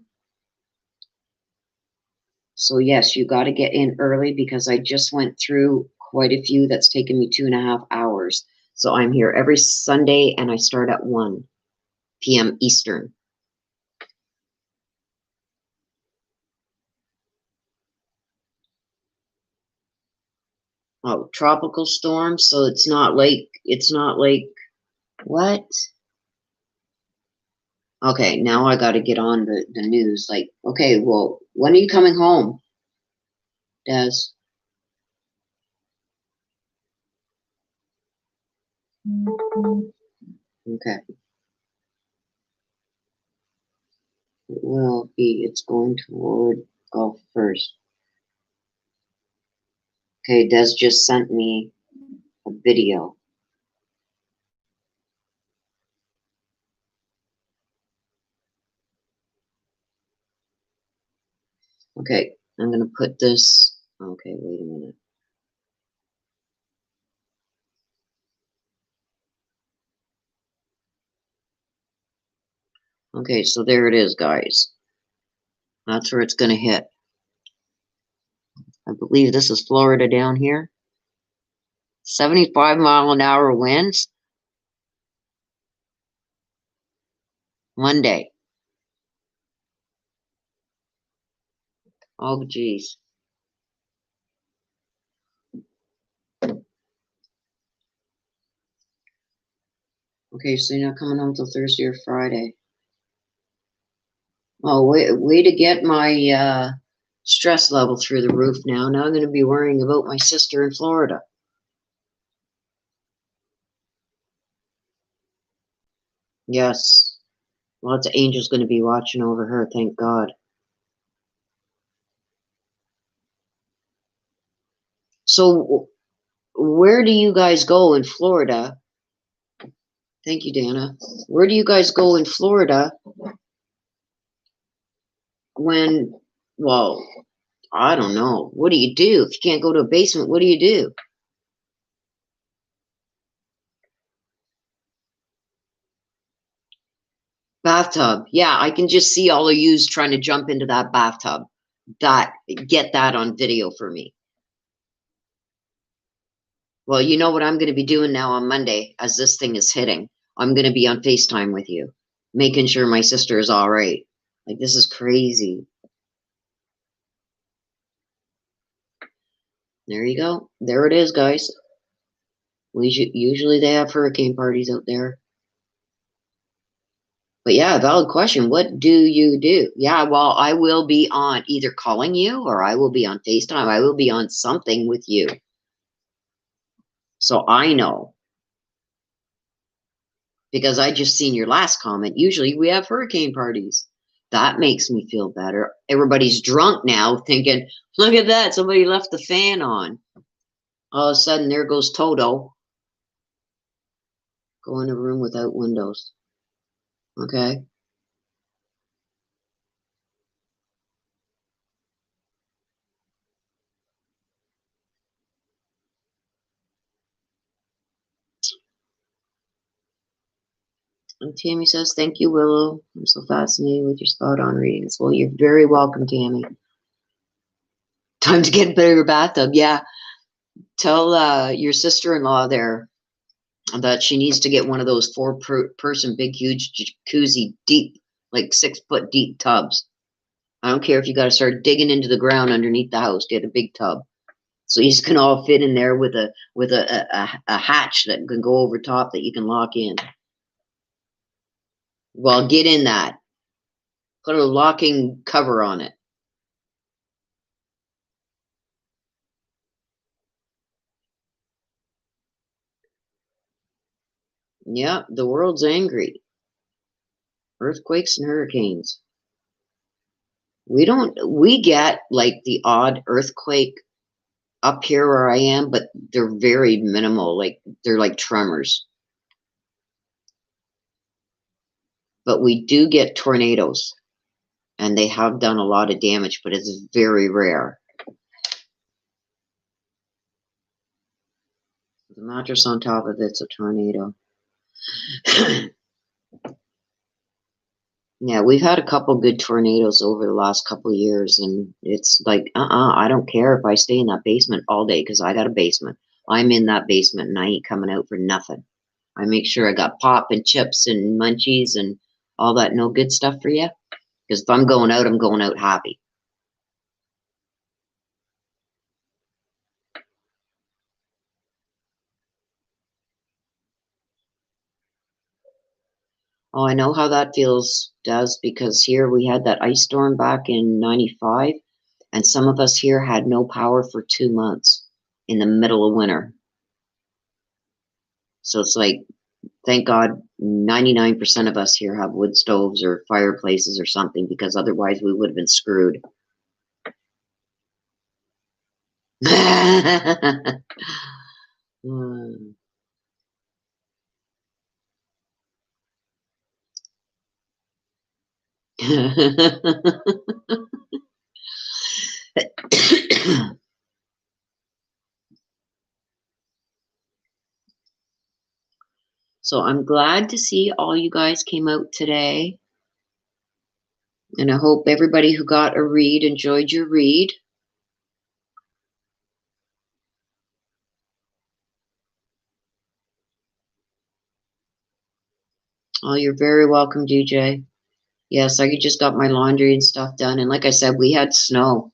So yes, you got to get in early because I just went through quite a few that's taken me 2.5 hours. So I'm here every Sunday and I start at 1 p.m. Eastern. Oh, tropical storm. So it's not like, what? Okay, now I got to get on the news. Like, okay, well, when are you coming home, Des? Okay. It will be, it's going toward Gulf first. Okay, Des just sent me a video. Okay, I'm going to put this, okay, wait a minute. Okay, so there it is, guys. That's where it's going to hit. I believe this is Florida down here. 75-mile-an-hour winds. Monday. Oh, geez. Okay, so you're not coming home till Thursday or Friday. Oh, way to get my stress level through the roof now. Now I'm going to be worrying about my sister in Florida. Yes. Lots of angels going to be watching over her, thank God. So where do you guys go in Florida? Thank you, Dana. Where do you guys go in Florida when, well, I don't know. What do you do? If you can't go to a basement, what do you do? Bathtub. Yeah, I can just see all of yous trying to jump into that bathtub. Get that on video for me. Well, you know what I'm going to be doing now on Monday as this thing is hitting? I'm going to be on FaceTime with you, making sure my sister is all right. Like, this is crazy. There you go. There it is, guys. Usually they have hurricane parties out there. But yeah, valid question. What do you do? Yeah, well, I will be on either calling you or I will be on FaceTime. I will be on something with you. So I know. Because I just seen your last comment. Usually we have hurricane parties. That makes me feel better. Everybody's drunk now thinking, look at that. Somebody left the fan on. All of a sudden, there goes Toto. Go in a room without windows. Okay. And Tammy says, thank you, Willow. I'm so fascinated with your spot on readings. Well, you're very welcome, Tammy. Time to get a bigger bathtub. Yeah. Tell your sister-in-law there that she needs to get one of those four-person big, huge jacuzzi deep, like 6-foot deep tubs. I don't care if you got to start digging into the ground underneath the house. Get a big tub, so you can all fit in there with a hatch that can go over top that you can lock in. Well, get in that. Put a locking cover on it. Yeah, the world's angry. Earthquakes and hurricanes. We get like the odd earthquake up here where I am, but they're very minimal. Like they're like tremors. But we do get tornadoes, and they have done a lot of damage, but it's very rare. The mattress on top of it's a tornado. Yeah, we've had a couple good tornadoes over the last couple of years, and it's like, I don't care if I stay in that basement all day because I got a basement. I'm in that basement and I ain't coming out for nothing. I make sure I got pop and chips and munchies and all that no good stuff for you. Because if I'm going out happy. Oh, I know how that feels, Des, because here we had that ice storm back in '95, and some of us here had no power for 2 months in the middle of winter. So it's like, thank God 99% of us here have wood stoves or fireplaces or something, because otherwise we would have been screwed. Hmm. So I'm glad to see all you guys came out today. And I hope everybody who got a read enjoyed your read. Oh, you're very welcome, DJ. Yes, I just got my laundry and stuff done. And like I said, we had snow.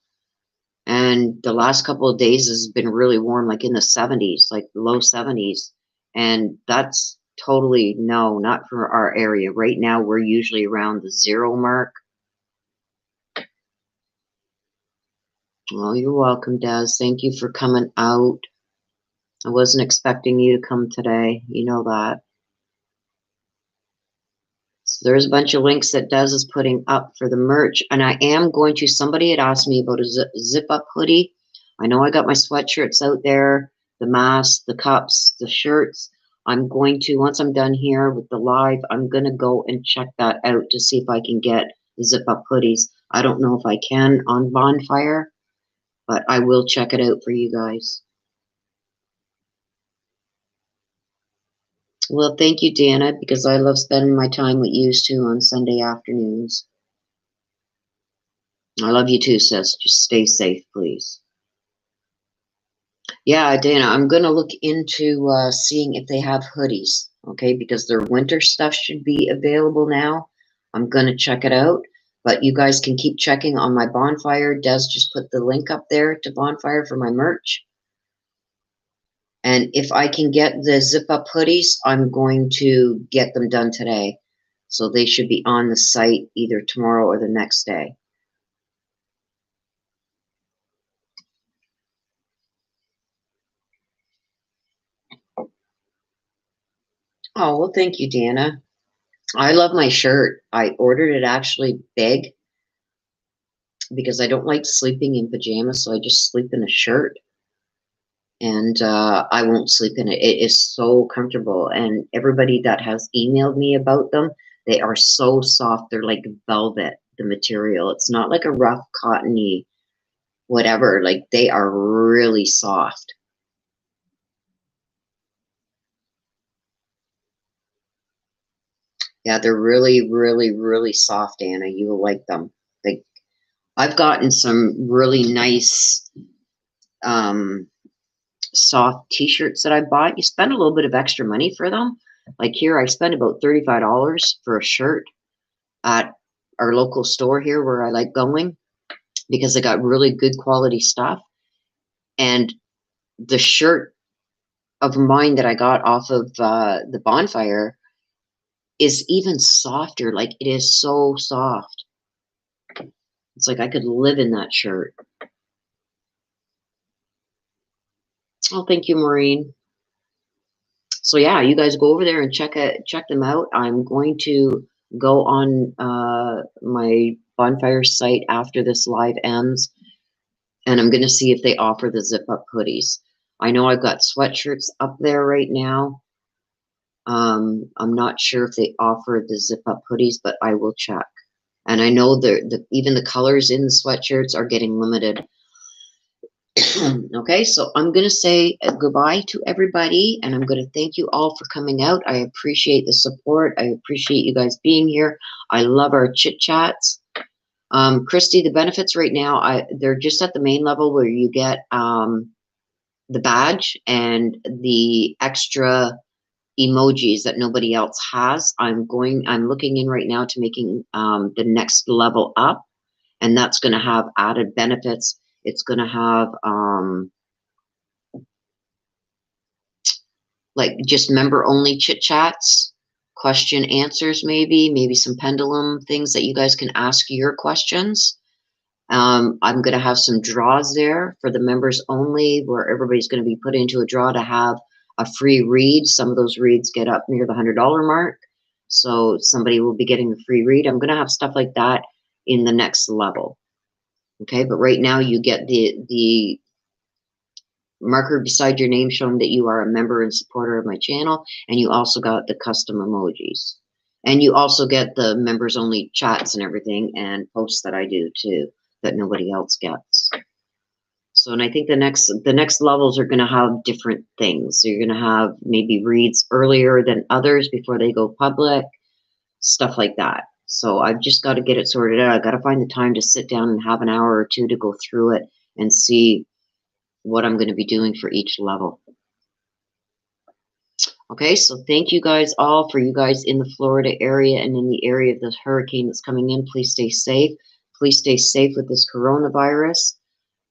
And the last couple of days has been really warm, like in the 70s, like low 70s. And that's totally no, not for our area. Right now, we're usually around the 0 mark. Oh, you're welcome, Des. Thank you for coming out. I wasn't expecting you to come today. You know that. So there's a bunch of links that Des is putting up for the merch. And I am going to, somebody had asked me about a zip-up hoodie. I know I got my sweatshirts out there, the masks, the cups, the shirts. I'm going to, once I'm done here with the live, I'm going to go and check that out to see if I can get the zip-up hoodies. I don't know if I can on Bonfire, but I will check it out for you guys. Well, thank you, Dana, because I love spending my time with you too on Sunday afternoons. I love you too, sis. Just stay safe, please. Yeah, Dana, I'm going to look into seeing if they have hoodies, okay, because their winter stuff should be available now. I'm going to check it out, but you guys can keep checking on my Bonfire. Des just put the link up there to Bonfire for my merch. And if I can get the zip-up hoodies, I'm going to get them done today. So they should be on the site either tomorrow or the next day. Oh, well, thank you, Dana. I love my shirt. I ordered it actually big because I don't like sleeping in pajamas, so I just sleep in a shirt. And I won't sleep in it. It is so comfortable. And everybody that has emailed me about them, they are so soft. They're like velvet, the material. It's not like a rough, cottony, whatever. Like, they are really soft. Yeah, they're really, really, really soft, Anna. You will like them. Like, I've gotten some really nice soft t-shirts that I bought. You spend a little bit of extra money for them. Like here, I spent about $35 for a shirt at our local store here where I like going because they got really good quality stuff. And the shirt of mine that I got off of the Bonfire is even softer. Like, it is so soft. It's like I could live in that shirt. Oh, thank you, Maureen. So yeah, you guys go over there and check them out. I'm going to go on my Bonfire site after this live ends, and I'm going to see if they offer the zip-up hoodies. I know I've got sweatshirts up there right now. I'm not sure if they offer the zip-up hoodies, but I will check. And I know even the colors in the sweatshirts are getting limited. Okay, so I'm going to say goodbye to everybody, and I'm going to thank you all for coming out. I appreciate the support. I appreciate you guys being here. I love our chit chats. Christy, the benefits right now, they're just at the main level where you get the badge and the extra emojis that nobody else has. I'm looking in right now to making the next level up, and that's going to have added benefits. It's going to have like just member only chit chats, question answers, maybe some Pendulum things that you guys can ask your questions. I'm going to have some draws there for the members only, where everybody's going to be put into a draw to have a free read. Some of those reads get up near the $100 mark, so somebody will be getting a free read. I'm going to have stuff like that in the next level. Okay, but right now you get the marker beside your name showing that you are a member and supporter of my channel, and you also got the custom emojis, and you also get the members only chats and everything and posts that I do too that nobody else gets. So, and I think the next levels are going to have different things. So you're going to have maybe reads earlier than others before they go public, stuff like that. So I've just got to get it sorted out. I got to find the time to sit down and have an hour or two to go through it and see what I'm going to be doing for each level. Okay, so thank you guys all. For you guys in the Florida area and in the area of the hurricane that's coming in, please stay safe. Please stay safe with this coronavirus.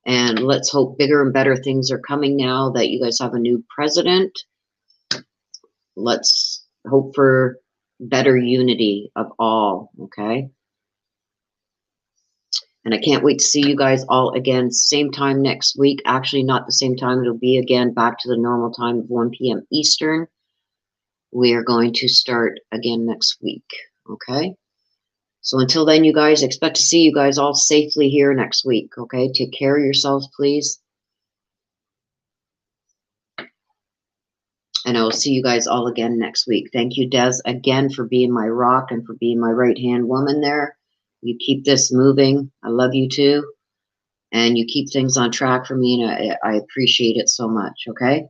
And let's hope bigger and better things are coming now that you guys have a new president. Let's hope for better unity of all, okay? And I can't wait to see you guys all again, same time next week. Actually, not the same time. It'll be again back to the normal time of 1 p.m. Eastern. We are going to start again next week, okay? So until then, you guys, expect to see you guys all safely here next week, okay? Take care of yourselves, please. And I will see you guys all again next week. Thank you, Des, again for being my rock and for being my right-hand woman there. You keep this moving. I love you too. And you keep things on track for me, and I appreciate it so much, okay?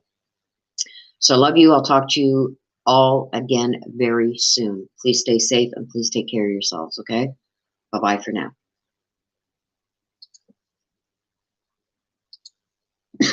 So I love you. I'll talk to you all again very soon. Please stay safe and please take care of yourselves, okay? Bye-bye for now.